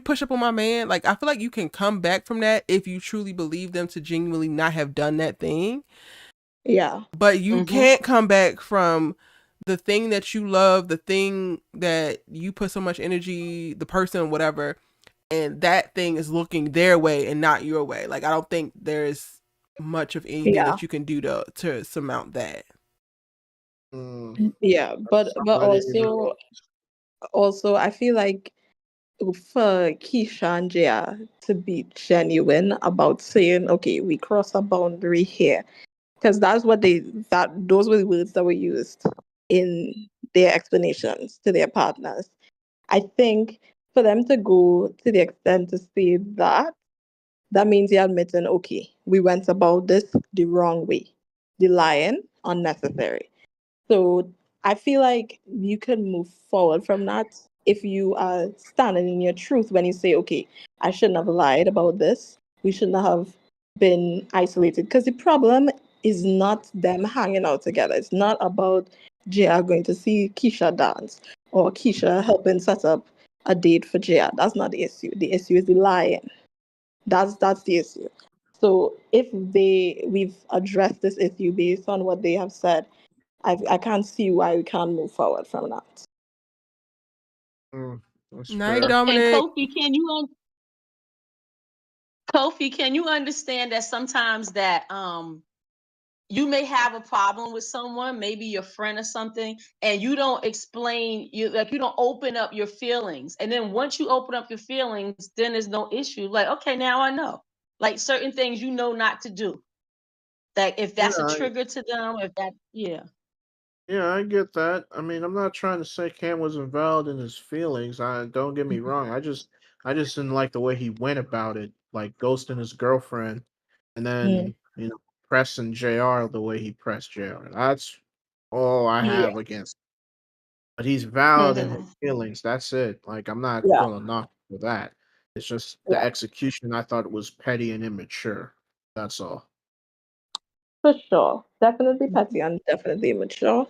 push up on my man? Like, I feel like you can come back from that if you truly believe them to genuinely not have done that thing. Yeah. But you can't come back from the thing that you love, the thing that you put so much energy, the person, whatever, and that thing is looking their way and not your way. Like, I don't think there's much of anything that you can do to surmount that. Yeah, but Somebody in the also I feel like for Keisha and Jaya to be genuine about saying, okay, we cross a boundary here, because those were the words that were used in their explanations to their partners. I think for them to go to the extent to say that, that means you're admitting, okay, we went about this the wrong way. The lying, unnecessary. So I feel like you can move forward from that if you are standing in your truth when you say, okay, I shouldn't have lied about this. We shouldn't have been isolated. Because the problem is not them hanging out together. It's not about Jia going to see Keisha dance or Keisha helping set up a date for Jia. That's not the issue. The issue is the lying. That's the issue. So if we've addressed this issue based on what they have said, I can't see why we can't move forward from that. That's Night, fair. And Dominic. Kofi, can you understand that sometimes that you may have a problem with someone, maybe your friend or something, and you don't explain, you don't open up your feelings. And then once you open up your feelings, then there's no issue. Like, okay, now I know. Like certain things you know not to do. Like if that's a trigger to them, Yeah, I get that. I mean, I'm not trying to say Cam was invalid in his feelings. Don't get me wrong. I just didn't like the way he went about it, like ghosting his girlfriend, and Mm. then pressing Jr. the way he pressed Jr. That's all I Yeah. have against. But he's valid in his Mhm. feelings. That's it. Like I'm not Yeah. gonna knock for that. It's just the Yeah. execution. I thought was petty and immature. That's all. For sure. Definitely petty and definitely immature.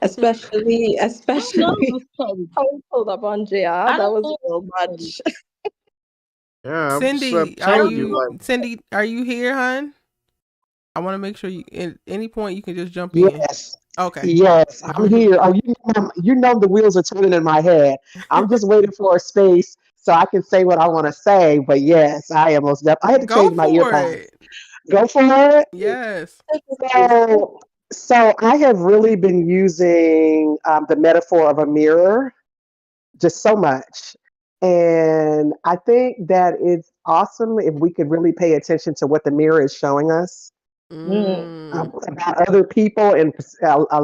Especially I know it was how he pulled up on JR. I That don't was a think little petty. much. Yeah, I'm Cindy, telling you, like, Cindy, are you here, hon? I want to make sure you at any point you can just jump in. Yes. Okay. Yes, I'm here. Oh, you know the wheels are turning in my head. I'm just waiting for a space so I can say what I want to say. But yes, I am most definitely. I had to Go change my ear for pads. it. Go for it. Yes. So, so I have really been using the metaphor of a mirror just so much. And I think that it's awesome if we could really pay attention to what the mirror is showing us Mm. about other people and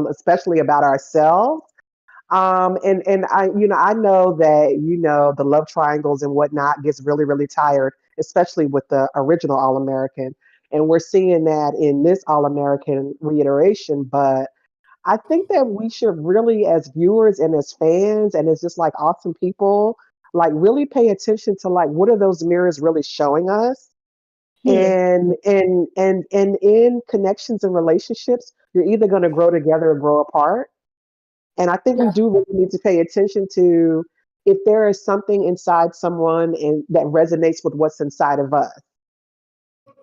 especially about ourselves. And I know that the love triangles and whatnot gets really really tired, especially with the original All American, and we're seeing that in this All American reiteration. But I think that we should really, as viewers and as fans and as just like awesome people, like really pay attention to like what are those mirrors really showing us, Mm. and in connections and relationships, you're either going to grow together or grow apart. And I think we Yeah. do really need to pay attention to if there is something inside someone and that resonates with what's inside of us.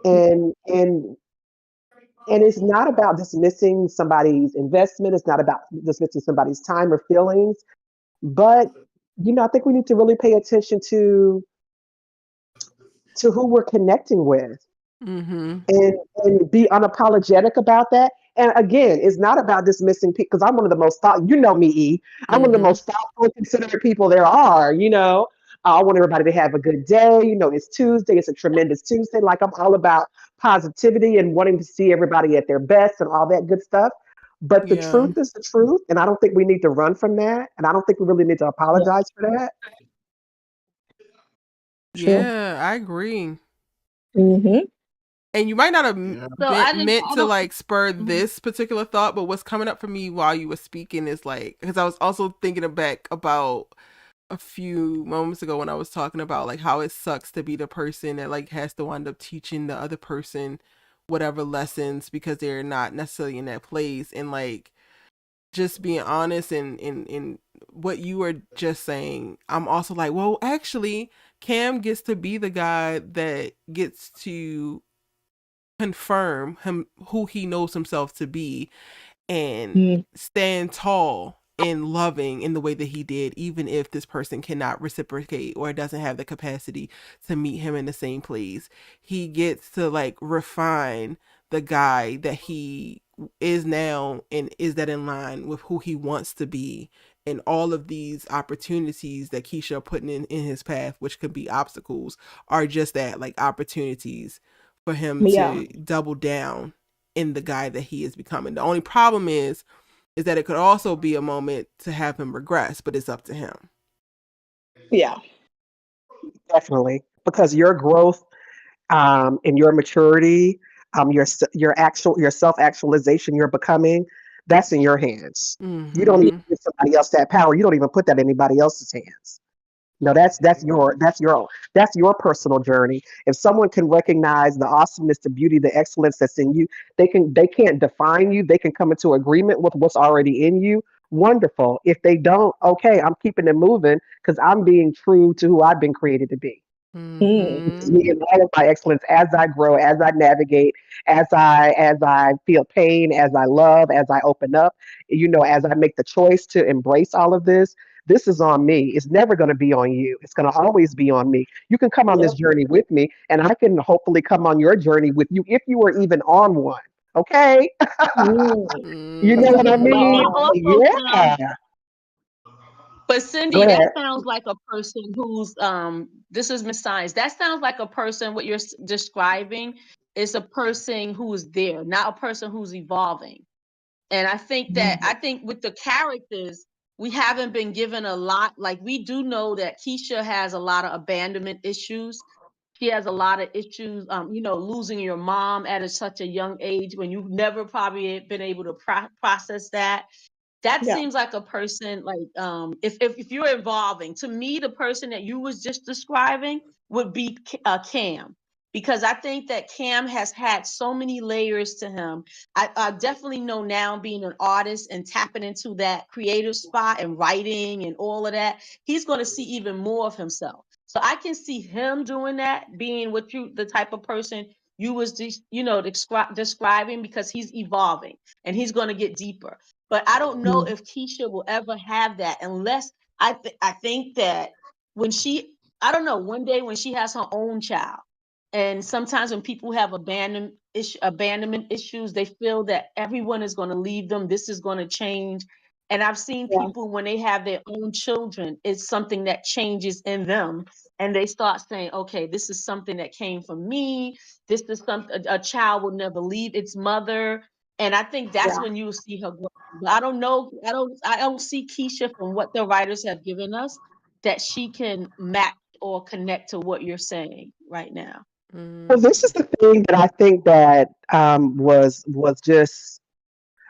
And and and it's not about dismissing somebody's investment. It's not about dismissing somebody's time or feelings. But I think we need to really pay attention to who we're connecting with Mm-hmm. and be unapologetic about that. And again, it's not about dismissing people because I'm one of the most thought. You know me, E. I'm one of the Mm-hmm. most thoughtful, considerate people there are. I want everybody to have a good day. It's Tuesday. It's a tremendous Tuesday. Like I'm all about positivity and wanting to see everybody at their best and all that good stuff. But the Yeah. truth is the truth, and I don't think we need to run from that. And I don't think we really need to Yeah. apologize for that. True. Yeah, I agree. Mm-hmm. And you might not have yeah, So been I didn't. meant I to don't. like spur Mhm. this particular thought, but what's coming up for me while you were speaking is like, because I was also thinking back about a few moments ago when I was talking about like how it sucks to be the person that like has to wind up teaching the other person whatever lessons because they're not necessarily in that place, and like just being honest and in what you were just saying, I'm also like, well, actually, Cam gets to be the guy that gets to confirm him who he knows himself to be and Mm. stand tall in loving in the way that he did, even if this person cannot reciprocate or doesn't have the capacity to meet him in the same place. He gets to like refine the guy that he is now, and is that in line with who he wants to be, and all of these opportunities that Keisha are putting in his path, which could be obstacles, are just that, like opportunities for him Yeah. to double down in the guy that he is becoming. The only problem is that it could also be a moment to have him regress, but it's up to him. Yeah. Definitely, because your growth and your maturity, your self actualization, your becoming, that's in your hands. You don't even Mm-hmm. give somebody else that power. You don't even put that in anybody else's hands. No, that's your personal journey. If someone can recognize the awesomeness, the beauty, the excellence that's in you, they can't define you. They can come into agreement with what's already in you. Wonderful. If they don't, okay, I'm keeping it moving because I'm being true to who I've been created to be. Mm-hmm. Me and all of my excellence as I grow, as I navigate, as I feel pain, as I love, as I open up, as I make the choice to embrace all of this. This is on me. It's never going to be on you. It's going to always be on me. You can come on this Yep. journey with me, and I can hopefully come on your journey with you if you were even on one. Okay? Mm. You know what I But Mm-hmm. that mean? also sounds. Yeah. But Go Cindy, that ahead. sounds like a person who's this is Miss Science. That sounds like a person, what you're describing is a person who is there, not a person who's evolving. And I think with the characters, we haven't been given a lot. Like we do know that Keisha has a lot of abandonment issues. She has a lot of issues, losing your mom at such a young age when you've never probably been able to process that. That Yeah. seems like a person like if you're evolving, to me the person that you was just describing would be Cam, because I think that Cam has had so many layers to him. I definitely know now, being an artist and tapping into that creative spot and writing and all of that, he's going to see even more of himself. So I can see him doing that, being the type of person you was just describing, because he's evolving and he's going to get deeper. But I don't know if Keisha will ever have that unless I think that when she, I don't know, one day when she has her own child, and sometimes when people have abandonment issues, they feel that everyone is going to leave them. This is going to change. And I've seen Yeah. people when they have their own children, it's something that changes in them. And they start saying, okay, this is something that came from me. This is something a child will never leave its mother. And I think that's Yeah. when you will see her grow. But I don't know. I don't see Keisha, from what the writers have given us, that she can match or connect to what you're saying right now. Well, this is the thing that I think that was just,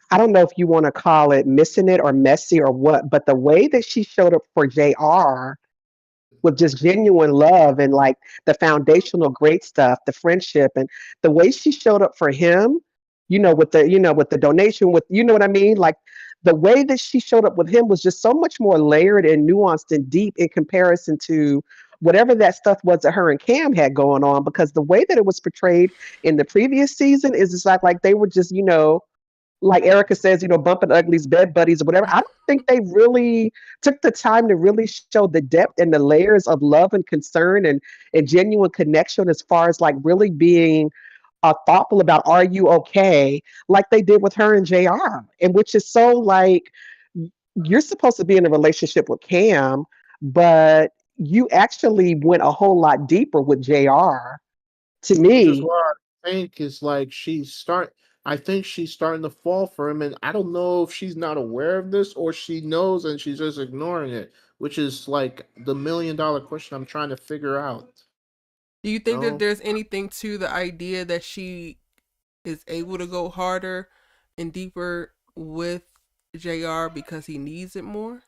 I don't know if you want to call it missing it or messy or what, but the way that she showed up for JR with just genuine love and like the foundational great stuff, the friendship, and the way she showed up for him, with the donation, with, you know what I mean? Like the way that she showed up with him was just so much more layered and nuanced and deep in comparison to whatever that stuff was that her and Cam had going on, because the way that it was portrayed in the previous season is just like they were just, like Erica says, bumping uglies, bed buddies, or whatever. I don't think they really took the time to really show the depth and the layers of love and concern and genuine connection, as far as like really being thoughtful about, are you okay? Like they did with her and JR. And which is so like, you're supposed to be in a relationship with Cam, but you actually went a whole lot deeper with JR, to Which is me. why I think is like I think she's starting to fall for him, and I don't know if she's not aware of this or she knows and she's just ignoring it, which is like the $1 million question I'm trying to figure out. Do you You think that know? there's anything to the idea that she is able to go harder and deeper with JR because he needs it more?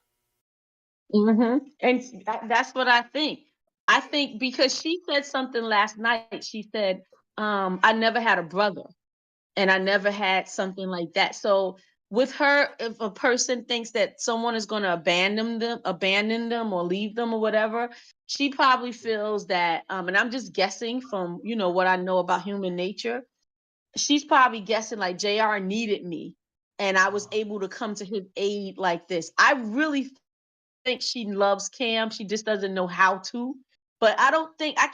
And that's what I think. I think because she said something last night. She said, I never had a brother and I never had something like that. So with her, if a person thinks that someone is going to abandon them or leave them or whatever, she probably feels that, and I'm just guessing from, what I know about human nature. She's probably guessing like JR needed me and I was able to come to his aid like this. I really think she loves Cam. She just doesn't know how to. But I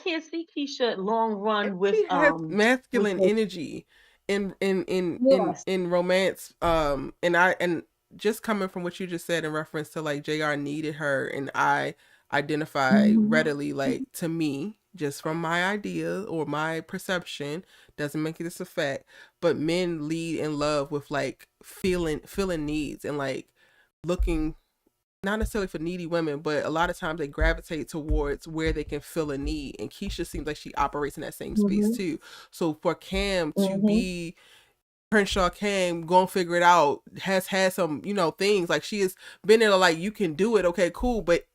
can't see Keisha long And run she has with masculine her. energy Yes. in romance. And just coming from what you just said in reference to like JR needed her, and I identify Mhm. readily, like, to me, just from my idea or my perception, doesn't make this a fact, but men lead in love with like feeling needs and like looking not necessarily for needy women, but a lot of times they gravitate towards where they can fill a need. And Keisha seems like she operates in that same space Mhm. too. So for Cam to Mhm. be Crenshaw Cam, go and figure it out, has had some, things like she has been there like, you can do it, okay, cool. But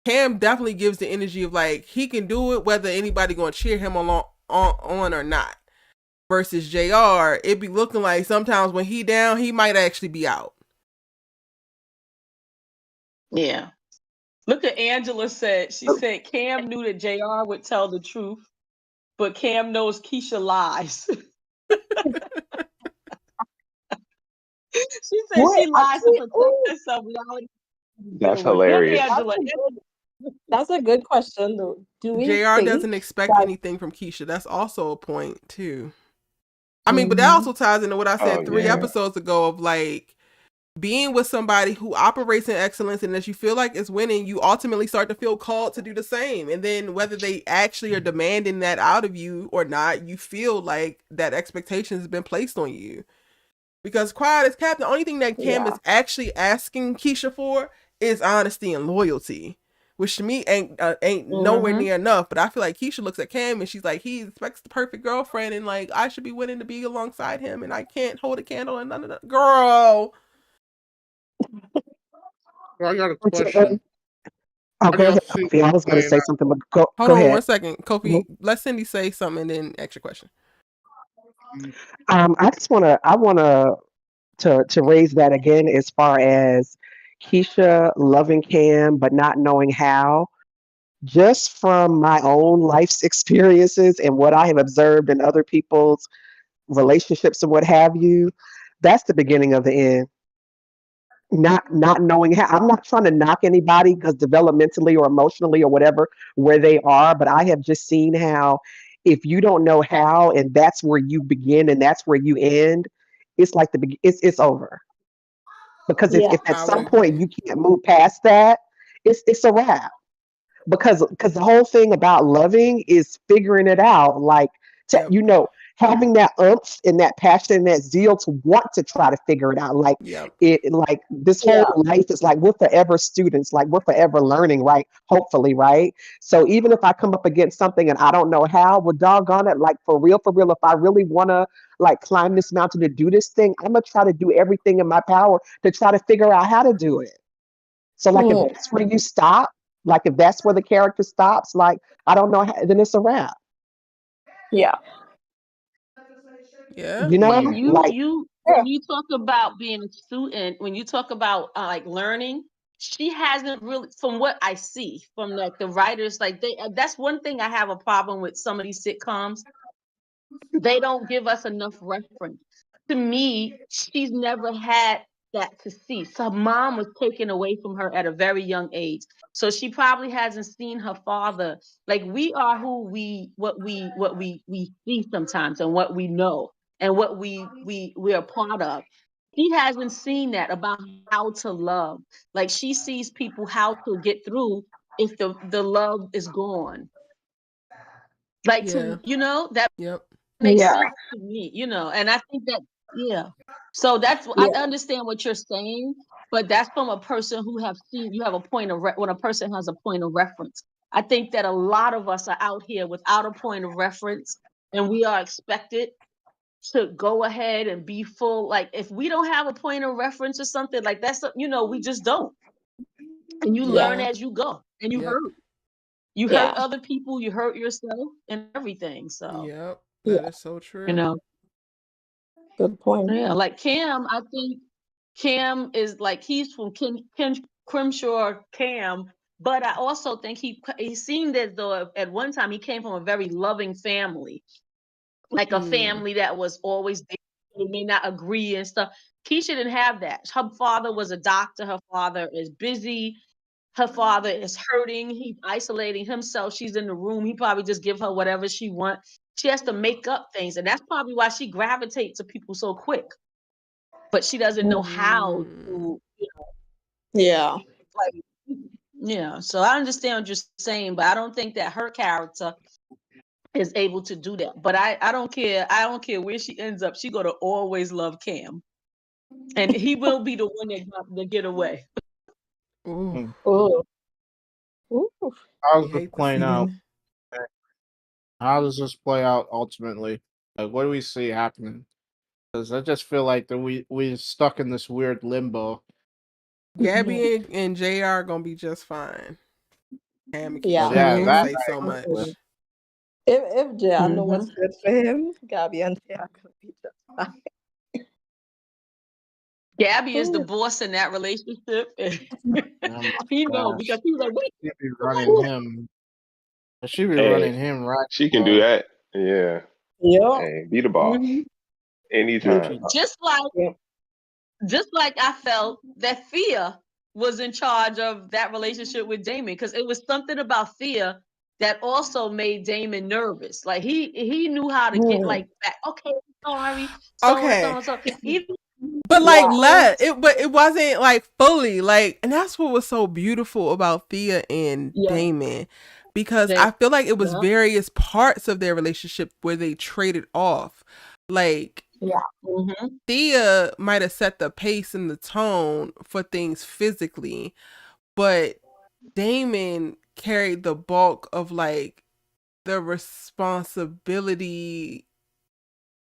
Cam definitely gives the energy of like he can do it whether anybody gonna cheer him on or not. Versus JR, it be looking like sometimes when he down, he might actually be out. Yeah. Look at Angela said. She said Cam knew that JR would tell the truth, but Cam knows Keisha lies. She said What? she lies to protect herself. That's Good one. Good, hilarious. Angela. That's a good question, though. Do we JR think doesn't expect that? anything from Keisha. That's also a point too. I mean, but that Mhm. also ties into what I said Oh, 3 yeah. episodes ago of like being with somebody who operates in excellence, and as you feel like it's winning, you ultimately start to feel called to do the same. And then whether they actually are demanding that out of you or not, you feel like that expectation has been placed on you. Because quiet as kept, the only thing that Cam Yeah. is actually asking Keisha for is honesty and loyalty, which to me ain't nowhere near enough. But I feel like Keisha looks at Cam and she's like, he expects the perfect girlfriend, and like I should be willing to be alongside him, and I can't hold a candle and none of that. Girl, I got a Which, question. oh, How do go y'all ahead, see Kofi. I was going to playing say out? something, but hold go on ahead. 1 second, Kofi. Let Cindy say something and then ask your question. I just want to. I want to raise that again as far as Keisha loving Cam but not knowing how. Just from my own life's experiences and what I have observed in other people's relationships and what have you, that's the beginning of the end. Not knowing how. I'm not trying to knock anybody because developmentally or emotionally or whatever where they are, but I have just seen how if you don't know how and that's where you begin and that's where you end, it's like it's over. Because if, Yeah. if at I would some point agree. you can't move past that, it's a wrap. Because the whole thing about loving is figuring it out, like Yep. having that umph and that passion and that zeal to want to try to figure it out. Like Yep. like this whole Yeah. life is like we're forever students, like we're forever learning, right? Hopefully, right? So even if I come up against something and I don't know how, well, doggone it, like for real, if I really want to like climb this mountain to do this thing, I'm gonna try to do everything in my power to try to figure out how to do it. So like if Mm. that's where you stop, like if that's where the character stops, like I don't know, then it's a wrap. Yeah. Yeah. You know, And Mm. like Yeah. when you talk about being a student, when you talk about like learning, she hasn't really, from what I see from like the writers, like that's one thing I have a problem with some of these sitcoms. They don't give us enough reference. To me, she's never had that to see. So her mom was taken away from her at a very young age. So she probably hasn't seen her father. Like we are who we see sometimes and what we know and what we are part of. She hasn't seen that about how to love. Like she sees people how to get through if the love is gone. Like Yeah. that Yep. makes Yeah. sense to me, and I think that, yeah. So I Yeah. understand what you're saying, but that's from a person who have seen, you have a point of, when a person has a point of reference. I think that a lot of us are out here without a point of reference, and we are expected to go ahead and be full. Like if we don't have a point of reference or something like that's, we just don't. And you Yeah. learn Yeah. as you go, and you Yep. hurt. You hurt Yeah. other people, you hurt yourself and everything. So, Yep. That Yeah. is so you true. know. Good point. Yeah, like Cam, I think Cam is like he's from Ken Crimshaw Cam, but I also think he seemed as though at one time he came from a very loving family, like a Mm. family that was always there. They may not agree and stuff. Keisha didn't have that. Her father was a doctor. Her father is busy. Her father is hurting. He's isolating himself. She's in the room. He probably just give her whatever she wants. She has to make up things, and that's probably why she gravitates to people so quick, but she doesn't know how Mm. to, Yeah. like, yeah. So I understand what you're saying, but I don't think that her character is able to do that. But I don't care. I don't care where she ends up. She gonna always love Cam, and he will be the one that get away. Ooh. Mm. Oh. Ooh. I How's this hate the playing out? scene. How does this play out ultimately? Like, what do we see happening? Because I just feel like that we're stuck in this weird limbo. Gabby and JR are gonna be just fine. Cam and Yeah. Keisha Yeah, can't that say so much. If Jay know Mm-hmm. what's good for him, Gabby and Tay are gonna be just fine. Gabby is the boss in that relationship. oh my He know gosh, because he's like, wait, she be running him. She be running Hey, him right. she can do that. Yeah. Yeah. Hey, be the boss mm-hmm. anytime. just like I felt that Thea was in charge of that relationship with Damon, because it was something about Thea that also made Damon nervous. Like he knew how to get like back. Okay, sorry, so and so Okay. and so. Even But like Yeah. but it wasn't like fully like, and that's what was so beautiful about Thea and yeah, Damon, because they, I feel like it was yeah, various parts of their relationship where they traded off. Like Yeah. mm-hmm. Thea might have set the pace and the tone for things physically, but Damon carried the bulk of like the responsibility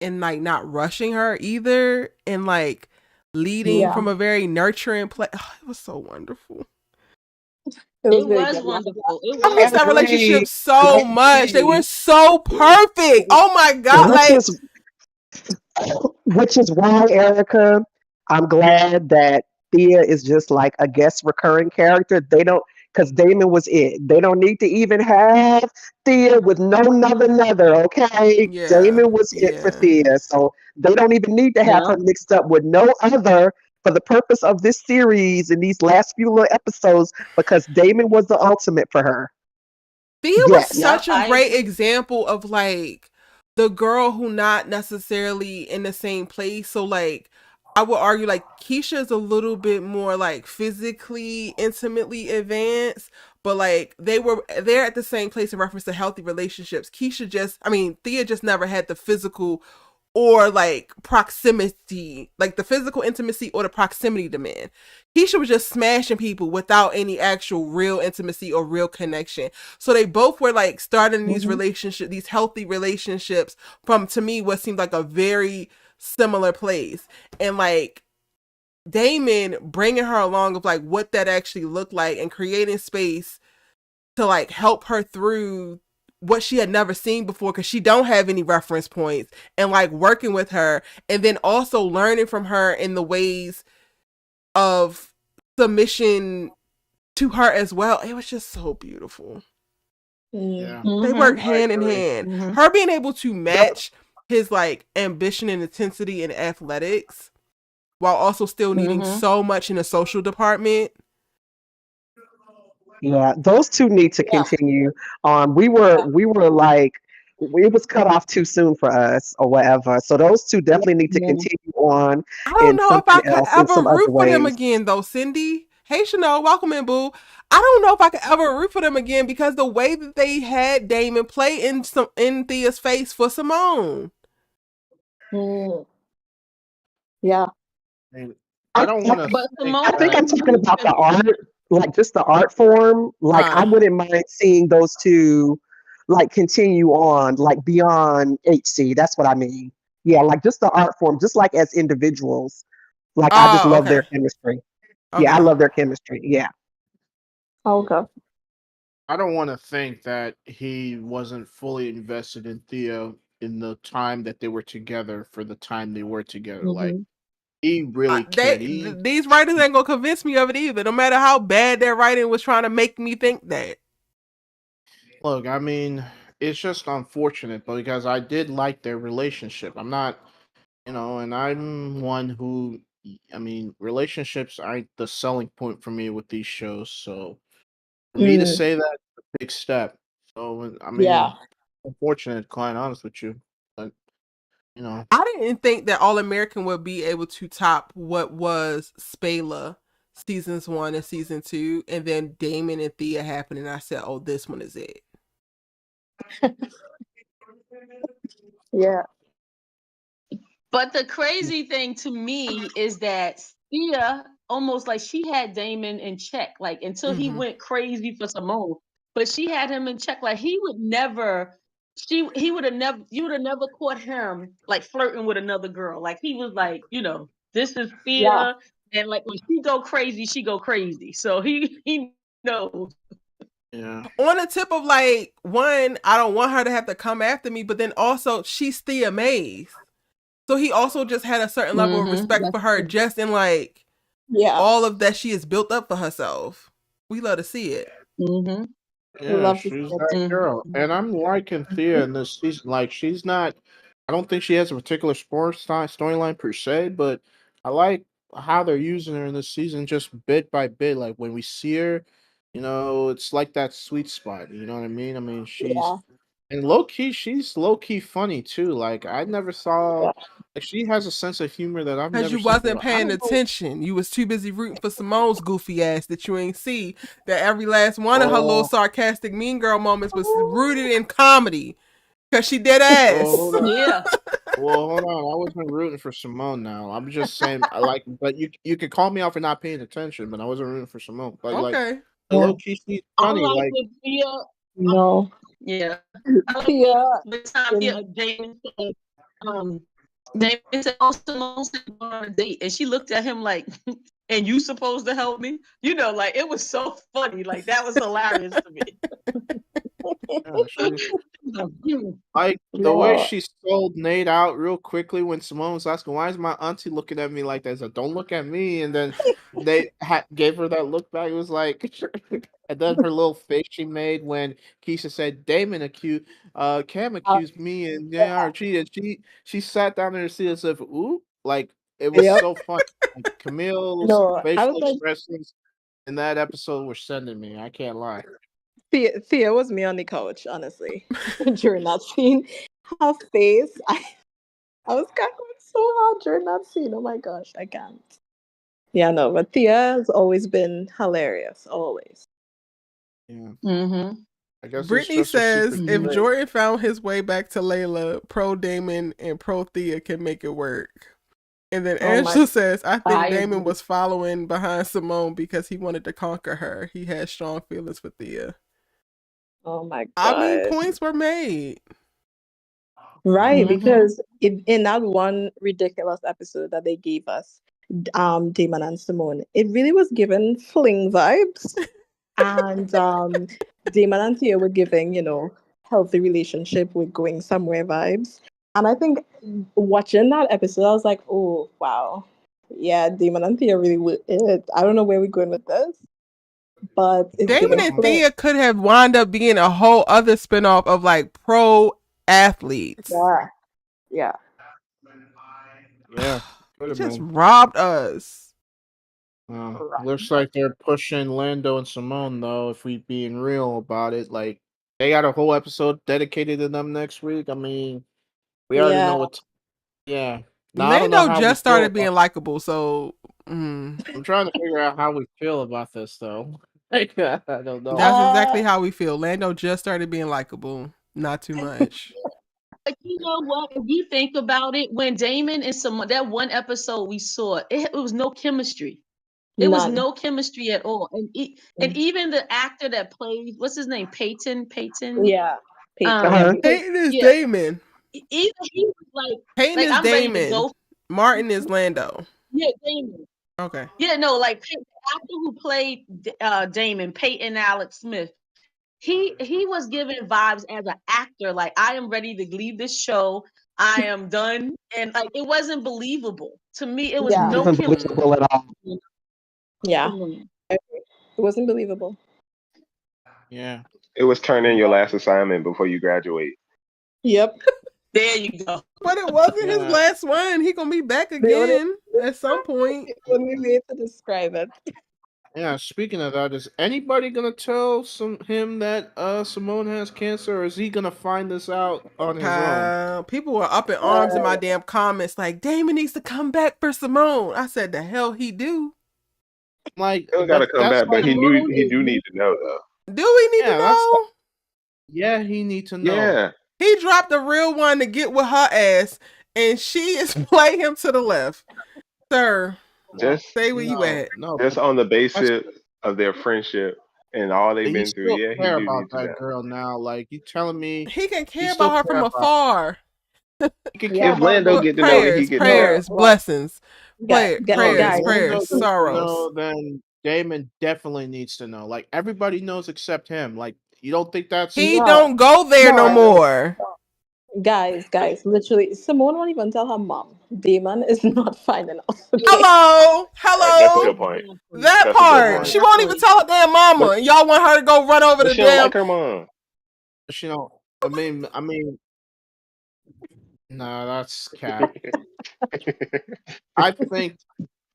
and like not rushing her either, and like leading Yeah. from a very nurturing place. Oh, it was so wonderful. It was It very was good. wonderful. It I was miss I that wonderful. relationship agree. so I much. They were agree. so perfect. Oh my god! Which Like, is which is why, Erica, I'm glad that Thea is just like a guest recurring character. They don't, because Damon was it. They don't need to even have Thea with no another, okay? yeah, Damon was it for yeah. Thea. So they don't even need to have Yeah. her mixed up with no other for the purpose of this series in these last few little episodes because Damon was the ultimate for her. Thea was Yes. Yep, such a I great agree. example of like the girl who not necessarily in the same place. So like I would argue like Keisha is a little bit more like physically intimately advanced, but like they're at the same place in reference to healthy relationships. Thea just never had the physical or like proximity, like the physical intimacy or the proximity demand. Keisha was just smashing people without any actual real intimacy or real connection. So they both were like starting these relationships, these healthy relationships from, to me, what seemed like a very similar place. And like Damon bringing her along of like what that actually looked like and creating space to like help her through what she had never seen before because she don't have any reference points, and like working with her and then also learning from her in the ways of submission to her as well. It was just so beautiful. Yeah, They Mm-hmm. worked I hand in agree. hand. Mm-hmm. Her being able to Yep. match his like ambition and intensity in athletics while also still needing Mm-hmm. so much in the social department. Yeah, those two need to Yeah. continue. We were like it was cut off too soon for us or whatever. So those two definitely need to Yeah. continue on I don't in know if I something could else in ever some other root for them ways. again though, Cindy. Hey Chanel, welcome in, boo. I don't know if I could ever root for them again because the way that they had Damon play in Thea's face for Simone. Mm. Yeah. And I I, don't I want to But think I Simone think that. I'm talking continued about to the art, like just the art form. Like I Uh wouldn't mind seeing those two like continue on, like beyond HC. That's what I mean. Yeah, like just the art form, just like as individuals. Like I just oh, love their okay. chemistry. Yeah, I Okay. love their chemistry. Yeah. Okay. I don't want to think that he wasn't fully invested in Theo in the time that they were together for the time they were together. Like Mhm. he really cared. He These writers ain't gonna convince me of it either, no matter how bad their writing was trying to make me think that. look. I mean, it's just unfortunate because I did like their relationship. I'm not, and I'm one who, I mean, relationships aren't the selling point for me with these shows. So for me to Mm. say that, it's a big step. So I Yeah. mean, unfortunate, quite honest with you, but you know. I didn't think that All American would be able to top what was Spela seasons 1 and season 2, and then Damon and Thea happened, and I said, "Oh, this one is it." Yeah. But the crazy thing to me is that Sia almost like she had Damon in check, like until he Mm-hmm. went crazy for Simone. But she had him in check. Like he would never, he would have never, you would have never caught him like flirting with another girl. Like he was like, this is Yeah. fear, and like when she go crazy, she go crazy. So he knows. Yeah. On the tip of like, one, I don't want her to have to come after me, but then also she's Thea Mays. So he also just had a certain level of respect for her just in like all of that she has built up for herself. We love to see it. Yeah, she's that girl. And I'm liking Thea in this season. Like, she's not, I don't think she has a particular sports storyline per se, but I like how they're using her in this season just bit by bit. Like, when we see her, it's like that sweet spot. You know what I mean? I mean, and low key, she's low key funny too. Like, I never saw, like, she has a sense of humor that I've Because never you seen wasn't before. I paying don't know. attention. You was too busy rooting for Simone's goofy ass that you ain't see that every last one of her little Oh, sarcastic mean girl moments was rooted in comedy. Because she did well, ass. hold on. Yeah. Well, hold on. I wasn't rooting for Simone now. I'm just saying, but you could call me out for not paying attention, but I wasn't rooting for Simone. Like Okay. low key, she's I funny. like Like, the Thea. No. Yeah. I like Thea. the time Damon said, Damon said, "Oh, Simone said go on a date," and she looked at him like, "And you supposed to help me?" Like it was so funny. Like that was hilarious to me. yeah, she's Hmm. like the way No. she sold Nate out real quickly when Simone was asking, "Why is my auntie looking at me like that?" I said, "Don't look at me." And then they gave her that look back. It was like, and then her little face she made when Keisha said, Cam accused me and JRG, and she sat down in her seat and said, "Ooh," like it was Yep. so funny. Like, Camille's No. I was facial like, expressions in that episode were sending me. I can't lie. Thea was me on the couch, honestly, during that scene. Her face, I was cackling so hard during that scene. Oh my gosh, I can't. Yeah, no, but Thea has always been hilarious, always. Yeah, Mm-hmm. I guess it's Brittany just a says secret if trait. Jordan found his way back to Layla, pro Damon and pro Thea can make it work. And then Oh my, Angela says, I think I Damon agree. was following behind Simone because he wanted to conquer her. He had strong feelings for Thea. oh my I mean, god. points were made. Right, Mm-hmm. because in that one ridiculous episode that they gave us, Damon and Simone, it really was given fling vibes. And Damon and Thea were giving, healthy relationship with going somewhere vibes. And I think watching that episode, I was like, oh wow. Yeah, Damon and Thea really were it. I don't know where we're going with this, but it's Damon giving and fling. Thea could have wound up being a whole other spinoff of like pro athletes. Yeah. Yeah. Yeah, could He have just been. robbed us. Looks like they're pushing Lando and Simone though. If we being real about it, like they got a whole episode dedicated to them next week. I mean, we already know Yeah. what. Yeah. Now I don't know Lando how we just feel started about. being likable, so I'm trying to figure out how we feel about this though. Like, I don't know. that's exactly Uh how we feel. Lando just started being likable. Not too much. But you know what? If you think about it, when Damon and Simone, that one episode we saw, it was no chemistry. It was none. no chemistry at all. And even the actor that played, what's his name? Peyton. Yeah. Peyton, yeah, Um, Uh-huh. because Peyton is yeah, Damon. even he was Peyton like is I'm ready to Damon. go. Martin is Lando. Yeah, Damon. Okay. Yeah, no, like the actor who played Damon, Peyton Alex Smith. He was given vibes as an actor, like I am ready to leave this show. I am done, and like it wasn't believable to me. It was yeah, no Wasn't chemistry. believable at all. yeah. It wasn't believable. Yeah. It was turn in your last assignment before you graduate. Yep. There you go. But it wasn't his Yeah. last one. He gonna be back again at some point. The only way to describe it. Yeah. Speaking of that, is anybody gonna tell him that Simone has cancer, or is he gonna find this out on his own? People were up in arms in my damn comments like Damon needs to come back for Simone. I said the hell he do. Like, Still gotta but come that's back, but like, he do need to know though. Do we need to yeah, that's know? yeah. He need to know. Yeah. He dropped a real one to get with her ass, and she is playing him to the left. Sir, Just stay where you at. No. just on the That's, basis of their friendship and all they've you been through, still yeah, he care do about need to that know. girl now. Like, you telling me He can you care still about her care from about. afar. You can care Yeah. If about Lando her. get to know, then he Prayers, get to know. No, prayers, blessings. guys, No, if Prayers, guys. Lando prayers, gets to sorrows. know, then Damon definitely needs to know. Like everybody knows except him. Like you don't think that's He No, don't go there no no, more. guys, literally, Simone won't even tell her mom. Damon is not finding out. Okay. Hello, Right, that's a good hello. point. That That's a good part. point. She won't even tell her damn mama, But and y'all want her to go run over the she don't like damn. her mom. you know. I mean, no, that's cap. I think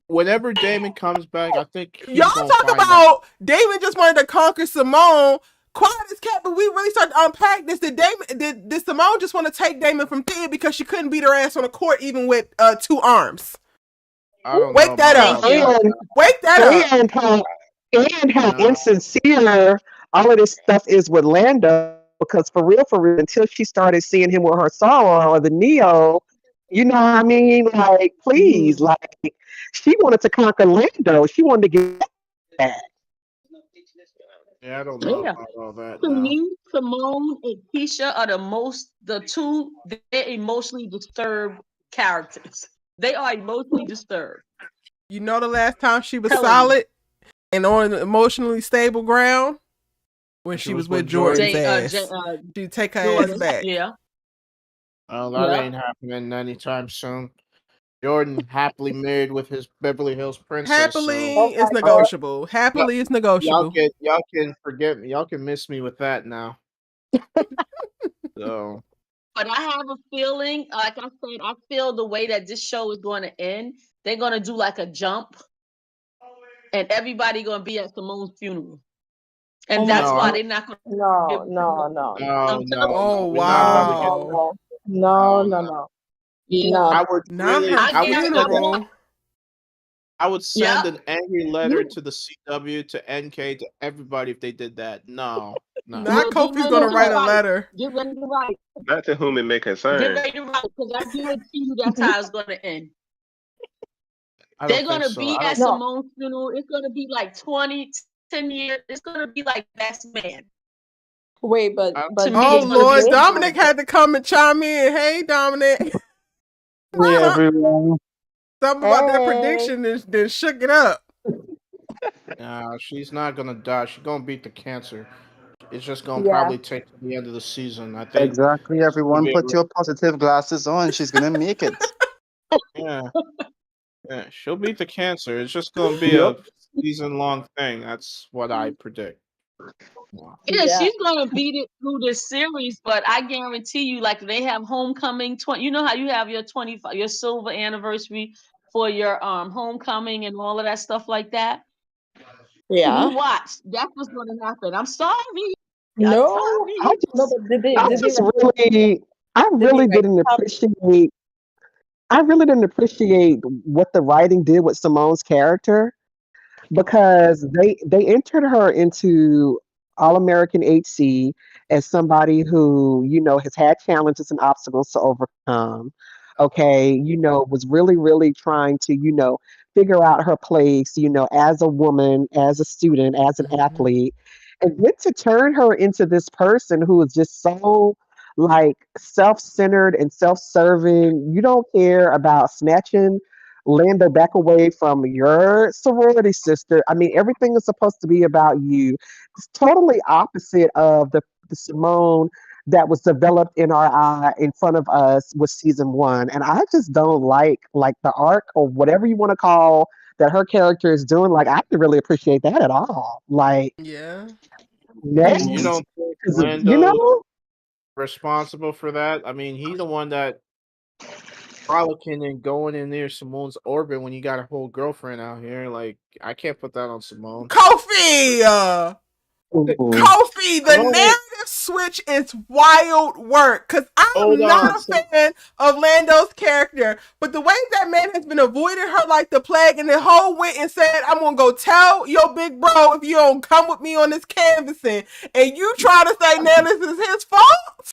whenever Damon comes back, I think Y'all he's gonna talk find out. about Damon just wanted to conquer Simone. Quiet as cat, but we really started to unpack this. Did Simone just want to take Damon from Thea because she couldn't beat her ass on the court even with 2 arms? I don't know Wake that about up. all that. Wake that up. And how No. insincere all of this stuff is with Lando. Because for real, until she started seeing him with her sorrow or the Neo, you know what I mean? Like, please, like, she wanted to conquer Lando. She wanted to get that. Yeah, I don't know Yeah. about all that To now. me, Simone and Keisha are the two, they're emotionally disturbed characters. They are emotionally disturbed. You know the last time she was Telling you. solid and on emotionally stable ground? When she was with Jordan's ass. She'd take her ass Jordan. back. Yeah. Well, that Yeah. ain't happening anytime soon. Jordan happily married with his Beverly Hills princess. Happily Oh is my God. negotiable. Happily is Y'all negotiable. can forget me. Y'all can miss me with that now. So But I have a feeling, like I said, I feel the way that this show is going to end, they're going to do like a jump, and everybody going to be at Simone's funeral, and Oh my that's no, why God. they're not going to No, give. no, no, no, I'm no, telling no. Oh, We're not about to get. wow. no, No, no, no. no, you. no. I would Not really. her I I would guarantee. send. funeral. I would send Yep. an angry letter to the CW, to NK, to everybody if they did that. No, no. Not Well, get Kofi's ready gonna to write a write. letter. Get ready to write. Not to whom it may Get concern. ready to write, because I guarantee you that's how it's going to end. I They're don't going think to so. be I at don't. No. Simone's funeral. It's going to be like 10 years. It's going to be like Best Man. Wait, but I, but To me, Oh it's going to be Lord, did Dominic had to come and chime in. Hey Dominic. Hey everyone. Something about that hey, prediction then shook it up. she's not gonna die. She's gonna beat the cancer. It's just gonna yeah, probably take to the end of the season. I think. Exactly, She'll everyone. be Put able your positive glasses on. She's gonna make it. yeah, yeah, she'll beat the cancer. It's just gonna be Yep. a season-long thing. That's what I predict. Yeah. Yeah, yeah, she's gonna beat it through this series, but I guarantee you, like they have homecoming 20. You know how you have your 25, your silver anniversary for your homecoming and all of that stuff like that. You yeah. watch. That's what's gonna happen. I'm sorry. I'm No, sorry. I no, just, but did they I did they just write, really, I did they really write didn't up? appreciate. I really didn't appreciate what the writing did with Simone's character, because they entered her into All American HC as somebody who, has had challenges and obstacles to overcome. Okay, was really, really trying to, figure out her place, as a woman, as a student, as an Mm-hmm. athlete. And then to turn her into this person who is just so like self-centered and self-serving. You don't care about snatching Lando back away from your sorority sister. I mean, everything is supposed to be about you. It's totally opposite of the Simone that was developed in our eye in front of us with season one. And I just don't like the arc or whatever you want to call that her character is doing. Like, I didn't really appreciate that at all. Like, Yeah. You next, don't think 'cause, Lando's responsible for that? I mean, he's the one that frolicking and going in near Simone's orbit when you got a whole girlfriend out here. Like, I can't put that on Simone. Kofi! Ooh. Kofi, the Simone, narrative switch is wild work. Cause hold I'm on. not a fan of Lando's character. But the way that man has been avoiding her like the plague, and the whole went and said, I'm gonna go tell your big bro if you don't come with me on this canvassing. And you try to say now this is his fault?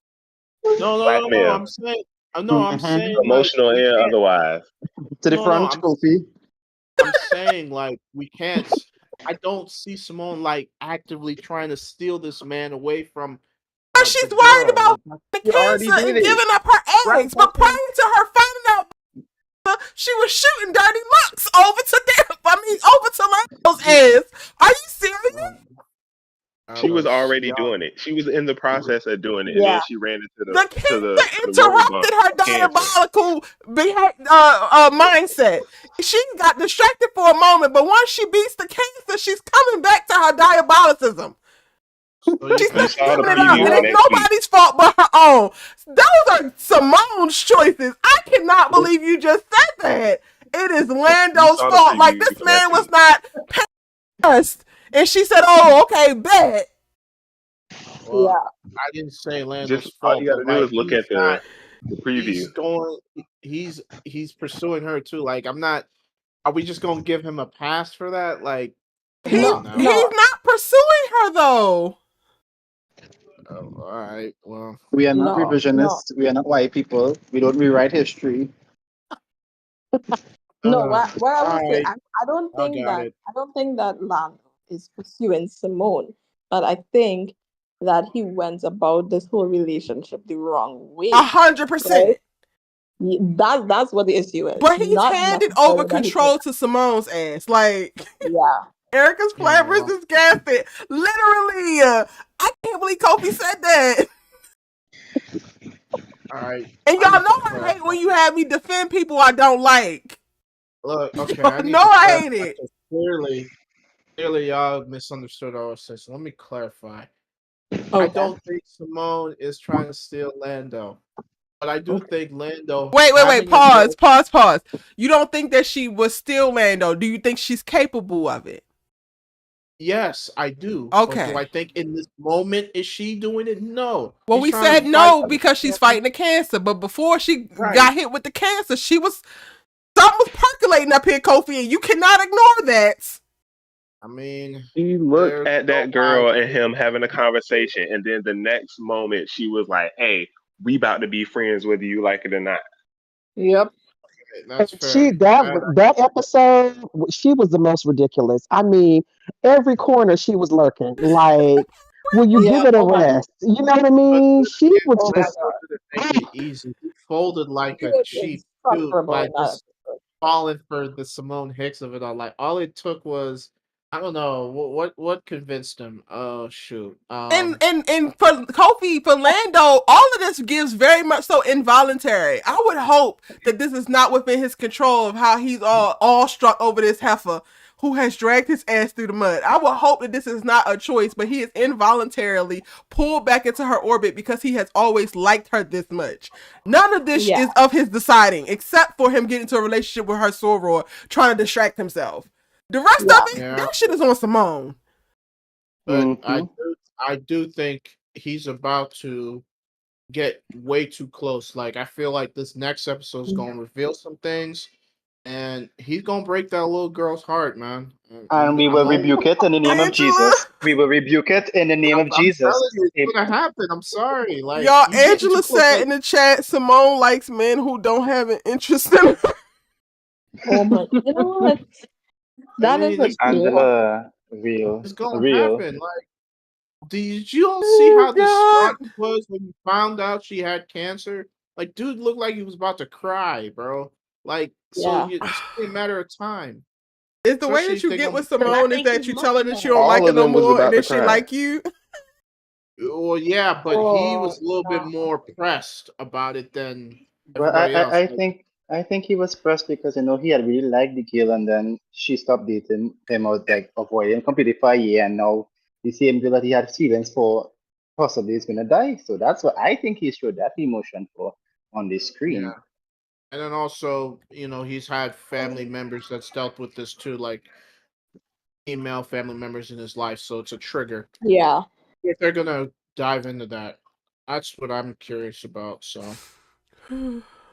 No. Blackmail, I'm saying, no, I'm Mm-hmm. saying like emotional we and can't. otherwise. To the No, front, Kofi. I'm saying like we can't. I don't see Simone like actively trying to steal this man away from the She's worried girl. about Like, the You already cancer and did it. giving up her right? eggs. That's But prior what to her finding out she was shooting dirty looks over to Lando's ass. Are you serious? She was already Yo, doing it. She was in the process of doing it, and Yeah. then she ran into The the cancer road bump interrupted her of cancer. diabolical mindset. She got distracted for a moment, but once she beats the cancer, she's coming back to her diabolicism. so you She's think not saw the giving it up, preview and for it's next week. nobody's fault but her own. Those are Simone's choices. I cannot believe you just said that. It is Lando's saw the fault. Like, preview this for man next was week. not passed, and she said, "Oh, okay, bet." Well, Yeah. I didn't say Just Lando's all fault, you got but to do like is look he's at not. the preview. He's pursuing her too. Like I'm not. Are we just gonna give him a pass for that? Like, come He's on No, now. no. not pursuing her though. Oh, all right. Well, We are not No, no. revisionists. We are not white people. We don't rewrite history. No, uh, what I all will say, right. I don't I think got that it. Lando is pursuing Simone, but I think that he went about this whole relationship the wrong way. 100%. Right? That's what the issue is. But he's Not handed over necessarily that he control to Simone's ass. Like, yeah. Erica's Yeah. plan Well, versus Gaston. Literally, I can't believe Kofi said that. all right. And I y'all need know to I hate clarify. when you have me defend people I don't like. Look, okay. I Y'all need know to I clarify hate it. because clearly, y'all misunderstood all this. So let me clarify. I Okay. don't think Simone is trying to steal Lando, but I do think Lando Wait. having a Pause. You don't think that she was still Lando? Do you think she's capable of it? Yes, I do. But do Okay. I think in this moment is she doing it? No. Well, She's we trying said to fight no the because she's cancer. fighting the cancer. But before she Right. got hit with the cancer, something was percolating up here, Kofi, and you cannot ignore that. I mean, She looked there's at no that girl and bias. him having a conversation, and then the next moment she was like, "Hey, we about to be friends whether you like it or not." Yep. That's She fair. that episode, she was the most ridiculous. I mean, every corner she was lurking. Like, will you Yeah. give it a Oh my god. rest? You know what I But mean? then She again, was Oh my just Lando god. didn't make it easy. He folded like She a was cheap suit insufferable by in that just episode. falling for the Simone Hicks of it all. Like all it took was I don't know what convinced him. Oh shoot. And for Kofi, for Lando, all of this gives very much so involuntary. I would hope that this is not within his control of how he's all struck over this heifer who has dragged his ass through the mud. I would hope that this is not a choice, but he is involuntarily pulled back into her orbit because he has always liked her this much. None of this Yeah. is of his deciding, except for him getting into a relationship with her soror, trying to distract himself. The rest Yeah. of it, Yeah. that shit is on Simone. But Mhm. I do think he's about to get way too close. Like I feel like this next episode is gonna reveal some things, and he's gonna break that little girl's heart, man. And we I'm will only, rebuke it in the name of Angela. Jesus. We will rebuke it in the name of I'm Jesus. telling you, it's gonna happen. I'm sorry. Like Y'all, you getting too Angela close. said Like in the chat, Simone likes men who don't have an interest in her. Oh my. You know what? I That is mean, a good. Angela, real, it's gonna real. happen. Like, did you all see Oh, how God. distraught he was when he found out she had cancer? Like, dude looked like he was about to cry, bro. Like, so Yeah. it's only a matter of time. Is the way Especially that if you they're get gonna with And I Simone is think that he's you tell her looking that at you don't her. like All her of no them was more and about then to she cry. like you? well, yeah, but he Oh was a little bit no. more pressed about it than Well, I, everybody else. I, I Like, think I think he was pressed because he had really liked the girl, and then she stopped dating him, or like avoiding him completely for a year, and now the same girl that he had feelings for possibly is gonna die. So that's what I think he showed that emotion for on the yeah. screen. And then also, he's had family members that's dealt with this too, like female family members in his life, so it's a trigger. Yeah. If they're gonna dive into that, that's what I'm curious about. So,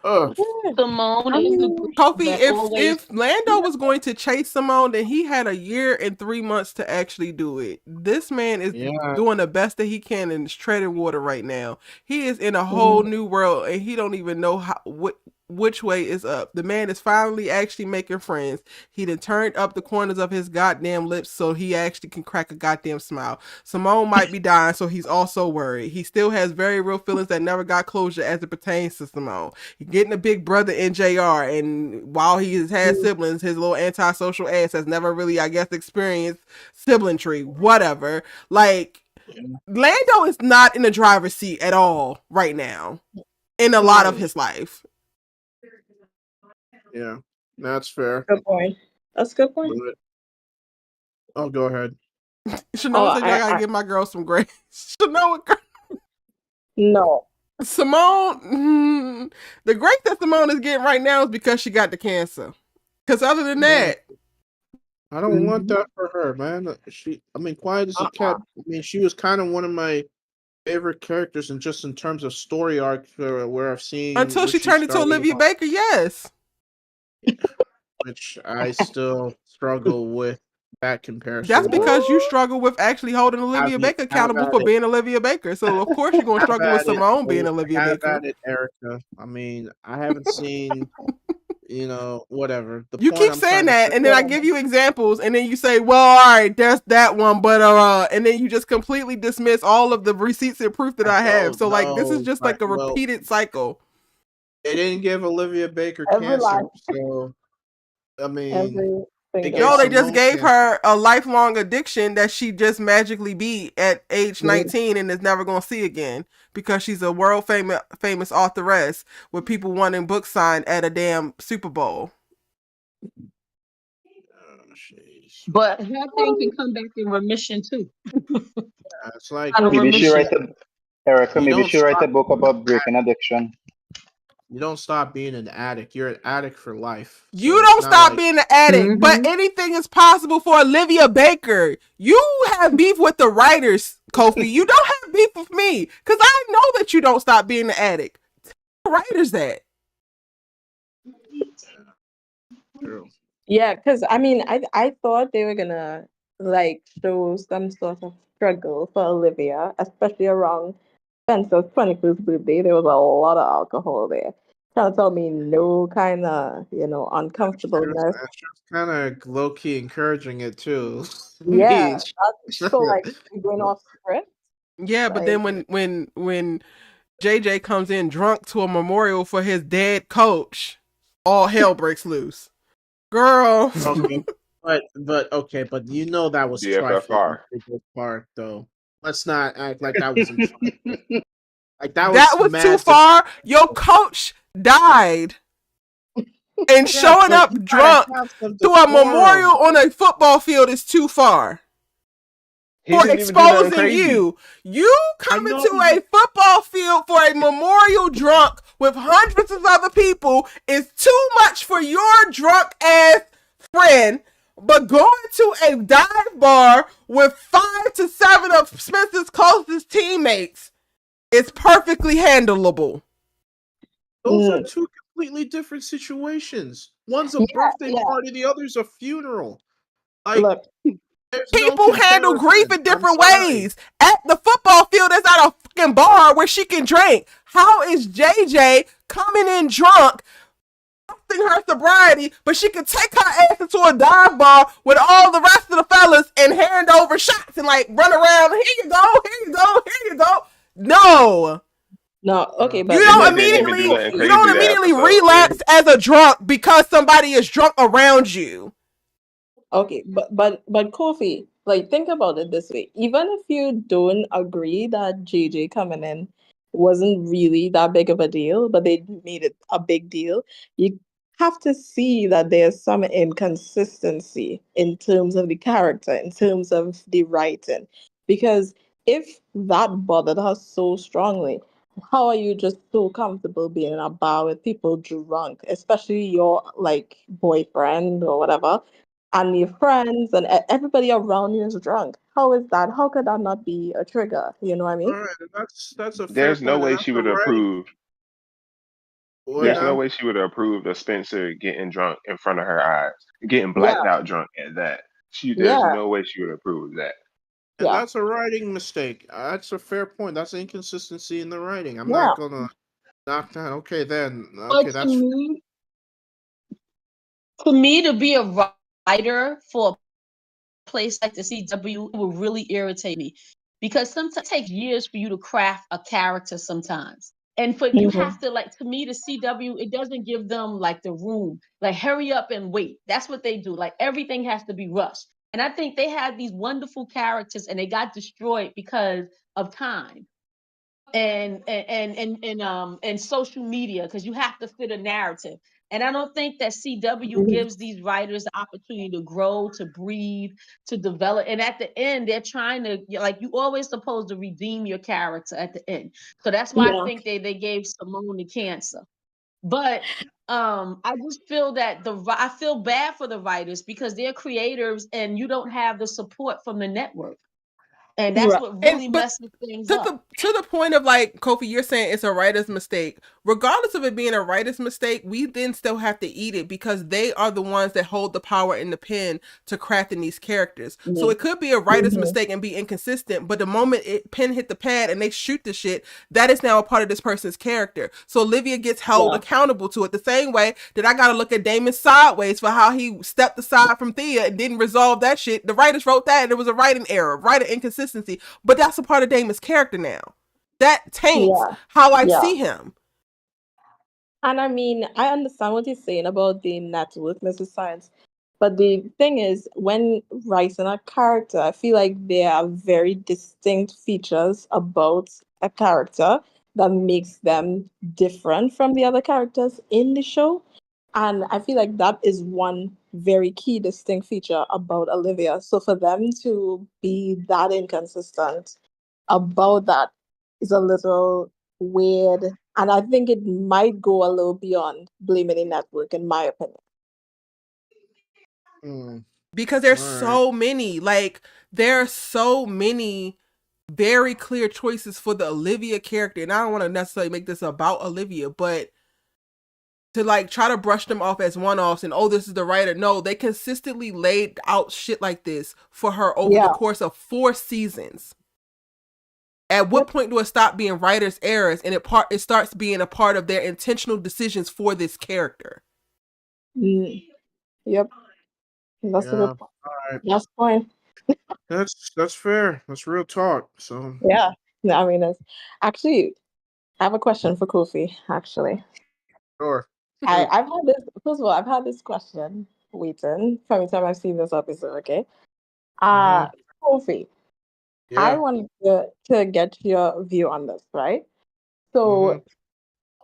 ugh, Simone I is the mean, girl Kofi, that if always. if Lando was going to chase Simone, then he had a year and 3 months to actually do it. This man is yeah, doing the best that he can and is treading water right now. He is in a whole new world and he don't even know what which way is up. The man is finally actually making friends. He done turned up the corners of his goddamn lips so he actually can crack a goddamn smile. Simone might be dying, so he's also worried. He still has very real feelings that never got closure as it pertains to Simone. He's getting a big brother in JR, and while he has had siblings, his little antisocial ass has never really, I guess, experienced sibling tree. Whatever. Like, Lando is not in the driver's seat at all right now in a lot of his life. Yeah, that's fair. Good point. That's a good point. Oh, go ahead. Chanel said, I gotta give my girl some grace. Chanel, no. Simone, the grace that Simone is getting right now is because she got the cancer. Because other than that, I don't want that for her, man. Quiet as a Cat. I mean, she was kind of one of my favorite characters, and just in terms of story arc, where I've seen until she turned into Olivia Baker, yes. Which I still struggle with that comparison. That's because you struggle with actually holding Olivia Baker accountable for being Olivia Baker. So of course you're going to struggle with Simone being Olivia Baker. Have at it, Erica. I mean, I haven't seen, whatever. You keep saying that, and then I give you examples, and then you say, "Well, all right, there's that one," but and then you just completely dismiss all of the receipts and proof that I have. So like, this is just like a repeated cycle. They didn't give Olivia Baker cancer, so I mean. They just gave her a lifelong addiction that she just magically beat at age 19 and is never going to see again because she's a world famous authoress with people wanting books signed at a damn Super Bowl. But her thing can come back in remission too. It's like maybe she write a book about breaking addiction. You don't stop being an addict. You're an addict for life. So you don't stop being an addict, but anything is possible for Olivia Baker. You have beef with the writers, Kofi. You don't have beef with me because I know that you don't stop being an addict. Tell the writers that. True. Yeah, because I thought they were gonna show some sort of struggle for Olivia, especially around Spencer's 21st birthday. There was a lot of alcohol there. Trying to tell me no kind of, uncomfortableness. She was kind of low-key encouraging it too. Yeah. So going off script. Yeah, but then when JJ comes in drunk to a memorial for his dead coach, all hell breaks loose. Girl. Okay. But that was trifling. Part though. Let's not act like that wasn't like that was too far. Your coach died. And showing up drunk to a memorial on a football field is too far. For exposing you. You coming to a football field for a memorial drunk with hundreds of other people is too much for your drunk ass friend. But going to a dive bar with 5 to 7 of Spencer's closest teammates is perfectly handleable. Those are two completely different situations. One's a birthday party, the other's a funeral. Look, people handle grief in different ways. At the football field, there's not a fucking bar where she can drink. How is JJ coming in drunk, her sobriety, but she can take her ass into a dive bar with all the rest of the fellas and hand over shots and run around? Here you go, here you go, here you go. No, okay, but you don't immediately relapse as a drunk because somebody is drunk around you. Okay, but Kofi, think about it this way. Even if you don't agree that JJ coming in wasn't really that big of a deal, but they made it a big deal, you have to see that there's some inconsistency in terms of the character, in terms of the writing. Because if that bothered her so strongly, how are you just so comfortable being in a bar with people drunk, especially your boyfriend or whatever, and your friends and everybody around you is drunk? How is that? How could that not be a trigger? You know what I mean? All right, that's a fair There's no point. way she would have approved. There's no way she would have approved of Spencer getting drunk in front of her eyes, getting blacked out drunk at that. There's no way she would approve of that. And that's a writing mistake. That's a fair point. That's inconsistency in the writing. I'm not gonna Knocked down. Okay, then. But Okay, that's to me, to be a writer for a place like the CW will really irritate me because sometimes it takes years for you to craft a character sometimes. And for you have to, like, to me, the CW, it doesn't give them like the room, like hurry up and wait. That's what they do. Like everything has to be rushed. And I think they had these wonderful characters and they got destroyed because of time and social media, because you have to fit a narrative. And I don't think that CW gives these writers the opportunity to grow, to breathe, to develop. And at the end, they're trying to, like, you always supposed to redeem your character at the end. So that's why I think they gave Simone the cancer. But I just feel that I feel bad for the writers because they're creators and you don't have the support from the network. And that's what really messes things up. To the point of, like, Kofi, you're saying it's a writer's mistake. Regardless of it being a writer's mistake, we then still have to eat it because they are the ones that hold the power in the pen to crafting these characters. So it could be a writer's mistake and be inconsistent, but the moment pen hit the pad and they shoot the shit, that is now a part of this person's character. So Olivia gets held accountable to it. The same way that I gotta look at Damon sideways for how he stepped aside from Thea and didn't resolve that shit. The writers wrote that and it was a writing error, writer inconsistency. But that's a part of Damon's character now. That taints how I see him. And I mean, I understand what you're saying about the network, Mrs. Science. But the thing is, when writing a character, I feel like there are very distinct features about a character that makes them different from the other characters in the show. And I feel like that is one very key distinct feature about Olivia. So for them to be that inconsistent about that is a little weird. And I think it might go a little beyond blaming the network, in my opinion. Because there's so many, like, there are so many very clear choices for the Olivia character. And I don't want to necessarily make this about Olivia, but to, like, try to brush them off as one-offs and, oh, this is the writer. No, they consistently laid out shit like this for her over the course of 4 seasons. At what point do it stop being writer's errors and it starts being a part of their intentional decisions for this character? Yep. That's a good point. That's fine. That's fair. That's real talk. So yeah. I mean, actually, I have a question for Kofi, actually. Sure. I've had this, first of all, I've had this question waiting from the time I've seen this episode, okay? Kofi, I wanted to get your view on this, right? So,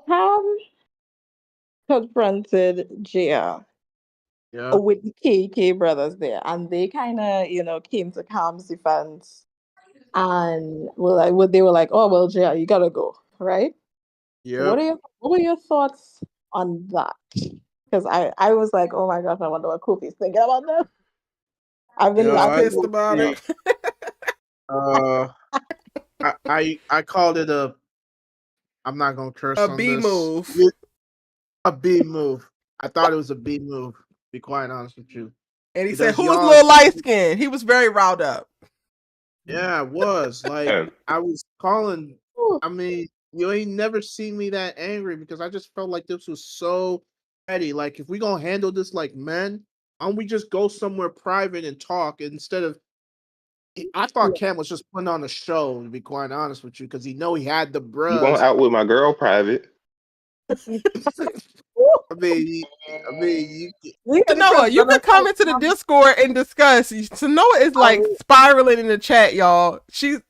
Pam confronted Gia with the KK brothers there, and they kind of, came to Cam's defense, and they were like, "Oh well, Gia, you gotta go," right? What were your thoughts on that? Because I was like, oh my gosh, I wonder what Kofi's thinking about this. I've been pissed about it. I called it I'm not gonna curse on B this. move. A B move. I thought it was a B move, to be quite honest with you. And he said, who was a little light skinned? He was very riled up. Yeah, it was. Like, I was calling, I mean, you ain't never seen me that angry because I just felt like this was so petty. Like, if we gonna handle this like men, why don't we just go somewhere private and talk instead of. I thought Cam was just putting on a show, to be quite honest with you, because he had the bruh. You going out with my girl private? I mean, Sanoa, you can come into the Discord and discuss. Sanoa is like spiraling in the chat, y'all. You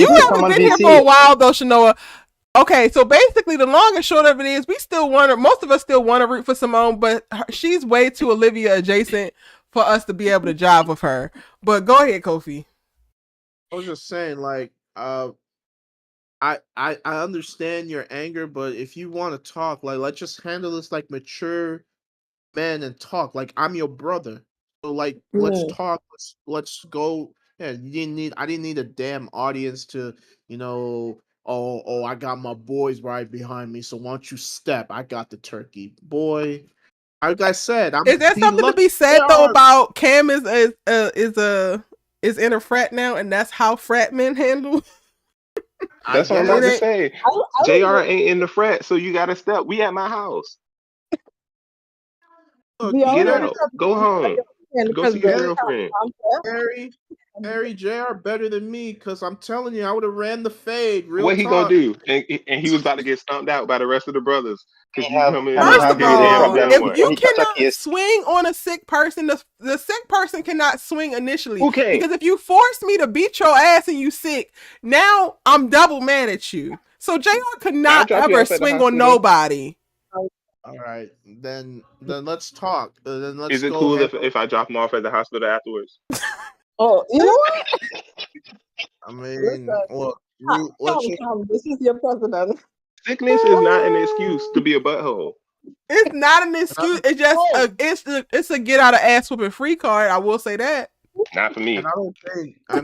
haven't been here for a while though, Sanoa. Okay, so basically the long and short of it is most of us still want to root for Simone, but she's way too Olivia adjacent for us to be able to jive with her. But go ahead, Kofi. I was just saying, like, I understand your anger, but if you want to talk, like, let's just handle this like mature men and talk. Like, I'm your brother, so like, let's talk. Let's go. Yeah, I didn't need a damn audience to, oh, I got my boys right behind me, so why don't you step? I got the turkey, boy. Like I said, is there something to be said though about Cam is in a frat now, and that's how frat men handle? That's what I'm about to say. JR ain't in the frat, so you gotta step. We at my house. Look, Get out. Go home. Go see your girlfriend. Harry JR better than me, because I'm telling you, I would have ran the fade. Real What he gonna talk. do? And he was about to get stomped out by the rest of the brothers because you come in. First of all, damn if one. you cannot swing on a sick person, the sick person cannot swing initially. Who can't? Because if you force me to beat your ass and you sick, now I'm double mad at you. So JR could not ever swing on nobody. All right, then let's talk. Then let's. Is it go cool ahead. if I drop him off at the hospital afterwards? Oh, you know what? I mean, well, this is your president. Sickness is not an excuse to be a butthole. It's not an excuse. It's just it's a get out of ass whooping free card. I will say that. Not for me. And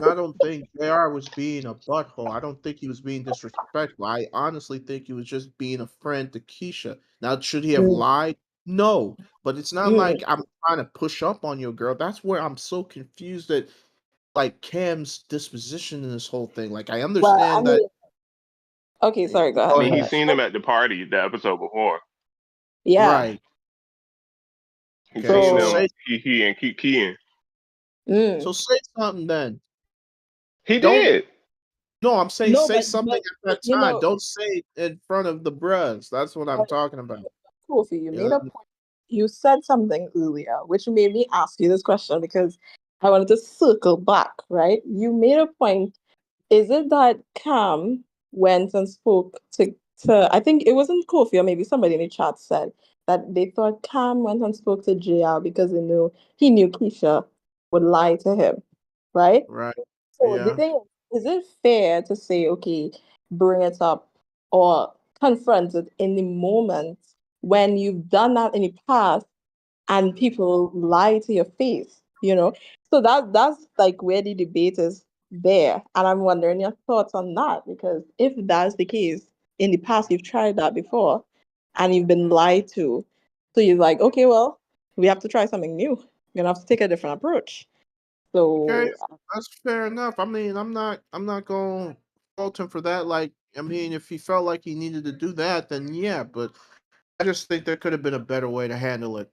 I don't think JR was being a butthole. I don't think he was being disrespectful. I honestly think he was just being a friend to Keisha. Now, should he have lied? No. But it's not like I'm trying to push up on your girl. That's where I'm so confused at, like, Cam's disposition in this whole thing. Like, I understand that. Okay, sorry, go ahead. I mean, he's seen him at the party the episode before. Yeah. Right. He's seen them. He and keep keying. So say something then. He did. No, I'm saying say something at that time. Don't say it in front of the bros. That's what I'm talking about. Cool for you. Made a point. You said something earlier, which made me ask you this question because I wanted to circle back, right? You made a point. Is it that Cam went and spoke to I think it wasn't Kofi or maybe somebody in the chat said that they thought Cam went and spoke to JR because he knew Keisha would lie to him, right? Right. So the thing is it fair to say, okay, bring it up or confront it in the moment when you've done that in the past and people lie to your face, So that's like where the debate is there. And I'm wondering your thoughts on that, because if that's the case, in the past you've tried that before and you've been lied to. So you're like, okay, well, we have to try something new. We're gonna have to take a different approach. So okay, that's fair enough. I mean, I'm not going to fault him for that. Like, I mean, if he felt like he needed to do that, then yeah. But I just think there could have been a better way to handle it.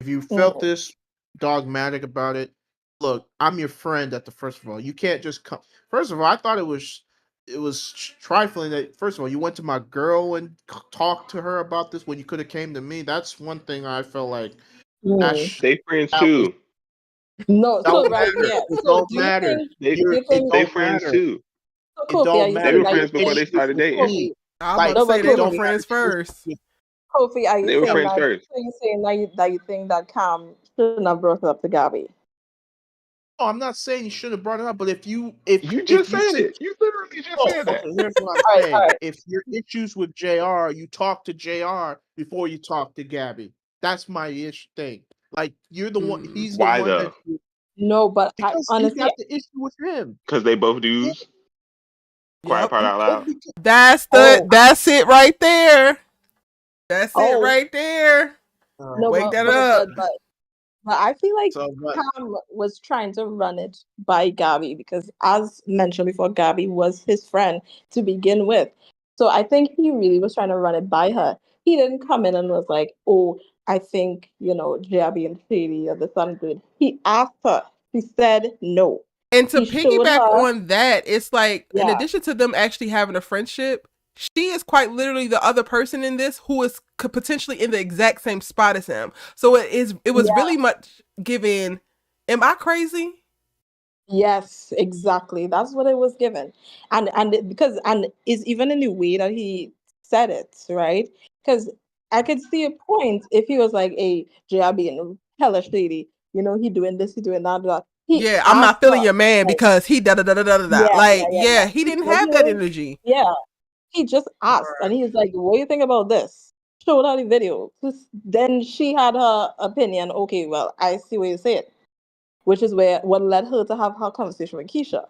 If you felt this dogmatic about it, look, I'm your friend. First of all, you can't just come. First of all, I thought it was trifling that. First of all, you went to my girl and talked to her about this when you could have came to me. That's one thing I felt like. They friends too. No, so right, yeah. It don't matter. They friends too. It don't matter. They were friends before they started dating. I was about to say they were friends first. Kofi, are you they were friends first. Are you saying that you think that Cam shouldn't have brought it up to Gabby? No, I'm not saying you should have brought it up, but if you just said it, you literally just said that. Here's what I'm saying: if your issues with JR, you talk to JR before you talk to Gabby. That's my thing. Like, you're the one. He's the one. Though? No, but honestly, you got the issue with him because they both dudes. Quiet part out loud. That's it right there. That's it right there. No, wake that up. But I feel like Cam was trying to run it by Gabby because, as mentioned before, Gabby was his friend to begin with. So I think he really was trying to run it by her. He didn't come in and was like, oh, I think, Gabby and Shady are the son good. He asked her. She said no. And to piggyback on that, it's like, in addition to them actually having a friendship, she is quite literally the other person in this who is potentially in the exact same spot as him. So it was really much given, am I crazy? Yes, exactly. That's what it was given. And it's even in the way that he said it, right? Because I could see a point if he was like, hey, JR being hella shady, he doing this, he doing that. I'm not feeling your man because he da-da-da-da-da-da. He didn't have that energy. Yeah. He just asked, and he's like, what do you think about this? Showed her the video. Then she had her opinion. Okay, well, I see what you said. Which is what led her to have her conversation with Keisha.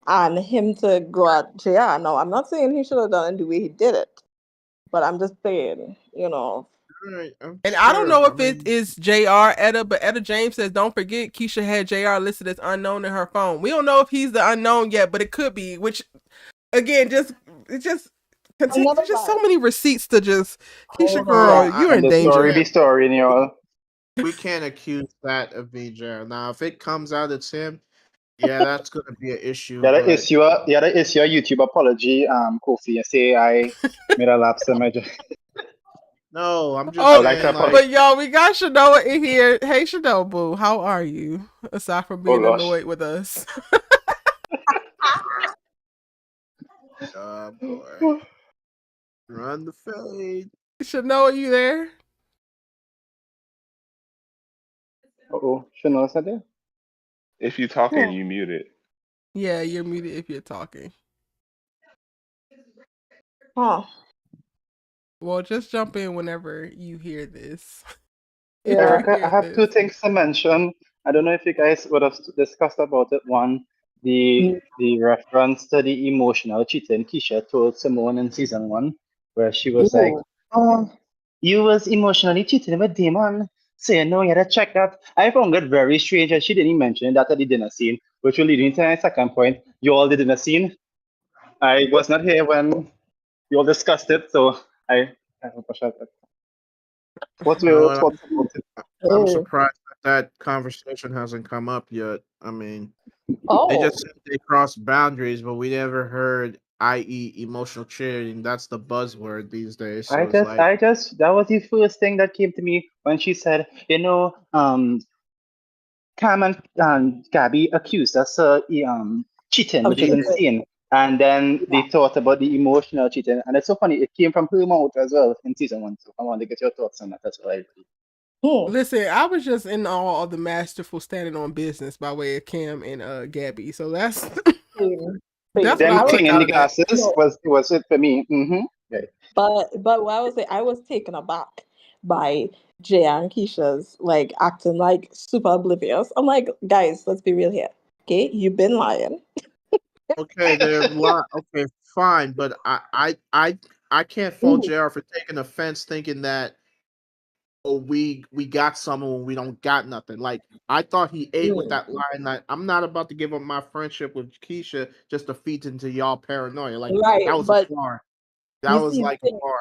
And him to go at JR. Now, I'm not saying he should have done it the way he did it. But I'm just saying, Right, and I don't know if it is JR Etta, but Etta James says, don't forget Keisha had JR listed as unknown in her phone. We don't know if he's the unknown yet, but it could be, which, again, just it just continue. There's just so many receipts to just Keisha, Hold girl, on, you're in And the story danger. be story, you know. we can't accuse that of VJ. Now, if it comes out it's him, yeah, that's gonna be an issue. But The other issue, a YouTube apology, Kofi. You say I made a lapse in my no, I'm just I Oh, like to saying, like, apologize. but y'all, we got Shanoa in here. Hey, Shanoa, boo, how are you? Aside from Oh being gosh. annoyed with us, oh boy, run the fade. Shanoa, you there? Uh-oh. Shouldn't have said that. If you're talking, Hmm. you mute it. Yeah, you're muted if you're talking. Huh. Well, just jump in whenever you hear this. If Yeah. you Erica, I hear have two this. things to mention. I don't know if you guys would have discussed about it. One, Mm. the reference to the emotional cheating Keisha told Simone in season 1, where she was like, Ooh. "Oh, you was emotionally cheating with Damon." Saying no, you had to check that. I found it very strange that she didn't mention that at the dinner scene, which will lead me to my second point. You all did dinner scene. I was not here when you all discussed it, so I hope I shut that. What's You know your what? thoughts about it? I'm Oh. surprised that conversation hasn't come up yet. I mean, they Oh. just said they crossed boundaries, but we never heard, i.e., emotional cheating. That's the buzzword these days. So it's like, That was the first thing that came to me when she said, Cam and Gabby accused us of cheating, Of which is cheating. cheating. insane. And then Yeah. they thought about the emotional cheating. And it's so funny, it came from her mouth as well in season 1. So I want to get your thoughts on that as well. Hmm. Listen, I was just in awe of the masterful standing on business by way of Cam and Gabby. So that's Same. that's Same. what I Them I was took thing in out the of that. glasses no, was it for me. Right. but what I was saying, I was taken aback by Jay and Keisha's like acting like super oblivious. I'm like, guys, let's be real here. Okay, you've been lying. Okay, they're lying. Okay, fine, but I can't fault Mm, JR for taking offense, thinking that, oh, we got someone when we don't got nothing. Like, I thought he ate with mm. that line that I'm not about to give up my friendship with Keisha just to feed into y'all paranoia. Like, Right, that was a but bar. That you was see the like a thing, bar.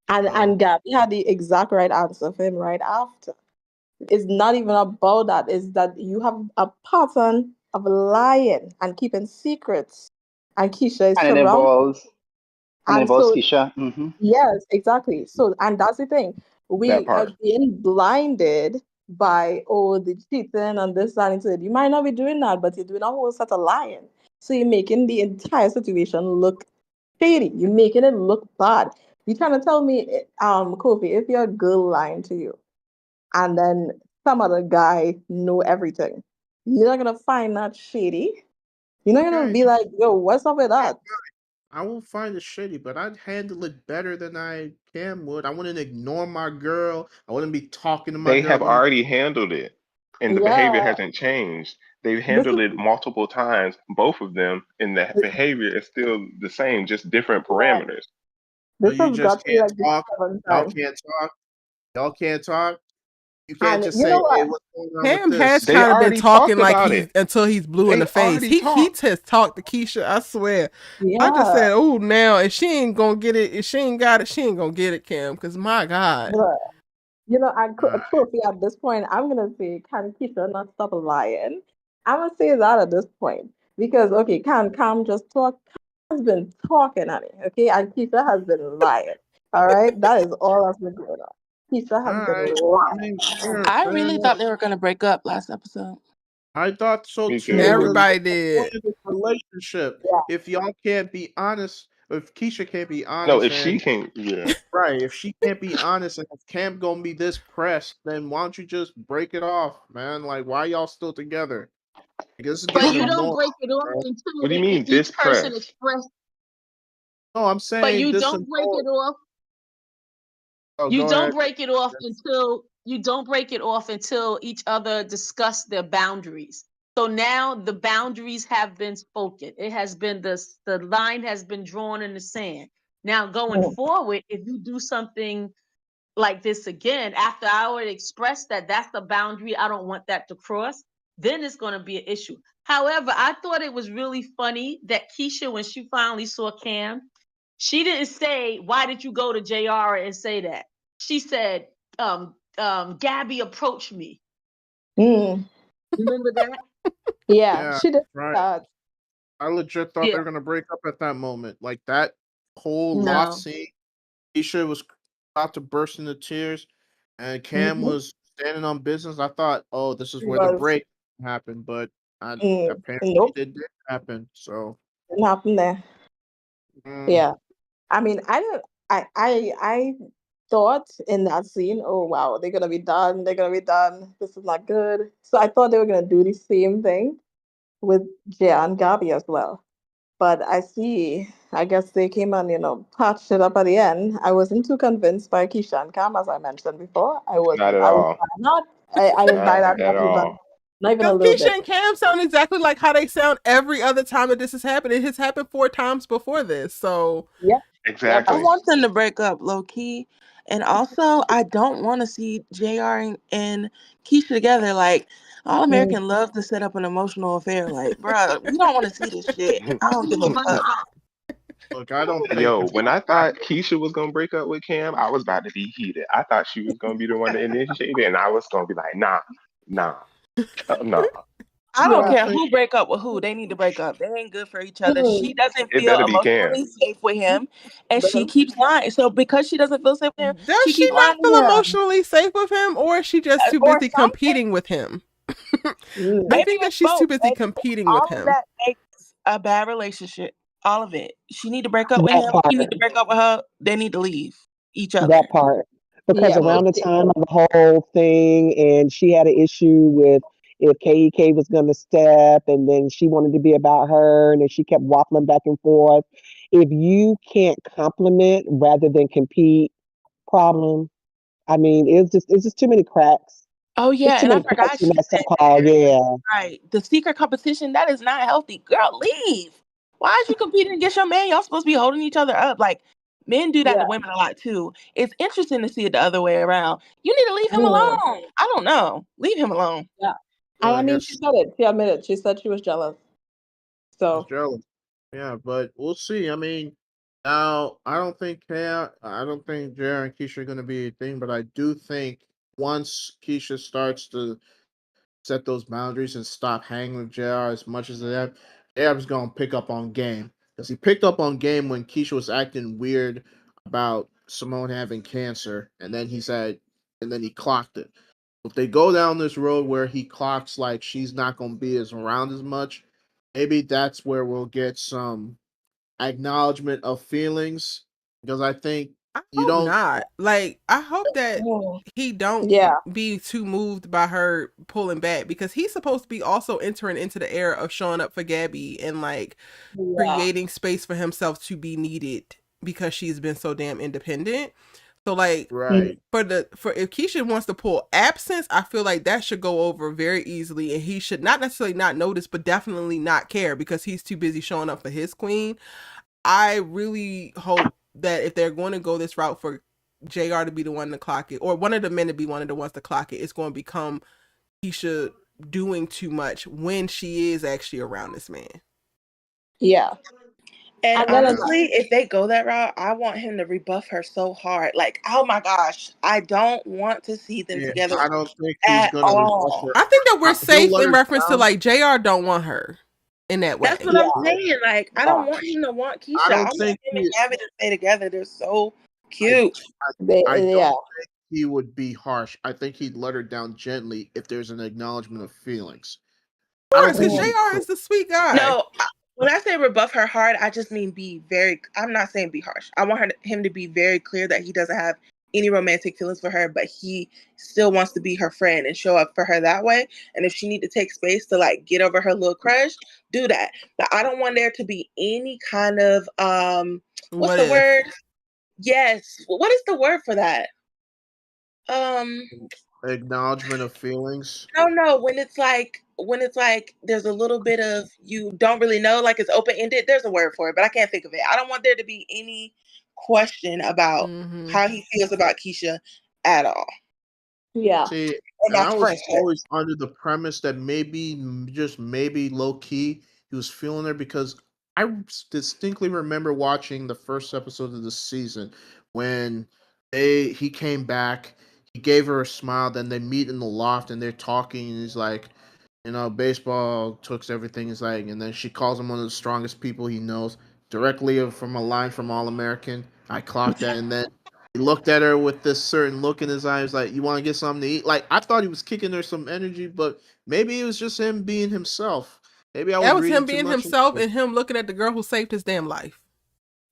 and So Gabby had the exact right answer for him right after. It's not even about that. It's that you have a pattern of lying and keeping secrets, and Keisha is And it surrounded. And involves so, Keisha. yes, exactly. So, and that's the thing. That We are part. being blinded by, oh, the cheating and this and that. You might not be doing that, but you're doing a whole set of lying. So you're making the entire situation look shady. You're making it look bad. You're trying to tell me, Kofi, if your girl lying to you, and then some other guy know everything, you're not gonna find that shady. You're not gonna okay, be like, yo, what's up with that? I won't find it shitty, but I'd handle it better than I Cam would. I wouldn't ignore my girl. I wouldn't be talking to my They girl. have No, already handled it, and the behavior Yeah, hasn't changed. They've this handled is it multiple times, both of them, and the behavior is still the same, just different yeah, parameters. so this you has got just to be can't like the talk. seventh Y'all time. can't talk. Y'all can't talk. You can't And just you say, know "Hey, what? what's going on with Cam has this?" They kind of been already talking talked like about he's it. until he's blue in They the face. already He talked. has talked to Keisha. I swear. I just Yeah, said, oh, now if she ain't gonna get it, if she ain't got it, she ain't gonna get it, Cam. Because my God, but and Uh, Kofi, at this point, I'm gonna say, can Keisha not stop lying? I'm gonna say that at this point because okay, can Cam just talk? Cam has been talking at it, okay, and Keisha has been lying. All right, that is all that's been going on. Keisha all has been right. I lying. mean, fair, I fair really enough. thought they were going to break up last episode. I thought so Me too. too. Because everybody what's the point did. of this relationship Yeah, if y'all can't be honest? If Keisha can't be No, honest, if and she can, yeah. right, if she can't be honest, and if Cam gonna be this pressed, then why don't you just break it off, man? Like, why y'all still together? Like, this is But getting you don't annoying, break it off bro. until What do you mean each this person press? express. No, I'm But saying this annoying. Oh, you go don't ahead. break it off until each other discuss their boundaries. So now the boundaries have been spoken. It has been the line has been drawn in the sand. Now going mm, forward, if you do something like this again, after I already expressed that that's the boundary, I don't want that to cross, then it's going to be an issue. However, I thought it was really funny that Keisha, when she finally saw Cam, She didn't say, why did you go to JR and say that? She said, Gabby approached me. Mm. Remember that? Yeah, she did. Right. I legit thought they were gonna break up at that moment. Like that whole lost scene, Keisha was about to burst into tears, and Cam was standing on business. I thought, oh, this is where the break happened, but apparently Nope, it didn't happen. So didn't happen there. Yeah, I mean, I don't. I thought in that scene, oh wow, they're gonna be done. They're gonna be done. This is not good. So I thought they were gonna do the same thing with Jia and Gabby as well. But I see. I guess they came and patched it up at the end. I wasn't too convinced by Keisha and Cam, as I mentioned before. I Not wasn't. at I was all. not. I didn't buy Not that. at all. Not even a Because little Keisha bit. and Cam sound exactly like how they sound every other time that this has happened. It has happened 4 times before this. So Yep. I Exactly. want them to break up low key. And also, I don't want to see JR and Keisha together. Like, All American love to set up an emotional affair. Like, bro, we don't want to see this shit. I don't give a fuck. look, I don't think. Yo, when I thought Keisha was gonna break up with Cam, I was about to be heated. I thought she was gonna be the one to initiate it, and I was gonna be like, nah, nah. I don't I care think who break up with who. They need to break up. They ain't good for each other. She doesn't It feel better be Cam. emotionally safe with him, and she keeps lying. So because she doesn't feel safe with him, does she she keep lying not to feel him emotionally safe with him, or is she just too or busy something. competing with him? I Maybe think that it's she's too both. busy Maybe competing with all of him. that makes a bad relationship. All of it. She need to break up with That him. He part. need to break up with her. They need to leave each other. That part. Because Yeah. around the time of the whole thing, and she had an issue with if KEK was going to step, and then she wanted to be about her, and then she kept waffling back and forth. If you can't compliment rather than compete, problem. I mean, it's just too many cracks. Oh It's yeah, too and I many forgot cracks in she that said so-called, yeah. right. The secret competition, that is not healthy. Girl, leave. Why is you competing against your man? Y'all supposed to be holding each other up. Like, men do that to women a lot too. It's interesting to see it the other way around. You need to leave him alone. I don't know. Leave him alone. Yeah. Well, And I I mean, guess she said it. She admitted. She said she was jealous. she's So jealous. Yeah, but we'll see. I mean, now I don't think JR and Keisha are gonna be a thing, but I do think once Keisha starts to set those boundaries and stop hanging with JR as much as they have, JR is gonna pick up on game. Because he picked up on game when Keisha was acting weird about Simone having cancer, and then he clocked it. If they go down this road where he clocks like she's not gonna be as around as much, maybe that's where we'll get some acknowledgement of feelings. Because I think I you hope don't not. Like, I hope that he don't yeah. be too moved by her pulling back, because he's supposed to be also entering into the era of showing up for Gabby and like creating space for himself to be needed because she's been so damn independent. So like right. for if Keisha wants to pull absence, I feel like that should go over very easily, and he should not necessarily not notice, but definitely not care because he's too busy showing up for his queen. I really hope that if they're going to go this route for JR to be the one to clock it, or one of the men to be one of the ones to clock it, it's going to become Keisha doing too much when she is actually around this man. Yeah. And And then honestly, if they go that route, I want him to rebuff her so hard. Like, oh my gosh, I don't want to see them Yeah, together I don't think he's at gonna rebuff all. her. I think that we're He'll safe let in her reference to down. like JR don't want her in that That's way. what I'm saying. Like, I don't want him to want I Keisha. I don't want think him and Gabby to stay together. They're so I, cute. I don't yeah. think he would be harsh. I think he'd let her down gently if there's an acknowledgement of feelings. Of I course, don't think because he'd be JR cruel. is the sweet guy. No, when I say rebuff her hard, I just mean be very. I'm not saying be harsh. I want him to be very clear that he doesn't have any romantic feelings for her, but he still wants to be her friend and show up for her that way. And if she need to take space to like get over her little crush, do that. But I don't want there to be any kind of what's What the if? word? Yes. What is the word for that? Acknowledgement of feelings. No, when it's like there's a little bit of you don't really know, like it's open ended. There's a word for it, but I can't think of it. I don't want there to be any question about how he feels about Keisha at all. Yeah. See, And and I that's was friendship. always under the premise that maybe, just maybe, low key, he was feeling her because I distinctly remember watching the first episode of the season when he came back, he gave her a smile, then they meet in the loft and they're talking, and he's like, baseball took everything. He's like, and then she calls him one of the strongest people he knows, directly from a line from All American. I clocked that, and then he looked at her with this certain look in his eyes, like, "You want to get something to eat?" Like, I thought he was kicking her some energy, but maybe it was just him being himself. Maybe I was That was reading him too being much himself into it. and him looking at the girl who saved his damn life.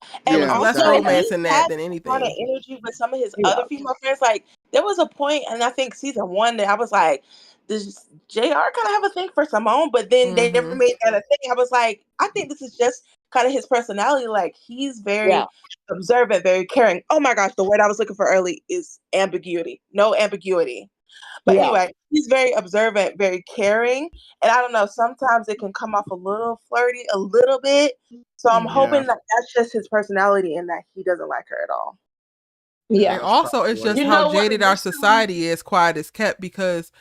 It And was Yeah, less also, exactly. romance he in that had than that kind of anything. energy with some of his Yeah. other female friends. Like, there was a point, and I think season 1, that I was like, does JR kind of have a thing for Simone? But then they never made that a thing. I was like, I think this is just kind of his personality. Like, he's very observant, very caring. Oh my gosh, the word I was looking for early is ambiguity. No ambiguity. But anyway, he's very observant, very caring. And I don't know, sometimes it can come off a little flirty, a little bit. So I'm hoping that that's just his personality and that he doesn't like her at all. Yeah. And also, it's just You how know what? jaded our society is, quiet is kept, because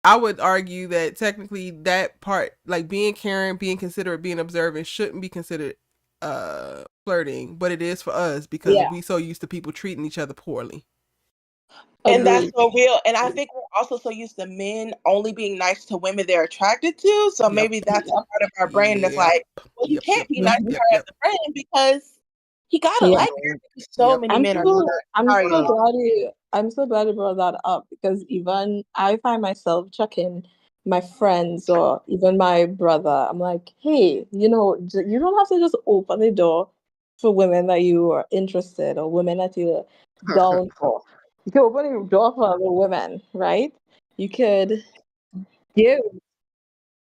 I would argue that technically that part, like being caring, being considerate, being observant, shouldn't be considered flirting, but it is for us because we so used to people treating each other poorly. And that's so real. And I think we're also so used to men only being nice to women they're attracted to. So maybe that's a part of our brain that's like, well, you can't be nice to her as a friend because he gotta like her. So many men are doing that. I'm so glad you brought that up, because even I find myself checking my friends or even my brother. I'm like, hey, you don't have to just open the door for women that you are interested or women that you're down for. You can open the door for other women, right? You could give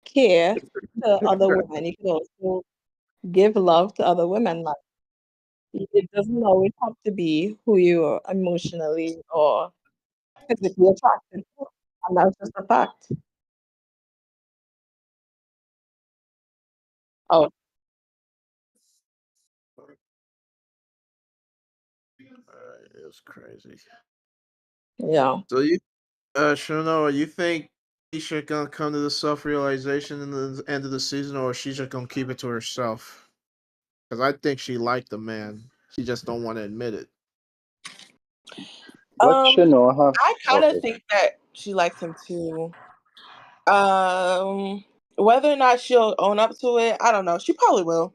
care to other women. You can also give love to other women. Like, it doesn't always have to be who you are emotionally or physically attracted to. And that's just a fact. Oh, It's crazy. yeah. So Shanoa, you think Keisha gonna come to the self-realization in the end of the season, or is she just gonna keep it to herself? Because I think she liked the man. She just don't want to admit it. What Shanoa have? I kind of think that she likes him too. Whether or not she'll own up to it, I don't know. She probably will.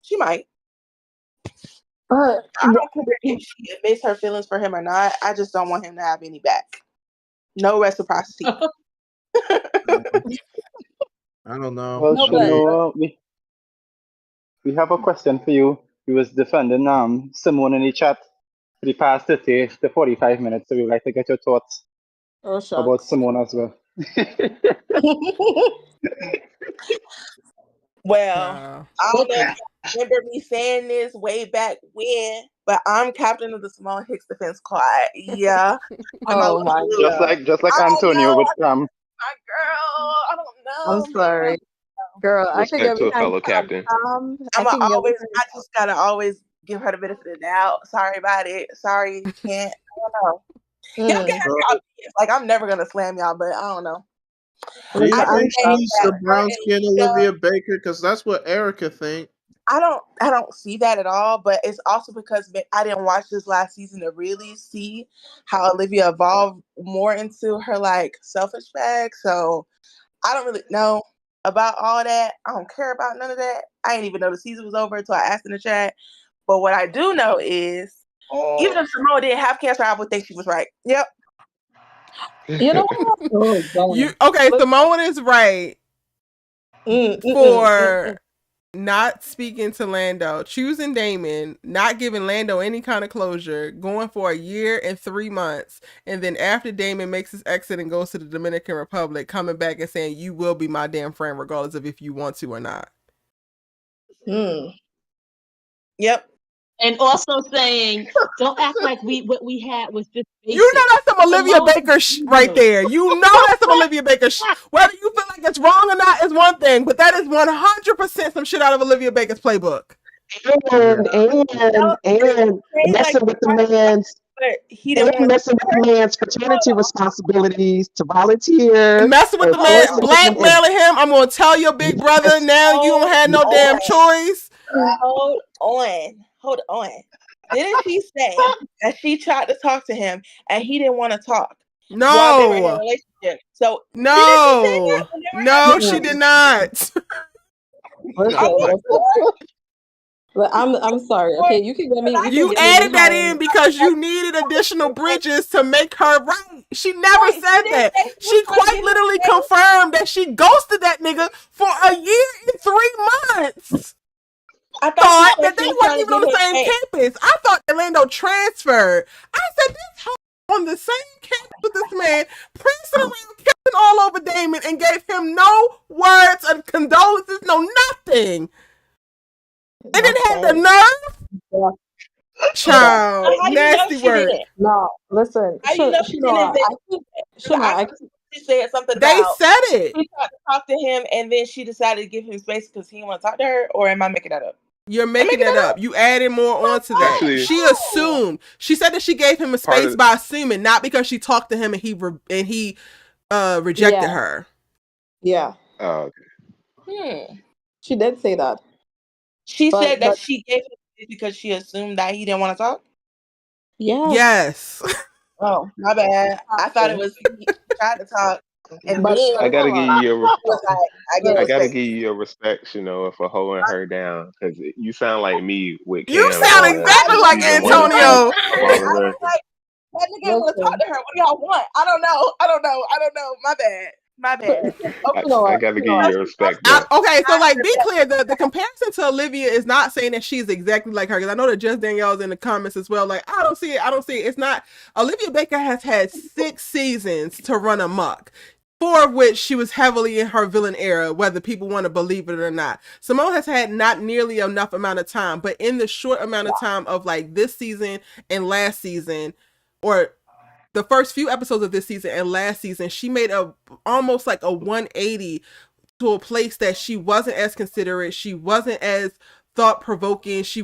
She might. I don't care if she admits her feelings for him or not. I just don't want him to have any back. No reciprocity. I don't know. Well, Shanoa, we have a question for you. We was defending Simone in the chat for the past 30 to 45 minutes, so we'd like to get your thoughts about Simone as well. Well, I don't know if you remember me saying this way back when, but I'm captain of the Simone Hicks defense squad. Yeah. Just like Antonio with my girl. I don't know. I'm sorry. Girl, I could Respect get to a behind fellow captain. I just gotta always give her the benefit of the doubt. Sorry about it. Sorry, you can't. I don't know. Y'all can have y'all opinions. Like, I'm never gonna slam y'all, but I don't know. Do you think she's the brown skin Olivia Baker? Because that's what Erica think. I don't see that at all, but it's also because I didn't watch this last season to really see how Olivia evolved more into her like selfish bag. So I don't really know about all that. I don't care about none of that. I didn't even know the season was over until I asked in the chat. But what I do know is, even if Simone didn't have cancer, I would think she was right. Yep. You know what? Simone is right for not speaking to Lando, choosing Damon, not giving Lando any kind of closure, going for a year and 3 months, and then after Damon makes his exit and goes to the Dominican Republic, coming back and saying, "You will be my damn friend regardless of if you want to or not." Yep. And also saying, don't act like what we had was just basic. You know that's some Olivia Baker right there. You know that's some Olivia Baker Whether you feel like it's wrong or not is one thing, but that is 100% some shit out of Olivia Baker's playbook. And messing with the man's but he didn't And want to messing with the man's fraternity responsibilities to volunteer Messing with and the man, forcing him. And blackmailing him. I'm gonna tell your big brother yes, now. You don't have no damn choice. Hold on. Didn't she say that she tried to talk to him and he didn't want to talk while they were in a No, relationship? So didn't she say that no, when they were no, having she a did relationship? not. I'm sorry. Okay, you can get me. You can You get me added that in behind. because you needed additional bridges to make her right. She never Right. said She didn't that. say she She was going to quite give him literally space. confirmed that she ghosted that nigga for a year and 3 months. I thought Thought she said that they she was weren't trying to even on give the him same space. campus. I thought Orlando transferred. I said this hoe on the same campus with this man, prancing around, kissing all over Damon, and gave him no words of condolences, no nothing. And then had the nerve. Yeah. Child, How do you know nasty she work. didn't? No, listen, How you know she didn't? Shima, She said something They about said it. she tried to talk to him and then she decided to give him space because he didn't want to talk to her. Or am I making that up? You're making that up. You added more onto that. Actually, She assumed. She said that she gave him a part space of by assuming, not because she talked to him and he rejected her. Yeah. okay. She did say that. She said that she gave him space because she assumed that he didn't want to talk. Yes. Oh, my bad. I thought it was he tried to talk, and But then I gotta give you your was like, I get I no gotta space. give you your respect, for holding her down because you sound like me with You Cam sound exactly in like season 1 of Antonio. All the Rest. Like, that nigga didn't want to talk to her. What do y'all want? I don't know. My bad. I gotta give you your respect though. Okay, so like, be clear. The comparison to Olivia is not saying that she's exactly like her, because I know that Just Danielle's in the comments as well. Like, I don't see it. It's not. Olivia Baker has had 6 seasons to run amok, 4 of which she was heavily in her villain era, whether people want to believe it or not. Simone has had not nearly enough amount of time, but in the short amount of time of like this season and last season, or the first few episodes of this season and last season, she made almost like a 180 to a place that she wasn't as considerate. She wasn't as thought provoking. She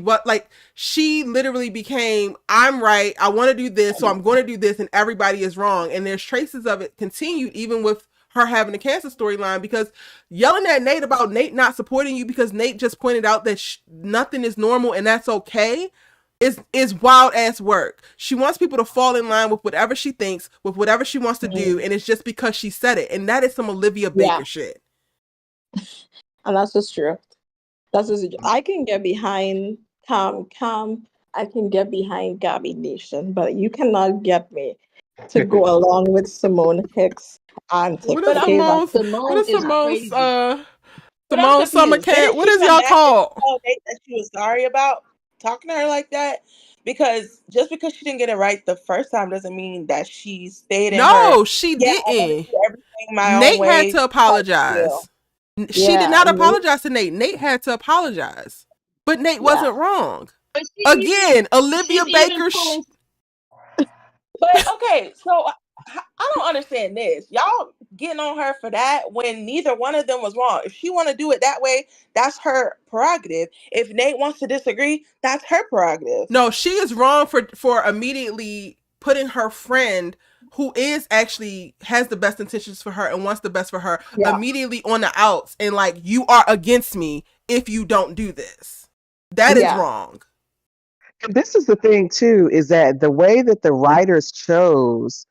literally became, I'm right. I want to do this. So I'm going to do this. And everybody is wrong. And there's traces of it continued even with her having a cancer storyline, because yelling at Nate about Nate not supporting you because Nate just pointed out that nothing is normal and that's okay is wild ass work. She wants people to fall in line with whatever she thinks, with whatever she wants to do, and it's just because she said it. And that is some Olivia Baker shit. And that's just true. I can get behind Cam. I can get behind Gabby Nation, but you cannot get me to go along with Simone Hicks antics. What is Simone's Simone summer camp? What is y'all called? That she was sorry about talking to her like that, because just because she didn't get it right the first time doesn't mean that she stayed in her. No, she didn't. Nate had to apologize. She did not apologize to Nate. Nate had to apologize, but Nate wasn't wrong. Again, Olivia Baker. But okay, so I don't understand this. Y'all getting on her for that when neither one of them was wrong. If she want to do it that way, that's her prerogative. If Nate wants to disagree, that's her prerogative. No, she is wrong for immediately putting her friend, who is actually has the best intentions for her and wants the best for her, immediately on the outs and like, you are against me if you don't do this. That is wrong. And this is the thing too, is that the way that the writers chose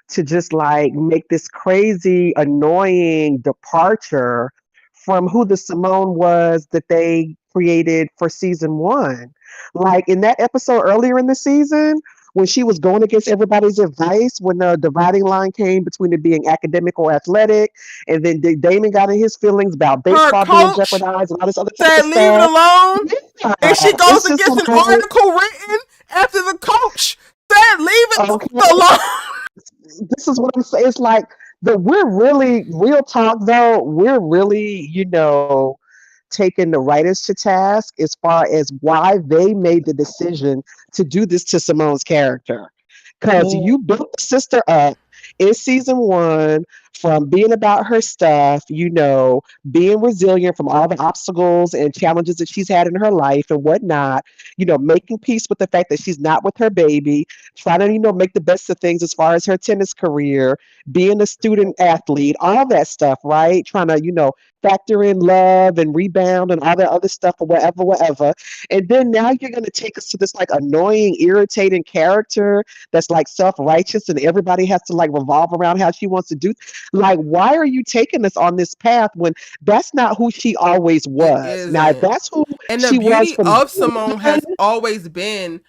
to just like make this crazy, annoying departure from who the Simone was that they created for season 1. Like in that episode earlier in the season, when she was going against everybody's advice, when the dividing line came between it being academic or athletic, and then Damon got in his feelings about baseball being jeopardized and all this other type of stuff. Leave it alone. And she goes against an article written after the coach said, leave it alone. This is what I'm saying. It's like we're really, real talk though, we're really, taking the writers to task as far as why they made the decision to do this to Simone's character. Because you built the sister up in season 1 from being about her stuff, being resilient from all the obstacles and challenges that she's had in her life and whatnot, making peace with the fact that she's not with her baby, trying to, make the best of things as far as her tennis career, being a student athlete, all that stuff, right? Trying to, factor in love and rebound and all that other stuff or whatever. And then now you're going to take us to this like annoying, irritating character that's like self-righteous and everybody has to like revolve around how she wants to do. Like, why are you taking us on this path when that's not who she always was? Now, if that's who and she the beauty was from of Simone has always been,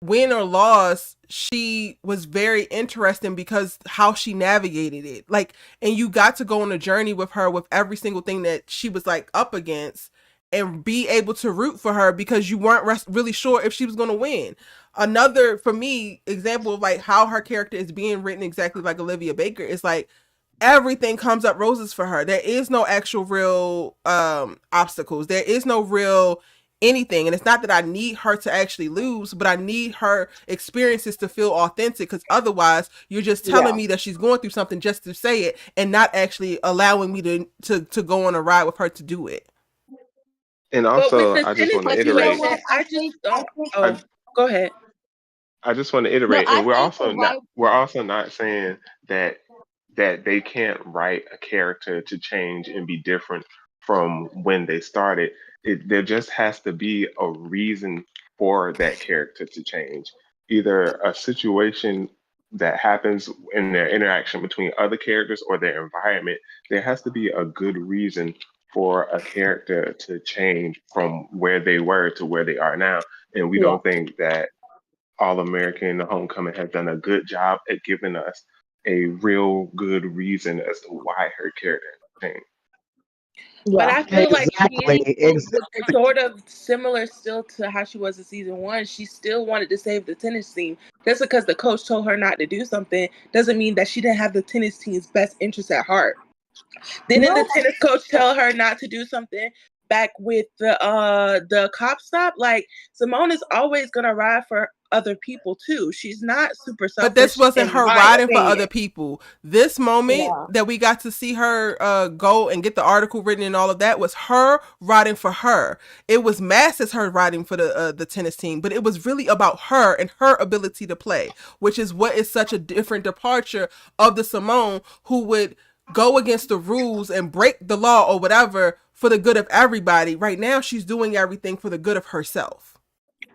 win or loss, she was very interesting because how she navigated it. Like, and you got to go on a journey with her with every single thing that she was like up against and be able to root for her because you weren't really sure if she was going to win. Another, for me, example of like how her character is being written exactly like Olivia Baker is like, everything comes up roses for her. There is no actual real obstacles. There is no real anything. And it's not that I need her to actually lose, but I need her experiences to feel authentic, because otherwise you're just telling me that she's going through something just to say it and not actually allowing me to go on a ride with her to do it. And also, I just want to iterate. Go ahead. I just want to iterate, and we're also not saying that they can't write a character to change and be different from when they started. There just has to be a reason for that character to change. Either a situation that happens in their interaction between other characters or their environment. There has to be a good reason for a character to change from where they were to where they are now. And we don't think that All American Homecoming has done a good job at giving us a real good reason as to why her character changed. But I feel like she was sort of similar still to how she was in season 1. She still wanted to save the tennis team. Just because the coach told her not to do something doesn't mean that she didn't have the tennis team's best interest at heart. Didn't the tennis coach tell her not to do something back with the cop stop? Like, Simone is always gonna ride for other people too. She's not super selfish. But this wasn't her riding for other people. This moment that we got to see her go and get the article written and all of that was her riding for her. It was masked as her riding for the tennis team, but it was really about her and her ability to play, which is what is such a different departure of the Simone who would go against the rules and break the law or whatever for the good of everybody. Right now, she's doing everything for the good of herself.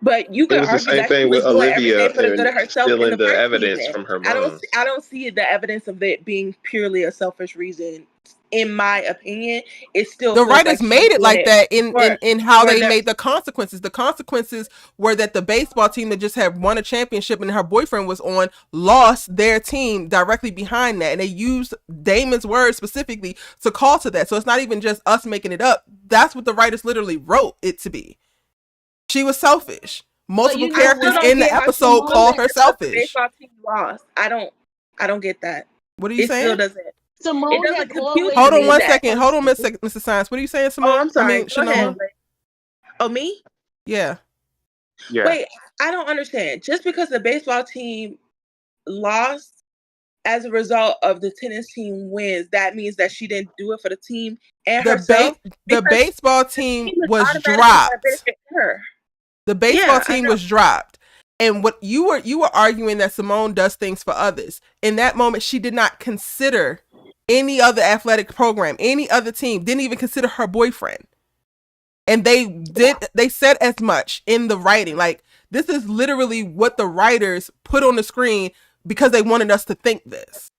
But you could argue the same thing with Olivia and stealing the evidence from her mom. I don't see the evidence of it being purely a selfish reason. In my opinion, it's still the writers made it like that in how they made the consequences. The consequences were that the baseball team that just had won a championship and her boyfriend was on lost their team directly behind that, and they used Damon's words specifically to call to that. So it's not even just us making it up. That's what the writers literally wrote it to be. She was selfish. Multiple characters in the episode called her selfish. The baseball team lost. I don't get that. What are you saying? Still doesn't. Simone had always Hold on one second. Hold on, Mr. Science. What are you saying, Simone? Oh, I'm sorry. Go ahead. Oh, me? Yeah. Wait, I don't understand. Just because the baseball team lost as a result of the tennis team wins, that means that she didn't do it for the team and herself? The baseball team was dropped. The baseball team was dropped. And what you were arguing that Simone does things for others. In that moment, she did not consider any other athletic program, any other team, didn't even consider her boyfriend. And they said as much in the writing. Like, this is literally what the writers put on the screen because they wanted us to think this.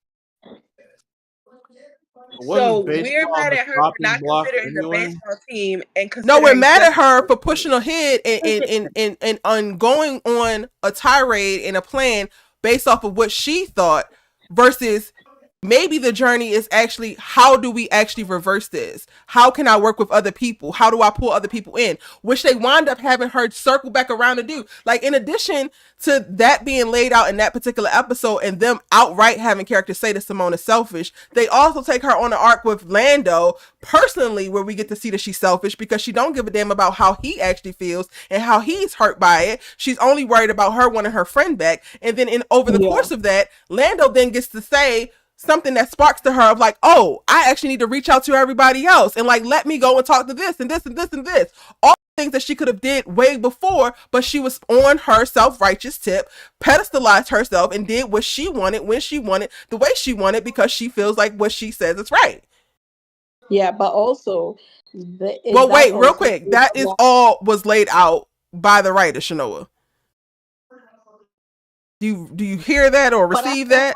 So we're mad at her for not considering the baseball team and no, we're mad at her for pushing ahead and on going on a tirade and a plan based off of what she thought versus maybe the journey is actually, how do we actually reverse this? How can I work with other people? How do I pull other people in? Which they wind up having her circle back around to do. Like, in addition to that being laid out in that particular episode and them outright having characters say that Simone is selfish, they also take her on an arc with Lando personally, where we get to see that she's selfish because she don't give a damn about how he actually feels and how he's hurt by it. She's only worried about her wanting her friend back. And then over the course of that, Lando then gets to say, something that sparks to her of like, oh, I actually need to reach out to everybody else and like let me go and talk to this and this and this and this. All things that she could have did way before, but she was on her self-righteous tip, pedestalized herself, and did what she wanted when she wanted, the way she wanted, because she feels like what she says is right. Yeah, but also, well, wait, real quick. That is all was laid out by the writer, Shanoa. Do you hear that or receive that?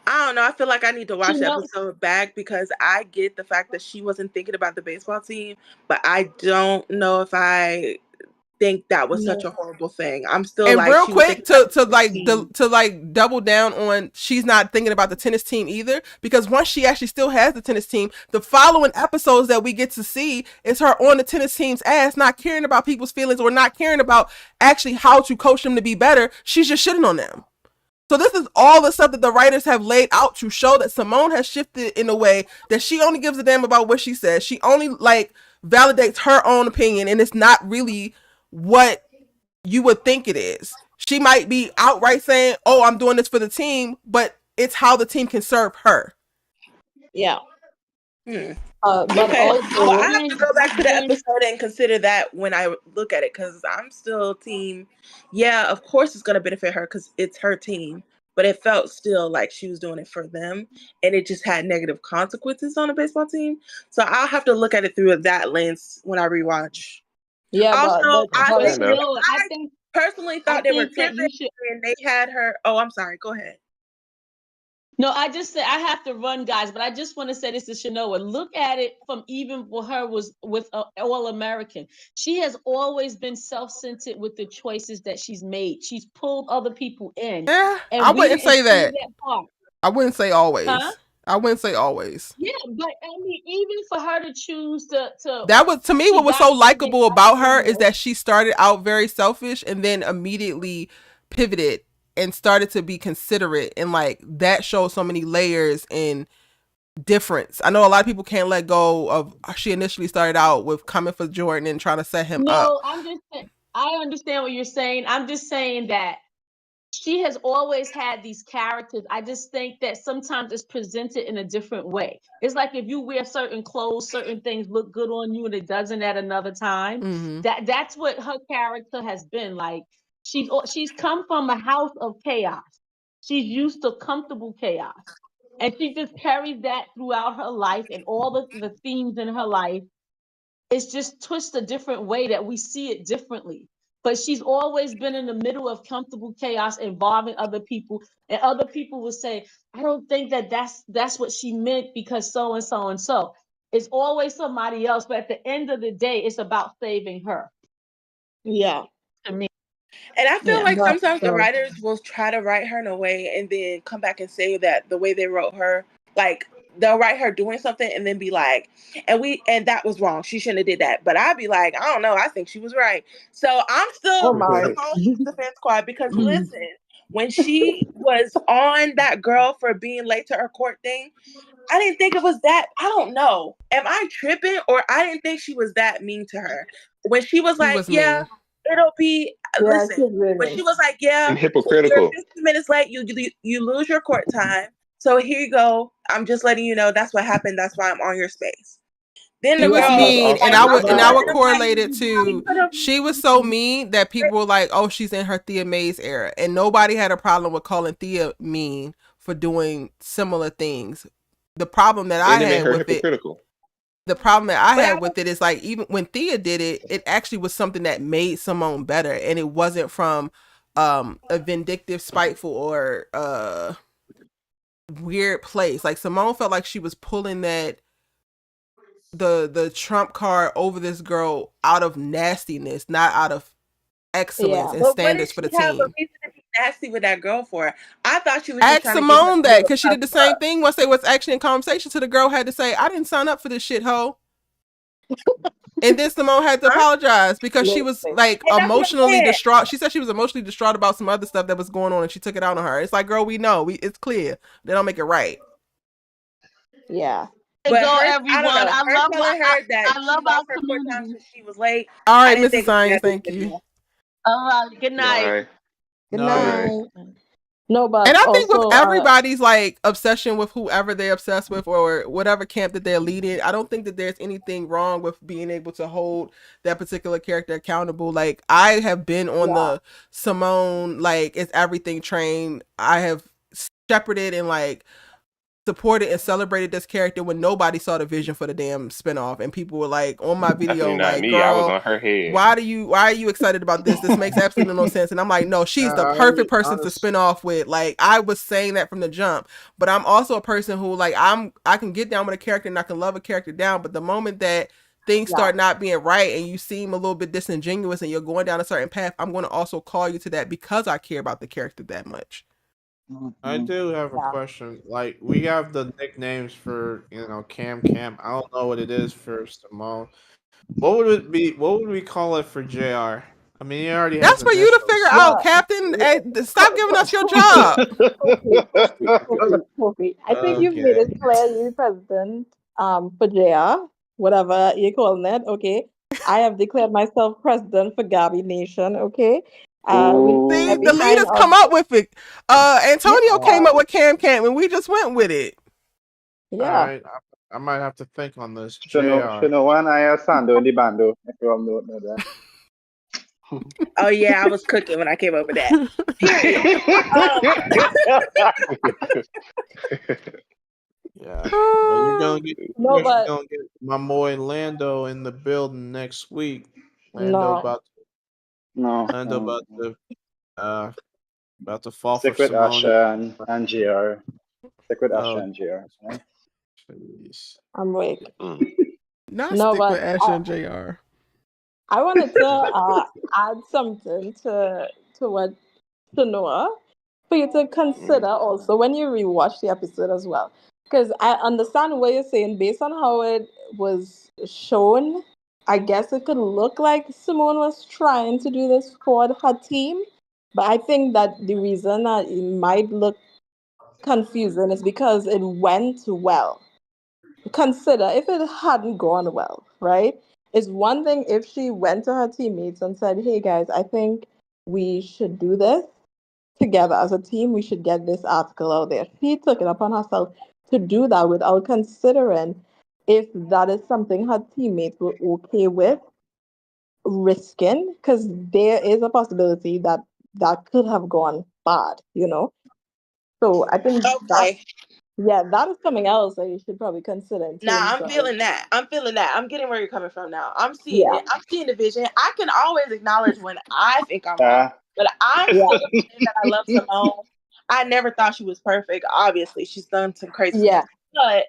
I don't know. I feel like I need to watch the episode back because I get the fact that she wasn't thinking about the baseball team, but I don't know if I think that was such a horrible thing. I'm still and like, real quick to like double down on, she's not thinking about the tennis team either, because once she actually still has the tennis team, the following episodes that we get to see is her on the tennis team's ass, not caring about people's feelings or not caring about actually how to coach them to be better. She's just shitting on them. So this is all the stuff that the writers have laid out to show that Simone has shifted in a way that she only gives a damn about what she says. She only like validates her own opinion, and it's not really what you would think it is. She might be outright saying, oh, I'm doing this for the team, but it's how the team can serve her. Yeah. But okay. Also, I have to go back to the episode and consider that when I look at it, because I'm still team. Yeah, of course it's going to benefit her because it's her team, but it felt still like she was doing it for them, and it just had negative consequences on the baseball team. So I'll have to look at it through that lens when I rewatch. Yeah, also, I think personally thought they were tripping and they had her. Oh, I'm sorry. Go ahead. No, I just said I have to run, guys, but I just want to say this to Shanoa. Look at it from even for her was with All American. She has always been self-centered with the choices that she's made. She's pulled other people in. Yeah, and I wouldn't say that. I wouldn't say always. Huh? I wouldn't say always. Yeah, but I mean, even for her to choose to that was, to me, what was so likable about her is that she started out very selfish and then immediately pivoted and started to be considerate, and like that shows so many layers and difference. I know a lot of people can't let go of, she initially started out with coming for Jordan and trying to set him up. No, I'm just saying, I understand what you're saying. I'm just saying that she has always had these characters. I just think that sometimes it's presented in a different way. It's like if you wear certain clothes, certain things look good on you and it doesn't at another time. Mm-hmm. That's what her character has been. Like she's come from a house of chaos. She's used to comfortable chaos. And she just carries that throughout her life, and all the themes in her life. It's just twisted a different way that we see it differently. But she's always been in the middle of comfortable chaos involving other people. And other people will say, I don't think that's what she meant because so and so and so. It's always somebody else. But at the end of the day, it's about saving her. Yeah. To me. And I feel like sometimes the writers will try to write her in a way and then come back and say that the way they wrote her, like they'll write her doing something and then be like, and that was wrong. She shouldn't have did that. But I'd be like, I don't know. I think she was right. So I'm still the whole defense squad because listen, when she was on that girl for being late to her court thing, I didn't think it was that. I don't know. Am I tripping, or I didn't think she was that mean to her when she was like, yeah. It'll be listen. When she was like, "Yeah, and hypocritical. You're 15 minutes late. You lose your court time. So here you go. I'm just letting you know that's what happened. That's why I'm on your space." Then the was girl, mean, and I would correlate it to she was so mean that people were like, "Oh, she's in her Thea Mays era," and nobody had a problem with calling Thea mean for doing similar things. The problem that I had with it is like, even when Thea did it, it actually was something that made Simone better, and it wasn't from a vindictive, spiteful, or weird place. Like Simone felt like she was pulling that the trump card over this girl out of nastiness, not out of excellence and standards for the team. Have a reason to be nasty with that girl for? I thought she was just trying Simone to that because she did the same thing once they was actually in conversation. So the girl had to say, "I didn't sign up for this shit, ho." And then Simone had to apologize because she was like emotionally distraught. She said she was emotionally distraught about some other stuff that was going on, and she took it out on her. It's like, girl, we know, it's clear. They don't make it right. Yeah. But everyone, I love our community. She was late. All right, Mrs. Science, thank you. All right, good night. Good night. No, but and I think also, with everybody's like obsession with whoever they're obsessed with or whatever camp that they're leading, I don't think that there's anything wrong with being able to hold that particular character accountable. Like I have been on the Simone like it's everything train. I have shepherded and like supported and celebrated this character when nobody saw the vision for the damn spinoff, and people were like on my video Definitely not like, me. I was girl, on her head. why are you excited about this makes absolutely no sense. And I'm like, no, she's the perfect person to spin off with. Like I was saying that from the jump, but I'm also a person who like I can get down with a character and I can love a character down, but the moment that things start not being right and you seem a little bit disingenuous and you're going down a certain path, I'm going to also call you to that because I care about the character that much. I do have a question. Like, we have the nicknames for, Cam. I don't know what it is for Simone. What would it be? What would we call it for JR? I mean, he already has That's for you to figure initials. out, Captain. Stop giving us your job. Kofi, I think you've made it clear you're president for JR, whatever you're calling it, okay? I have declared myself president for Gabby Nation, okay? We See, are the behind leaders come up with it. Antonio came up with Cam and we just went with it. All right, I might have to think on this. JR. One I Sando in the bando. If you all know that. Oh yeah, I was cooking when I came up with that. Yeah. Well, you're gonna get my boy Lando in the building next week. Lando about to fall for Secret Simone. Asha and JR. Secret Asha and JR. Right? I'm weak. Not stick with Asha and JR. I wanted to add something to what Sanoa for you to consider also when you rewatch the episode as well. Because I understand what you're saying based on how it was shown. I guess it could look like Simone was trying to do this for her team. But I think that the reason that it might look confusing is because it went well. Consider if it hadn't gone well, right? It's one thing if she went to her teammates and said, hey guys, I think we should do this together as a team. We should get this article out there. She took it upon herself to do that without considering if that is something her teammates were okay with risking, because there is a possibility that that could have gone bad, So I think that is something else that you should probably consider. I'm feeling that. I'm getting where you're coming from now. I'm seeing it. I'm seeing the vision. I can always acknowledge when I think I'm wrong, but I'm still saying that I love Simone. I never thought she was perfect. Obviously, she's done some crazy stuff, but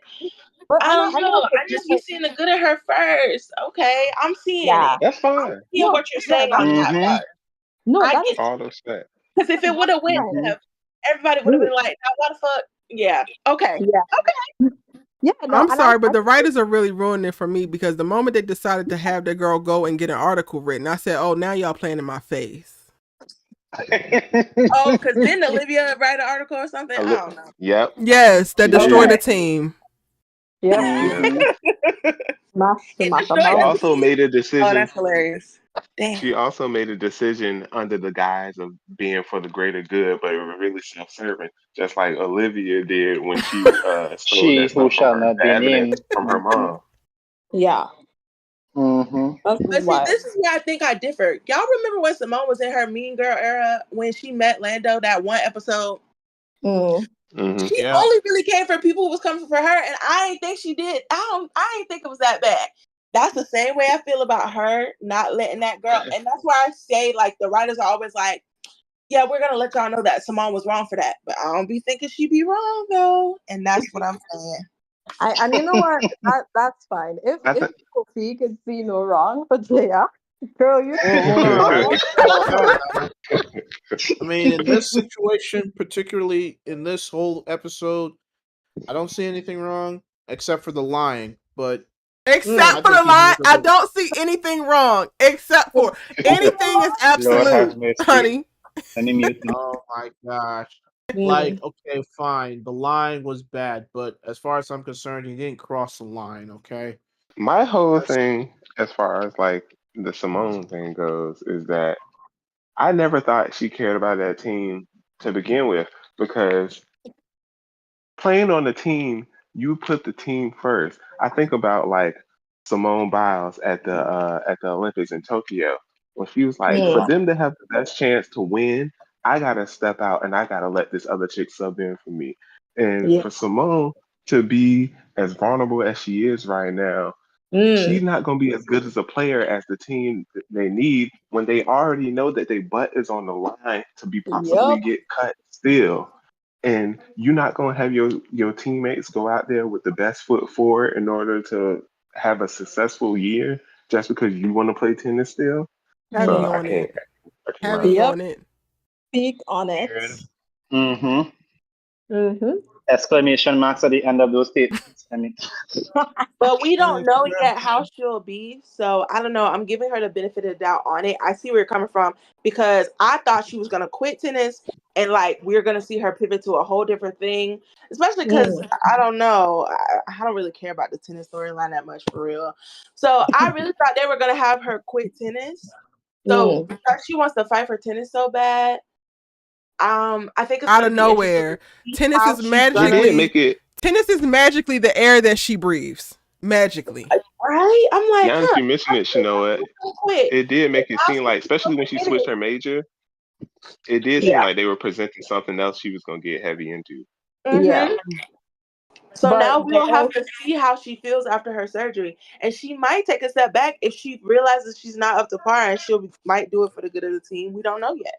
I don't know. I just be seeing the good in her first. Okay, I'm seeing it. That's fine. I'm seeing what you're saying on that part. No, I that get is all those facts. because if it would have went left, everybody would have been like, "Now what the fuck?" Yeah. Okay. Yeah. Okay. Yeah, no, I'm sorry, but the writers are really ruining it for me because the moment they decided to have that girl go and get an article written, I said, "Oh, now y'all playing in my face." Oh, because didn't Olivia write an article or something? I don't know. Yep. Yes, that destroyed the team. Yep. She also made a decision. Oh, that's hilarious. Damn. She also made a decision under the guise of being for the greater good, but it was really self-serving, just like Olivia did when she stole that stuff from her, the evidence from her mom. Yeah. But see, this is where I think I differ. Y'all remember when Simone was in her Mean Girl era when she met Lando that one episode? She only really came for people who was coming for her, and I ain't think she did. I ain't think it was that bad. That's the same way I feel about her not letting that girl, and that's why I say like the writers are always like, yeah, we're gonna let y'all know that Simone was wrong for that, but I don't be thinking she be wrong though, and that's what I'm saying. And you know what? That's fine. If Kofi could see no wrong for JR, girl, you. I mean, in this situation, particularly in this whole episode, I don't see anything wrong except for the lying. But except for the lie, I don't see anything wrong. Except for anything is absolute, honey. Oh my gosh. Like, okay, fine. The line was bad, but as far as I'm concerned, he didn't cross the line, okay? My whole thing, as far as like the Simone thing goes, is that I never thought she cared about that team to begin with. because playing on the team, you put the team first. I think about like Simone Biles at the Olympics in Tokyo when she was like, for Yeah. them to have the best chance to win, I gotta step out and I gotta let this other chick sub in for me. And Yeah. for Simone to be as vulnerable as she is right now, she's Mm. not going to be as good as a player as the team that they need when they already know that their butt is on the line to be possibly Yup. get cut still. And you're not going to have your teammates go out there with the best foot forward in order to have a successful year just because you want to play tennis still. Heavy So Mm. I on can't, it. I can't ride Heavy with Yep. on it. Speak on it. Mm-hmm. Mm-hmm. Exclamation marks at the end of those statements. I mean, But we don't know yet how she'll be. So I don't know. I'm giving her the benefit of the doubt on it. I see where you're coming from because I thought she was going to quit tennis and like we're going to see her pivot to a whole different thing. Especially because Mm. I don't know. I don't really care about the tennis storyline that much for real. So I really thought they were going to have her quit tennis. So Mm. because she wants to fight for tennis so bad, I think it's Out going of to be interesting nowhere. to see Tennis how is she's they gonna did magically make it. the air that she breathes. Magically. right. I'm like, Now that you mention it, Shanoa, quit. it did make it How seem like, especially when she switched her major, it did seem Yeah. like they were presenting something else she was going to get heavy into. Yeah. So now But we'll have to see how she feels after her surgery, and she might take a step back if she realizes she's not up to par, and might do it for the good of the team. We don't know yet.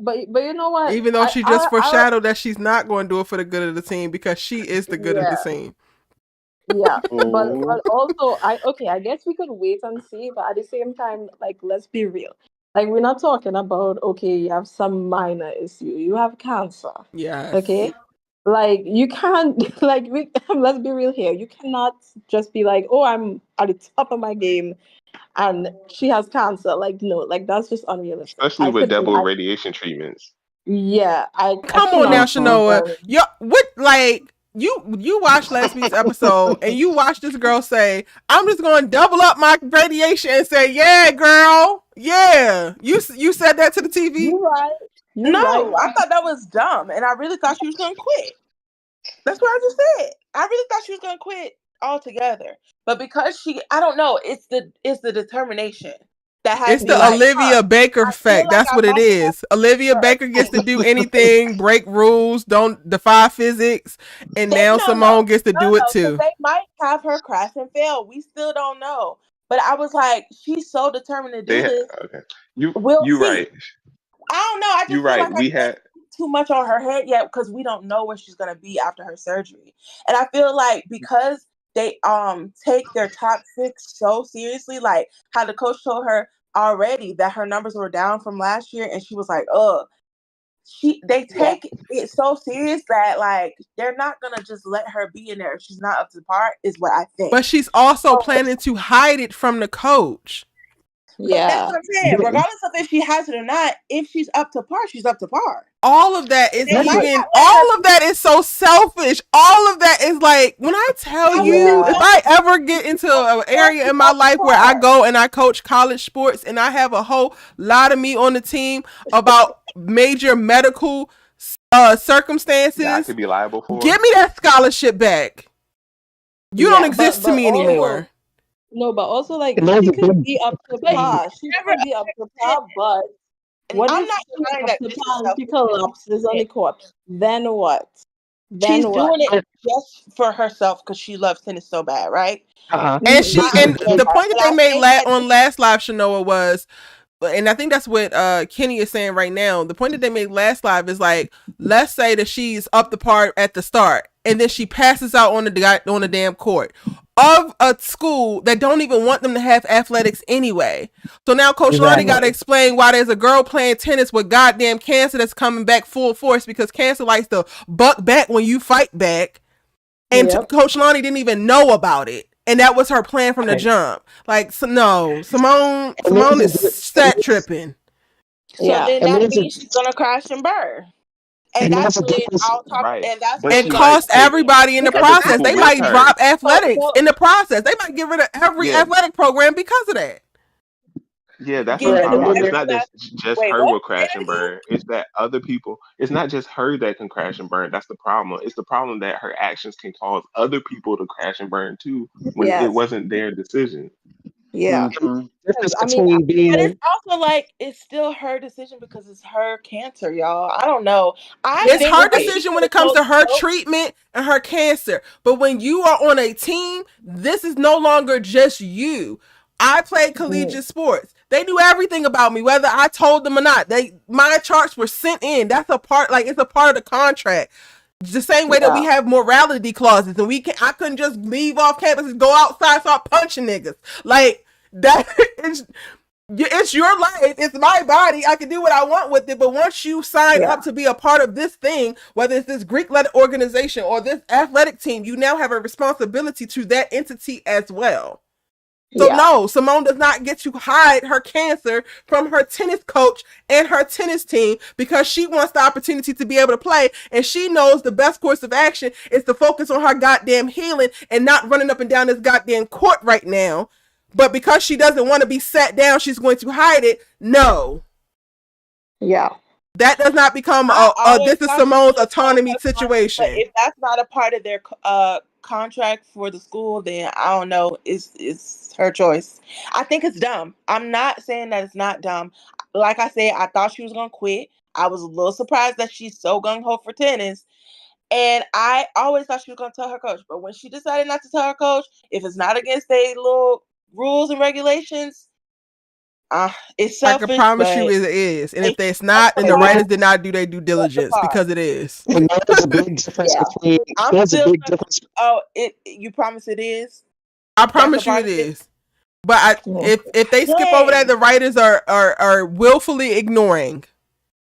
but you know what? Even though she just foreshadowed that she's not going to do it for the good of the team because she is the good of the Yeah. team. Yeah. But Oh, also I guess we could wait and see, but at the same time, like let's be real. Like we're not talking about okay, you have some minor issue. You have cancer. Yes. Okay? Like you can't like let's be real here. You cannot just be like, oh, I'm at the top of my game and she has cancer. Like no, like that's just unrealistic. especially with double radiation treatments. Yeah, I Come on now, cannot see Mm-hmm. Shanoa. them. Yo, what like you watched last week's episode and you watched this girl say, "I'm just going to double up my radiation," and say, "Yeah, girl, yeah." You said that to the TV. You're right. You're right. No, I thought that was dumb, and I really thought she was going to quit. That's what I just said. I really thought she was going to quit altogether, but because I don't know. It's the determination that has It's me the like, Olivia Baker I feel effect. like That's I what it might have is. Olivia her Baker gets to do anything, break rules, don't defy physics, and now Simone gets to do it because too. they might have her crash and fail. We still don't know. But I was like, she's so determined to do this. Okay. We'll You see. right. I don't know. I You just feel right. like I We can't had put too much on her head yet because we don't know where she's gonna be after her surgery. And I feel like because they take their top six so seriously, like how the coach told her already that her numbers were down from last year, and she was like, "Ugh." They take it so serious that like they're not gonna just let her be in there if she's not up to par, is what I think. But she's also planning to hide it from the coach. But that's Yeah. what I'm saying. Regardless of if she has it or not, if she's up to par, she's up to par. All of that is They might not let her. all of that is so selfish. All of that is like, when I tell you, if I ever get into an area in my life where I go and I coach college sports and I have a whole lot of me on the team about major medical circumstances, that I could be liable for. give me that scholarship back. You don't exist to me anymore. No, but also like she could be up to par. She could be up to par, but what I'm if not she's denying up that to this is par and she selfish. collapses on the court? Then what? She's doing it just for herself because she loves tennis so bad, right? And the point that they made on last live, Shanoa, was, and I think that's what Kenny is saying right now. The point that they made last live is like, let's say that she's up the par at the start, and then she passes out on the damn court of a school that don't even want them to have athletics anyway. So now Coach Lonnie got to explain why there's a girl playing tennis with goddamn cancer that's coming back full force because cancer likes to buck back when you fight back. And Coach Lonnie didn't even know about it. And that was her plan from the jump. Like, no, Simone is set tripping. So then that means she's gonna crash and burn. And that's when I'll talk. Right. And that's But and she cost might take everybody in the other process. people They with might her. drop athletics in the process. They might get rid of every athletic program because of that. Yeah, that's the give them problem. It's every not last. just Wait, her what? will crash and burn. It's that other people. It's not just her that can crash and burn. That's the problem. It's the problem that her actions can cause other people to crash and burn too when it Yes. wasn't their decision. Yeah. Mm-hmm. Difference I mean, between But it's being also like it's still her decision because it's her cancer, y'all. I don't know. I It's think her that she decision could when have it comes told to her nope. treatment and her cancer. But when you are on a team, this is no longer just you. I played collegiate sports. They knew everything about me, whether I told them or not. My charts were sent in. That's a part, like it's a part of the contract. The same way that we have morality clauses, and I couldn't just leave off campus and go outside, start punching niggas. Like that is. It's your life. It's my body. I can do what I want with it. But once you sign up to be a part of this thing, whether it's this Greek-led organization or this athletic team, you now have a responsibility to that entity as well. So no, Simone does not get to hide her cancer from her tennis coach and her tennis team because she wants the opportunity to be able to play. And she knows the best course of action is to focus on her goddamn healing and not running up and down this goddamn court right now. But because she doesn't want to be sat down, she's going to hide it. No. Yeah. That does not become this is Simone's autonomy situation. But if that's not a part of their contract for the school, then I don't know. It's her choice. I think it's dumb. I'm not saying that it's not dumb. Like I said, I thought she was gonna quit. I was a little surprised that she's so gung ho for tennis. And I always thought she was gonna tell her coach. But when she decided not to tell her coach, if it's not against their little rules and regulations, it's selfish. I can promise you it is. And if it's not, then the writers did not do their due diligence because it is. And there's a big difference between there's a big difference. Oh, you promise it is? I promise you it is. But if they skip over that, the writers are willfully ignoring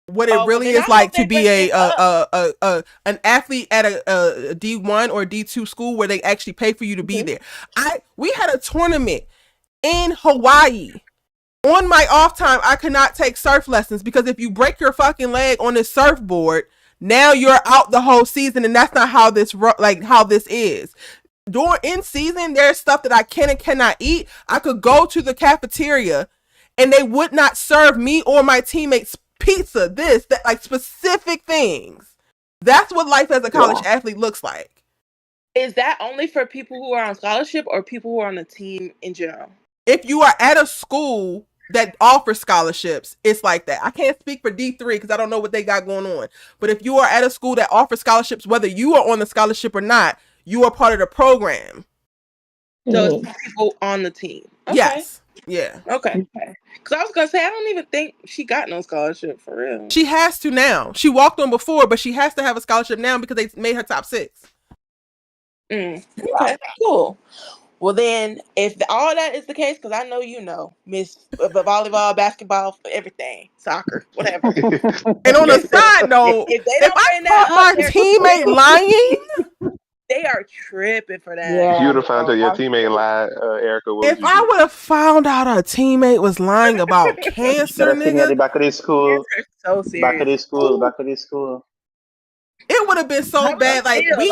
what it really is like to be an athlete at a D1 or D2 school where they actually pay for you to be there. We had a tournament in Hawaii. On my off time, I could not take surf lessons because if you break your fucking leg on this surfboard, now you're out the whole season, and that's not how this is. In season, there's stuff that I can and cannot eat. I could go to the cafeteria, and they would not serve me or my teammates pizza, that, like specific things. That's what life as a college athlete looks like. Is that only for people who are on scholarship or people who are on the team in general? If you are at a school that offers scholarships, it's like that. I can't speak for D3 because I don't know what they got going on. But if you are at a school that offers scholarships, whether you are on the scholarship or not, you are part of the program. So it's people on the team. Okay. Yes. Yeah. Okay. Because I was going to say, I don't even think she got no scholarship for real. She has to now. She walked on before, but she has to have a scholarship now because they made her top 6. Okay, cool. Well, then, if all that is the case, because I know Miss volleyball, basketball, everything, soccer, whatever. And on a side note, if I caught my teammate lying, they are tripping for that. If you would have found out your teammate lied, Erica, if I would have found out a teammate was lying about cancer, nigga, back of the school, so serious. back of the school. It would have been so bad. Like we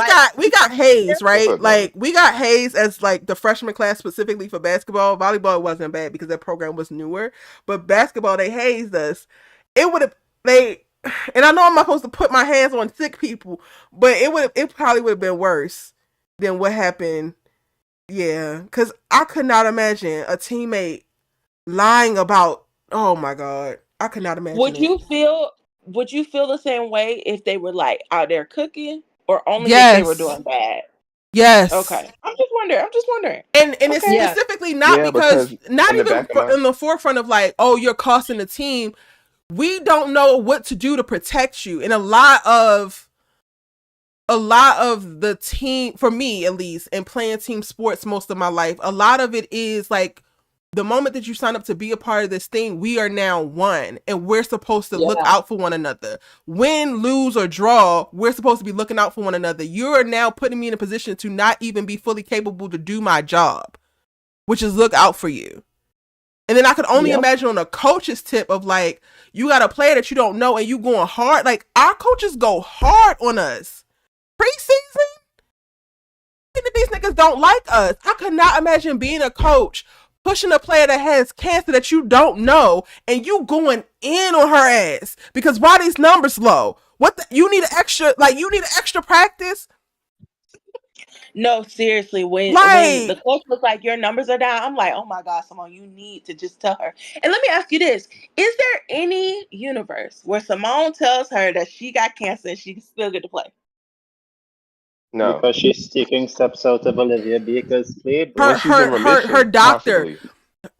got Hayes, right? Like we got Hayes as like the freshman class specifically for basketball. Volleyball wasn't bad because that program was newer, but basketball they hazed us. It would have and I know I'm not supposed to put my hands on sick people, but it probably would have been worse than what happened. Yeah, because I could not imagine a teammate lying about. Oh my god, I could not imagine. Would you feel the same way if they were like out there cooking, or only if they were doing bad? Yes. Okay. I'm just wondering. And it's specifically not because not even in the forefront of like, oh, you're costing the team. We don't know what to do to protect you. And a lot of the team, for me at least, and playing team sports most of my life, a lot of it is like the moment that you sign up to be a part of this thing, we are now one, and we're supposed to look out for one another. Win, lose, or draw, we're supposed to be looking out for one another. You're now putting me in a position to not even be fully capable to do my job, which is look out for you. And then I could only imagine on a coach's tip of like, you got a player that you don't know and you going hard. Like our coaches go hard on us. Preseason, these niggas don't like us. I could not imagine being a coach, pushing a player that has cancer that you don't know, and you going in on her ass because why these numbers low? You need an extra practice. No, seriously, when the coach was like, your numbers are down, I'm like, oh my God, Simone, you need to just tell her. And let me ask you this. Is there any universe where Simone tells her that she got cancer and she still get to play? No. Because she's taking steps out of Olivia Baker's playbook. When she's in remission, her doctor, possibly.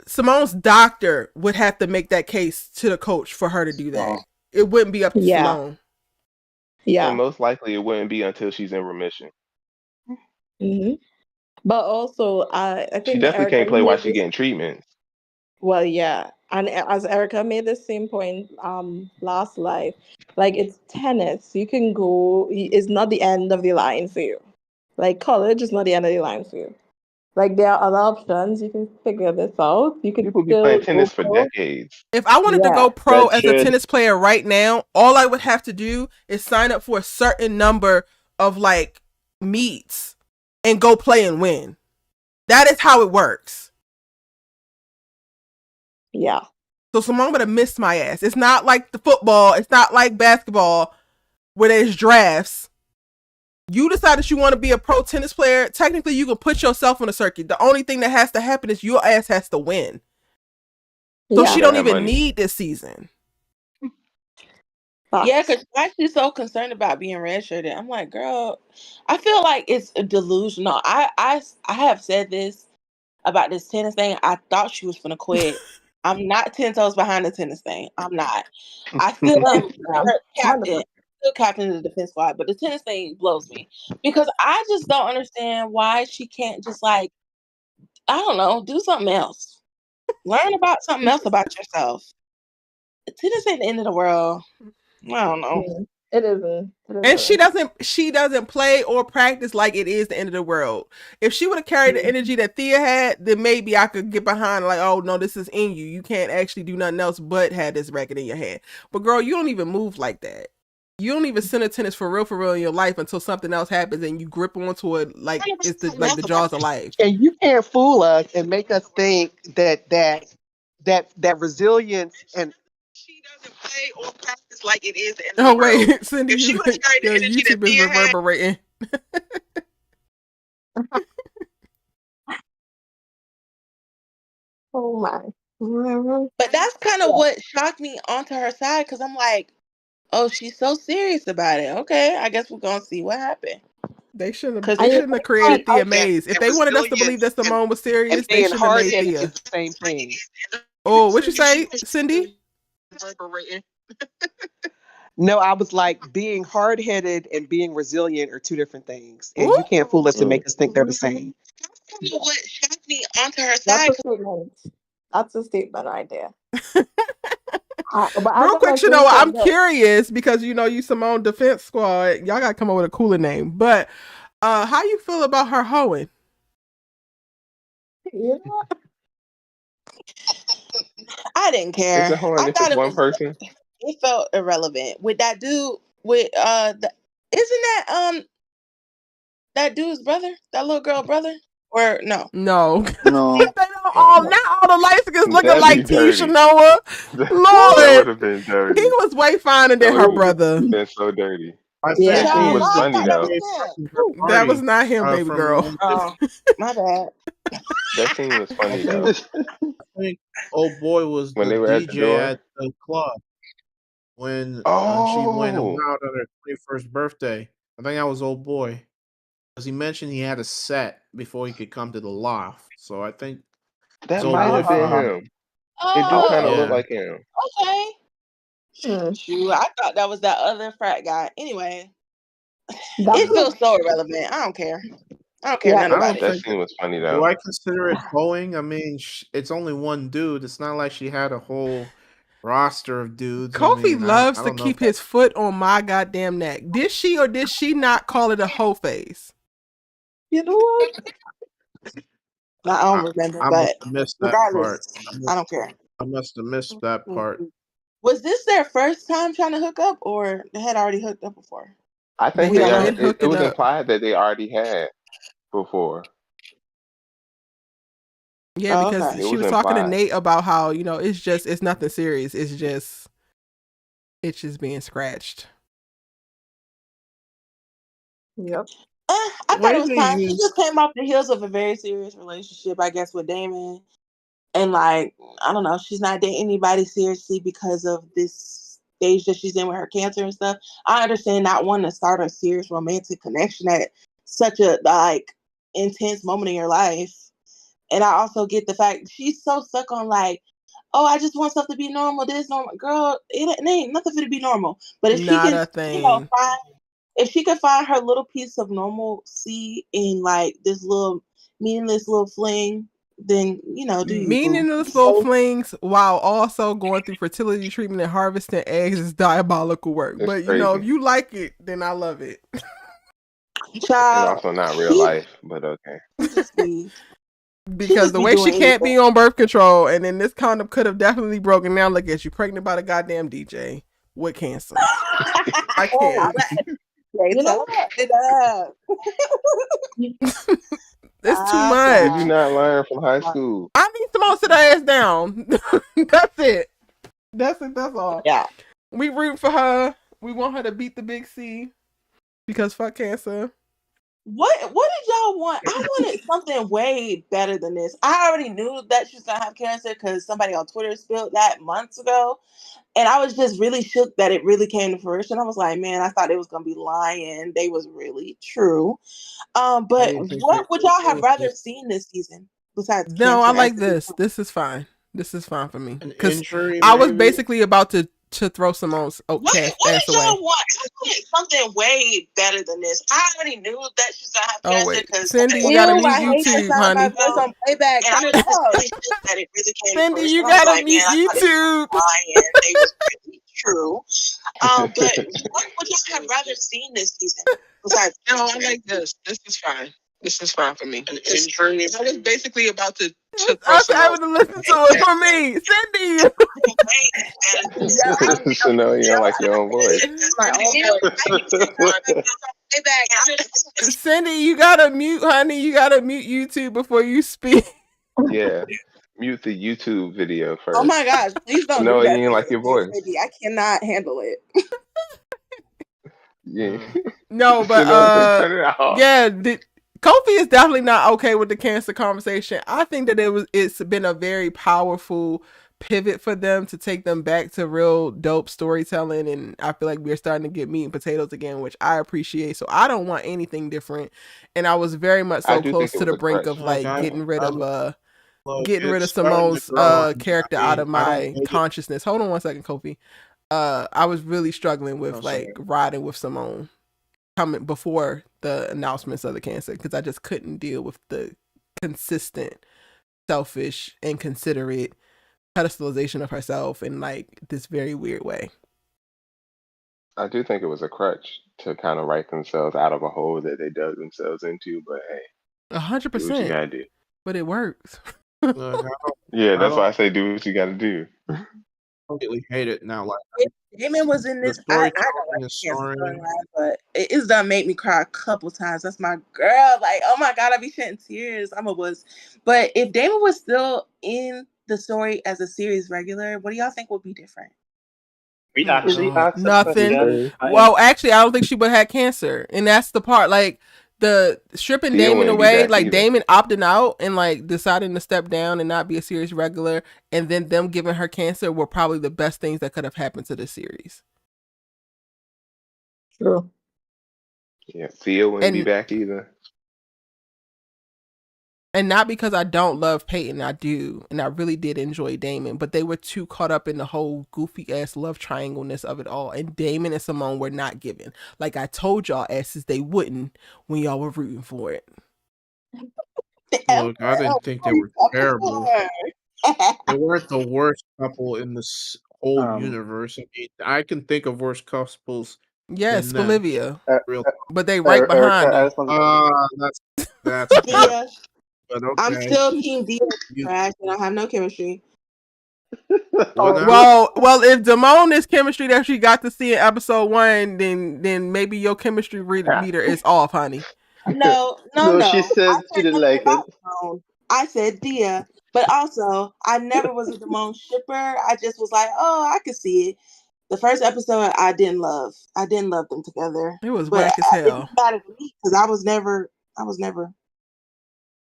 Simone's doctor would have to make that case to the coach for her to do that. It wouldn't be up to Simone. Yeah. And most likely it wouldn't be until she's in remission. Mm-hmm. But also, I think she definitely can't play while she's getting treatments. Well, yeah, and as Erica made the same point last live, like it's tennis. You can go. It's not the end of the line for you. Like college is not the end of the line for you. Like there are other options. You can figure this out. You can People be playing tennis for decades. If I wanted to go pro as a tennis player right now, all I would have to do is sign up for a certain number of like meets and go play and win. That is how it works. Yeah. So Simone would have missed my ass. It's not like the football. It's not like basketball where there's drafts. You decide that you want to be a pro tennis player. Technically, you can put yourself on a circuit. The only thing that has to happen is your ass has to win. So she don't even need this season. Yeah, because she's so concerned about being redshirted. I'm like, girl, I feel like it's delusional. I have said this about this tennis thing. I thought she was gonna quit. I'm not 10 toes behind the tennis thing. I'm not. I still am her captain, still captain of the defense squad, but the tennis thing blows me because I just don't understand why she can't just like, I don't know, do something else. Learn about something else about yourself. Tennis ain't the end of the world. I don't know. It isn't. And she doesn't play or practice like it is the end of the world. If she would have carried the energy that Thea had, then maybe I could get behind like, oh no, this is in you. You can't actually do nothing else but have this racket in your hand. But girl, you don't even move like that. You don't even center tennis for real in your life until something else happens and you grip onto it like it's the jaws of life. And you can't fool us and make us think that resilience and she doesn't play or practice like it is the end of the world. Wait, Cindy, your YouTube is reverberating. Oh my. But that's kind of what shocked me onto her side because I'm like, oh, she's so serious about it. Okay, I guess we're gonna see what happened. They shouldn't have created Thea Mays. If they wanted us to believe that Simone was serious, they shouldn't have made Thea. The same thing. Oh, what you say, Cindy? No, I was like, being hard-headed and being resilient are two different things, and you can't fool us to make us think they're the same. That's what shocked me onto her side. That's a statement right there. Real quick, Shanoa, I'm curious because you Simone Defense Squad. Y'all gotta come up with a cooler name. But how you feel about her hoeing? Yeah. I didn't care. Is it hoeing if it's one person? It felt irrelevant. With that dude, isn't that that dude's brother? That little girl brother? Or no? No. No. They don't all the light skins looking like Keisha Noah. Lord, that would have been dirty. He was way finer than her brother. Been so dirty. That scene was funny though. That was not him, baby girl. Oh, my bad. That scene was funny though. I think old boy was when the they were DJ at the club when she Oh. went wild on her 21st birthday. I think that was old boy. Because he mentioned he had a set before he could come to the loft. So I think that old might boy have been found- him. It do kind of look like him. Okay. Shoot, I thought that was that other frat guy. Anyway, it feels so irrelevant. I don't care. I don't care none about it. That scene was funny though. Do I consider it hoeing? I mean, it's only one dude. It's not like she had a whole roster of dudes. Kofi loves to keep his foot on my goddamn neck. Did she or did she not call it a hoe face? You know what? I don't remember, I but must have missed that regardless, part. I don't care. I must have missed that part. Was this their first time trying to hook up, or they had already hooked up before? I think it was implied that they already had before. Yeah, because okay. she was talking to Nate about how, you know, it's nothing serious. It's just being scratched. Yep. I thought it was fine. She just came off the heels of a very serious relationship, I guess, with Damon. And like, I don't know, she's not dating anybody seriously because of this stage that she's in with her cancer and stuff. I understand not wanting to start a serious romantic connection at such a like intense moment in your life. And I also get the fact she's so stuck on like, oh, I just want stuff to be normal. This normal, girl. It ain't nothing for it to be normal. But if Not she a can, thing. if she could find her little piece of normalcy in like this little meaningless little fling, then do you? Meaningless little flings while also going through fertility treatment and harvesting eggs is diabolical work. It's but crazy. if you like it, then I love it. Child, and also not real life, but okay. Because the way she can't be on birth control, and then this condom could have definitely broken down. Look at you, pregnant by the goddamn DJ with cancer. I can't. You know what? It's too much. Did you not learn from high school? I need Simone to sit her ass down. That's it. That's all. Yeah. We root for her. We want her to beat the big C because fuck cancer. What did y'all want? I wanted something way better than this. I already knew that she was gonna have cancer because somebody on Twitter spilled that months ago. And I was just really shook that it really came to fruition. I was like, man, I thought it was gonna be lying. They was really true. But what would y'all have rather seen this season besides cancer? No, I like this. This is fine. This is fine for me. Because I was basically about to throw Simone's what did y'all want? I wanted something way better than this. I already knew that she was gonna have cancer because Cindy, you gotta mute YouTube, honey. On playback. And I was just that it really came to Cindy, fruition. you gotta mute YouTube. They was really true. But what would y'all have rather seen this season? Besides, no, I like this. This is fine. This is fine for me. I was basically about to throw having to listen to it for me. Cindy. Chanel, you don't like your own voice. Cindy, you gotta mute, honey. You gotta mute YouTube before you speak. Yeah. Mute the YouTube video first. Oh my gosh, please don't do that. You ain't like your voice. Baby, I cannot handle it. Yeah. No, but Kofi is definitely not okay with the cancer conversation. I think that it's been a very powerful pivot for them to take them back to real dope storytelling, and I feel like we're starting to get meat and potatoes again, which I appreciate. So I don't want anything different, and I was very much so close to the brink of like getting rid of Simone's character out of my consciousness. Hold on one second, Kofi. I was really struggling with riding with Simone coming before the announcements of the cancer because I just couldn't deal with the consistent, selfish, inconsiderate pedestalization of herself in like this very weird way. I do think it was a crutch to kind of write themselves out of a hole that they dug themselves into, but hey, 100%. Do what you gotta do. But it works. Yeah, that's why I say do what you gotta do. I completely hate it now. Like Damon was in this. I don't like storyline, but it's done made me cry a couple times. That's my girl. Like, oh my god, I be shedding tears. I'm a wuss. But if Damon was still in the story as a series regular, what do y'all think would be different? We actually asked nothing. Well, actually, I don't think she would have had cancer, and that's the part. Like the stripping Damon away, like Damon opting out and like deciding to step down and not be a series regular, and then them giving her cancer were probably the best things that could have happened to the series. True. Yeah, Theo wouldn't be back either. And not because I don't love Peyton, I do, and I really did enjoy Damon, but they were too caught up in the whole goofy ass love triangle-ness of it all, and Damon and Simone were not given. Like I told y'all asses they wouldn't when y'all were rooting for it. Look, I didn't think they were terrible. They weren't the worst couple in this whole universe. I mean, I can think of worse couples. Yes, Bolivia. But they right behind them. That's yeah. But okay. I'm still Team D trash and I have no chemistry. Well, if Damone's chemistry that she got to see in episode 1, then maybe your chemistry meter is off, honey. No. She said she didn't like it. I said Dia. But also, I never was a Damone shipper. I just was like, oh, I could see it. The first episode, I didn't love. I didn't love them together. It was but whack as hell. It didn't matter to me because I was never.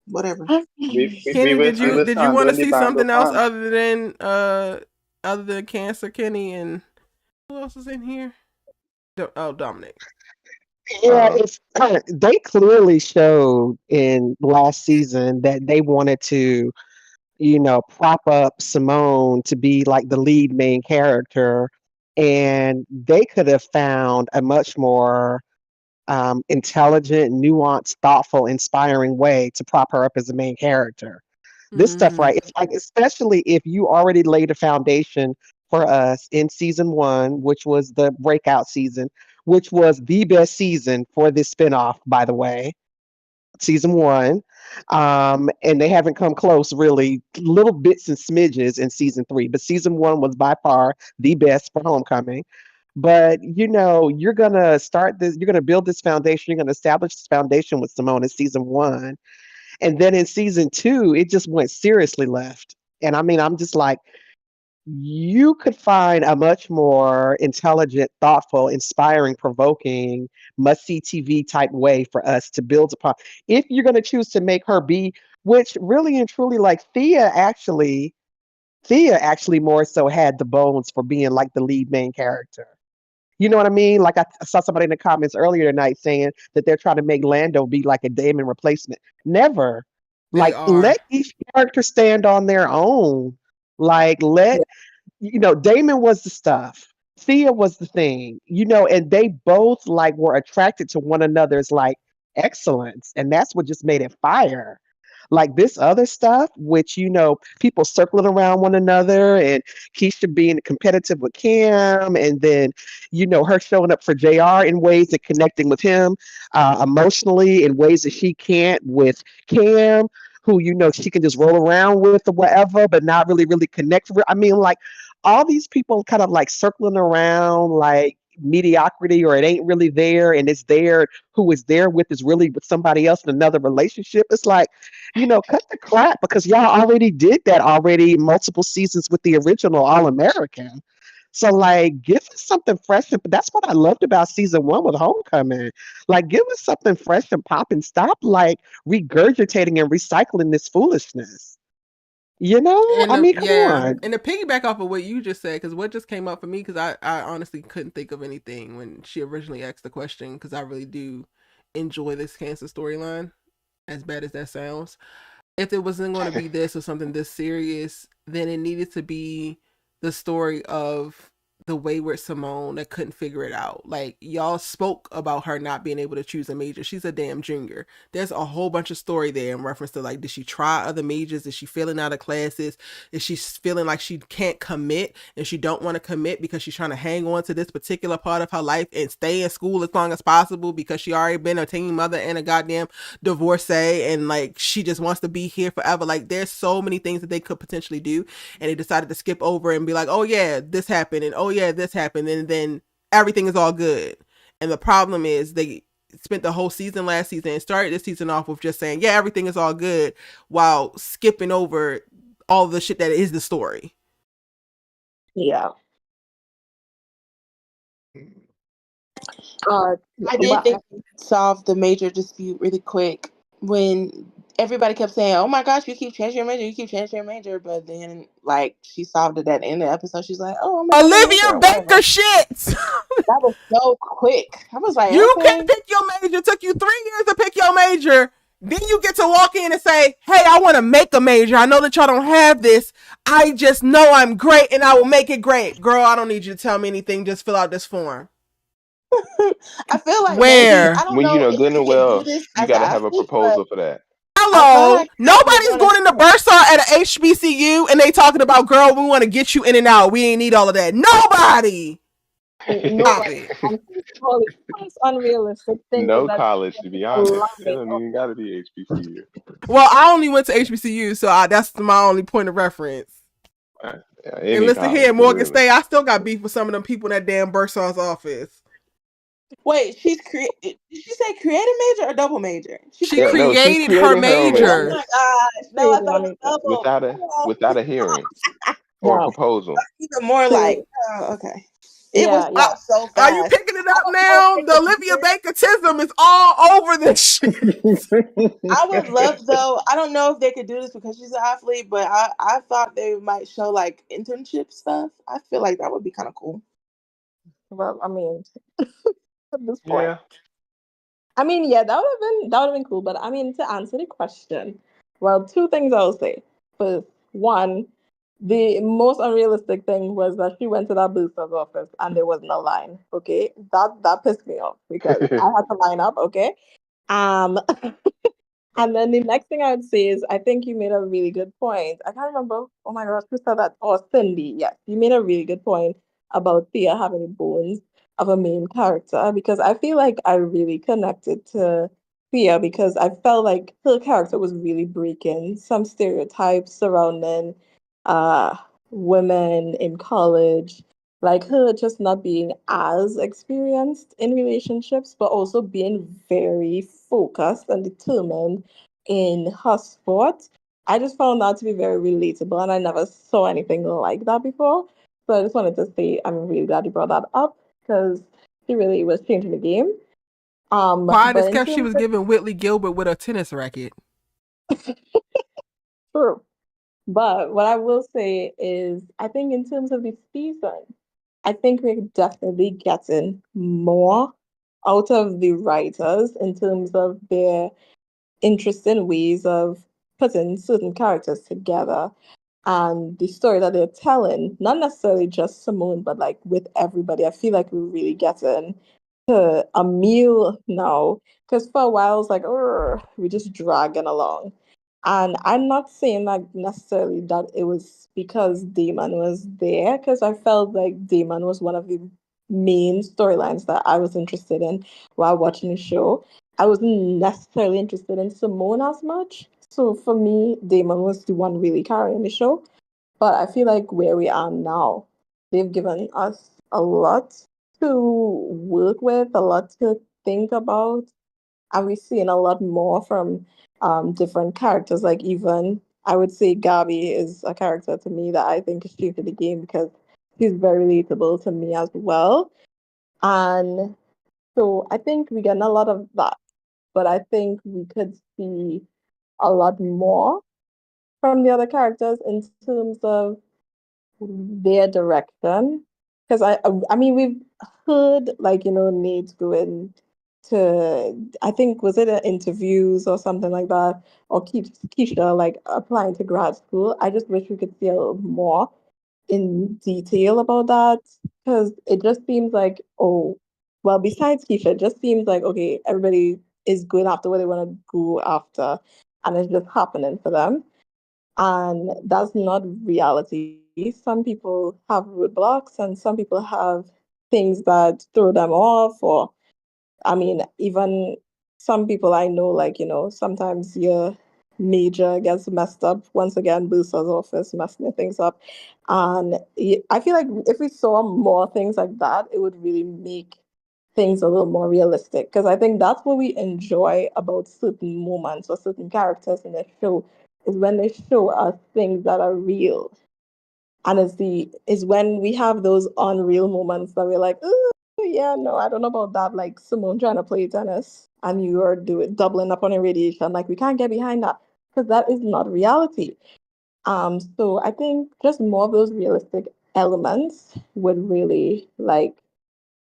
Whatever. Kenny, did you want to see something else other than Cancer, Kenny, and who else is in here? Oh, Dominic. Yeah, they clearly showed in last season that they wanted to, prop up Simone to be like the lead main character, and they could have found a much more intelligent, nuanced, thoughtful, inspiring way to prop her up as the main character. This stuff, right? It's like, especially if you already laid a foundation for us in season 1, which was the breakout season, which was the best season for this spinoff, by the way. Season 1. And they haven't come close, really, little bits and smidges in season 3. But season 1 was by far the best for Homecoming. But you're gonna start this, you're gonna build this foundation, you're gonna establish this foundation with Simone in season 1. And then in season 2, it just went seriously left. And I mean, I'm just like, you could find a much more intelligent, thoughtful, inspiring, provoking, must-see TV type way for us to build upon. If you're going to choose to make her be, which really and truly, like Thea actually more so had the bones for being like the lead main character. You know what I mean? Like I saw somebody in the comments earlier tonight saying that they're trying to make Lando be like a Damon replacement. Never. Like, let each character stand on their own. Like, Damon was the stuff. Thea was the thing, and they both like were attracted to one another's like excellence. And that's what just made it fire. Like this other stuff, which, people circling around one another and Keisha being competitive with Cam, and then, her showing up for JR in ways and connecting with him emotionally in ways that she can't with Cam, who, she can just roll around with or whatever, but not really, really connect with. I mean, like all these people kind of like circling around like mediocrity, or it ain't really there, and it's there, who is there with is really with somebody else in another relationship. It's like, cut the crap, because y'all already did that already multiple seasons with the original All-American. So like, give us something fresh. But that's what I loved about season 1 with Homecoming. Like, give us something fresh and pop, and stop like regurgitating and recycling this foolishness. Come on. And to piggyback off of what you just said, because what just came up for me, because I honestly couldn't think of anything when she originally asked the question, because I really do enjoy this Cancer storyline, as bad as that sounds. If it wasn't going to be this or something this serious, then it needed to be the story of the wayward Simone that couldn't figure it out. Like, y'all spoke about her not being able to choose a major. She's a damn junior. There's a whole bunch of story there in reference to, like, did she try other majors? Is she failing out of classes? Is she feeling like she can't commit and she don't want to commit because she's trying to hang on to this particular part of her life and stay in school as long as possible because she already been a teen mother and a goddamn divorcee, and like she just wants to be here forever? Like, there's so many things that they could potentially do, and they decided to skip over and be like, oh yeah, this happened, and oh yeah, this happened, and then everything is all good. And the problem is they spent the whole season last season and started this season off with just saying, yeah, everything is all good, while skipping over all the shit that is the story. Yeah. I did think we solved the major dispute really quick when everybody kept saying, oh my gosh, you keep changing your major, but then like she solved it at the end of the episode. She's like, oh, I'm Olivia Baker shit. That was so quick. I was like, you can pick your major. It took you 3 years to pick your major. Then you get to walk in and say, hey, I want to make a major. I know that y'all don't have this. I just know I'm great and I will make it great. Girl, I don't need you to tell me anything. Just fill out this form. I feel like where maybe, I don't when know you know good and well, you got to have a proposal for that. Hello, nobody's going into Bursar at an HBCU and they talking about, girl, we want to get you in and out. We ain't need all of that. Nobody. It's unrealistic. No college, to be honest. It don't even got to be HBCU. Well, I only went to HBCU, so that's my only point of reference. And listen here, Morgan State, I still got beef with some of them people in that damn Bursar's office. Wait, did she say creative major or double major? She No, she's created her creating her own Oh major. major my gosh! No, I thought it was double. without a hearing or a No. proposal. Even more like, okay. It was Yeah. up so fast. Are you picking it up I now? The Olivia Baker-tism is all over this shit. would love though. I don't know if they could do this because she's an athlete, but I thought they might show like internship stuff. I feel like that would be kind of cool. Well, I mean, at this point. Yeah. I mean, yeah, that would have been cool. But I mean, to answer the question, well, two things I'll say. First, one, the most unrealistic thing was that she went to that booster's office and there wasn't a line. Okay, that pissed me off because I had to line up. Okay, um, and then the next thing I would say is I think you made a really good point. I can't remember. Oh my gosh, who said that? Oh, Cindy. Yes, you made a really good point about Thea having the bones of a main character because I feel like I really connected to Thea because I felt like her character was really breaking some stereotypes surrounding uh women in college, like her just not being as experienced in relationships, but also being very focused and determined in her sport. I just found that to be very relatable, and I never saw anything like that before. So I just wanted to say I'm really glad you brought that up because she really was changing the game. Quiet as But in kept, she terms was of giving Whitley Gilbert with a tennis racket. true, but what I will say is I think in terms of the season, I think we're definitely getting more out of the writers in terms of their interesting ways of putting certain characters together and the story that they're telling, not necessarily just Simone, but like with everybody. I feel like we're really getting to a meal now. Because for a while, I was like, oh, we're just dragging along. And I'm not saying like necessarily that it was because Damon was there, because I felt like Damon was one of the main storylines that I was interested in while watching the show. I wasn't necessarily interested in Simone as much. So for me, Damon was the one really carrying the show. But I feel like where we are now, they've given us a lot to work with, a lot to think about, and we're seeing a lot more from different characters. Like even I would say Gabby is a character to me that I think is changing the game because she's very relatable to me as well. And so I think we're getting a lot of that, but I think we could see a lot more from the other characters in terms of their direction. Because I mean, we've heard like Nate going to I think was it interviews or something like that, or Keisha like applying to grad school. I just wish we could see a little more in detail about that because it just seems like well, besides Keisha, it just seems like okay, everybody is going after what they want to go after, and it's just happening for them. And that's not reality. Some people have roadblocks and some people have things that throw them off. Or, I mean, even some people I know, like, sometimes your major gets messed up. Once again, Booster's office messing things up. And I feel like if we saw more things like that, it would really make things a little more realistic. Because I think that's what we enjoy about certain moments or certain characters in the show is when they show us things that are real. And is when we have those unreal moments that we're like, oh yeah, no, I don't know about that. Like Simone trying to play tennis and you are doubling up on a radiation. Like we can't get behind that because that is not reality. So I think just more of those realistic elements would really like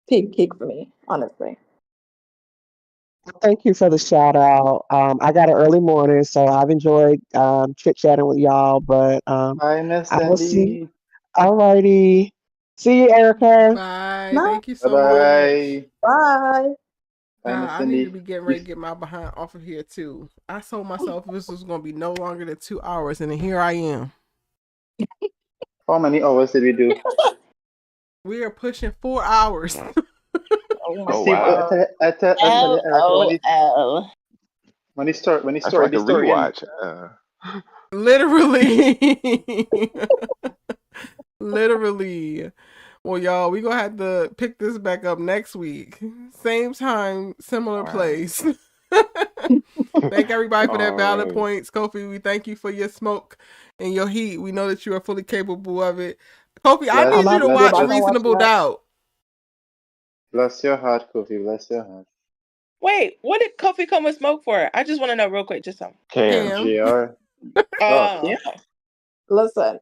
take cake for me, honestly. Thank you for the shout out. I got an early morning, so I've enjoyed chit chatting with y'all. But Hi, Miss I will see. Cindy. Alrighty, see you, Erica. Bye. No, Thank you Bye so much. bye. bye. Bye, Miss I need to Cindy. be getting ready to get my behind off of here too. I told myself this was going to be no longer than 2 hours, and then here I am. How many hours did we do? We are pushing 4 hours. Oh I my Oh see. wow. god. I tell you, Erica, LOL. when he That's started like the a story and rewatch. Literally. Literally. Well, y'all, we gonna have to pick this back up next week. Same time, similar place. Thank everybody for that valid points. Kofi, we thank you for your smoke and your heat. We know that you are fully capable of it. Kofi, I need you to watch Reasonable Doubt. Bless your heart, Kofi. Bless your heart. Wait, what did Kofi come with smoke for? I just want to know real quick. Just something. Cam. JR. Yeah. Listen.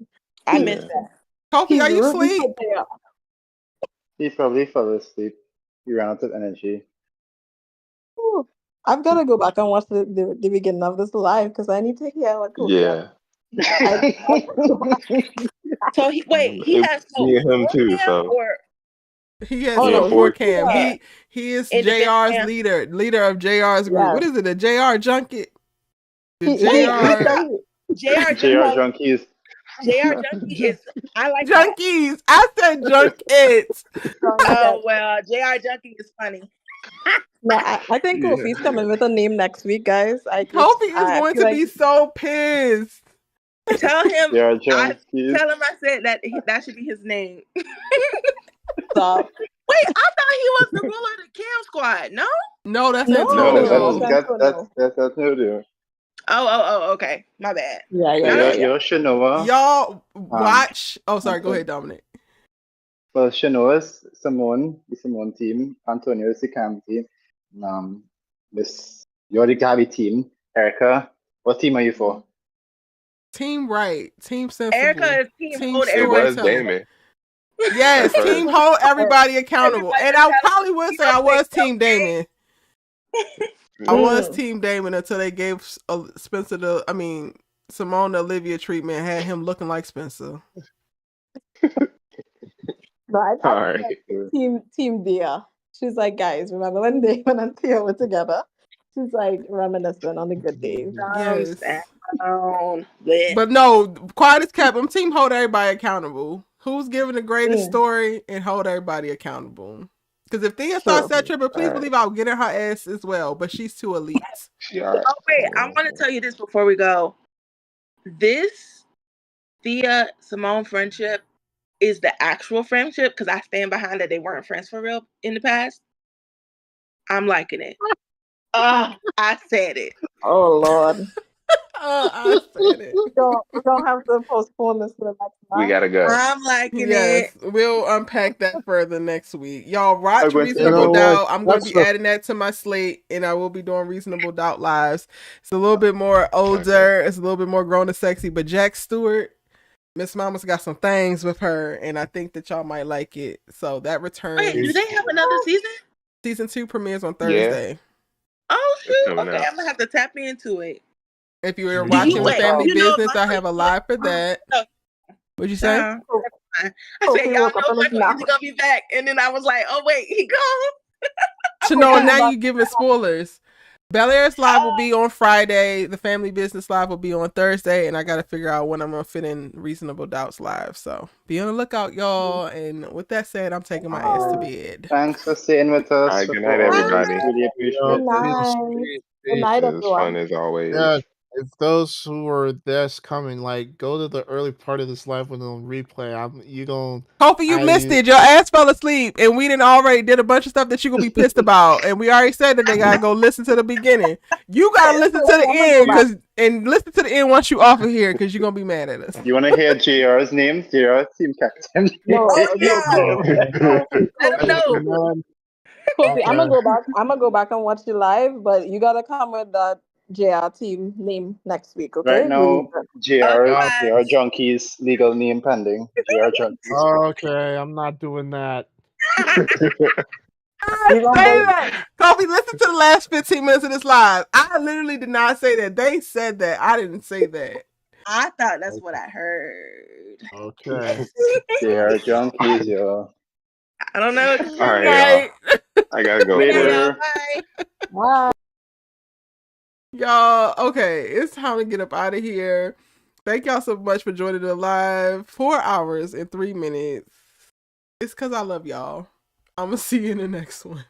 I missed that. Kofi, are you asleep? He probably fell asleep. He ran out of energy. Ooh, I've got to go back and watch the beginning of this live because I need to hear what Kofi Yeah. So he has me and him too. So he has no for Cam. He is JR's leader of JR's group. What is it? A JR junket? The JR junkies. JR junkie is. I like junkies. I said junkets. Oh well, JR junkie is funny. No, I think Kofi's coming with a name next week, guys. Kofi is going to be so pissed. Tell him. Tell him I said that should be his name. Stop. Wait, I thought he was the ruler of the Cam squad. No. No, that's Antonio. That's Antonio. Oh, okay. My bad. Yeah. You're Shanoa. Y'all watch. Sorry. Go ahead, Dominic. Well, Shanoa's Simone, the Simone team. Antonio is the Cam team. You're the Gabby team. Erica, what team are you for? Team Right. Team Sensible. Erica is team Hold It was Damon. Yes, team Hold Everybody Accountable. And I probably would say I was Team Damon. I was Team Damon until they gave Spencer Simone the Olivia treatment, had him looking like Spencer. No, I Team Dia. She's like, guys, remember when Damon and Theo were together? She's like reminiscing on the good days. Yes. But no, quiet as kept. I'm Team Hold Everybody Accountable. Who's giving the greatest story and hold everybody accountable? Because if Thea starts that trip, please believe I'll get in her ass as well. But she's too elite. Oh wait, I want to tell you this before we go. This Thea Simone friendship is the actual friendship because I stand behind that they weren't friends for real in the past. I'm liking it. I said it. Oh Lord. I said it. We don't have to postpone this to the next time. We gotta go. I'm liking it. We'll unpack that further next week. Y'all watch Reasonable Doubt. I'm going to be adding that to my slate, and I will be doing Reasonable Doubt lives. It's a little bit more older. It's a little bit more grown and sexy. But Jack Stewart, Miss Mama's got some things with her, and I think that y'all might like it. So that returns. Wait, do they have another season? Season 2 premieres on Thursday. Yeah. Oh shoot! Okay, I'm gonna have to tap into it. If you were watching with Family Business, I have a live for that. What'd you say? I said, y'all know Michael is gonna be back, and then I was like, oh wait, he gone. So no, now you giving spoilers. Bel Air's live will be on Friday. The Family Business live will be on Thursday, and I got to figure out when I'm gonna fit in Reasonable Doubts live. So be on the lookout, y'all. And with that said, I'm taking my ass to bed. Thanks for staying with us. All right, good night, everybody. Really appreciate it. Good night, it was fun as always. Yeah, if those who are this coming, like, go to the early part of this live with a replay. Hopefully you missed it. Your ass fell asleep, and we already did a bunch of stuff that you gonna be pissed about, and we already said that they gotta go listen to the beginning. You gotta listen to the end, and listen to the end once you off of here, because you're gonna be mad at us. You want to hear JR's name? JR's team captain. No. Kofi, I'm gonna go back and watch you live, but you gotta come with that JR team name next week, okay? Right now, JR Junkies legal name pending. JR Junkies. Okay, I'm not doing that. I say that. Kofi, listen to the last 15 minutes of this live. I literally did not say that. They said that. I didn't say that. I thought that's what I heard. Okay. JR Junkies, yo. I don't know. All right, y'all. I gotta go. Later. Bye. Y'all, okay, it's time to get up out of here. Thank y'all so much for joining the live. 4 hours and 3 minutes. It's because I love y'all. I'm going to see you in the next one.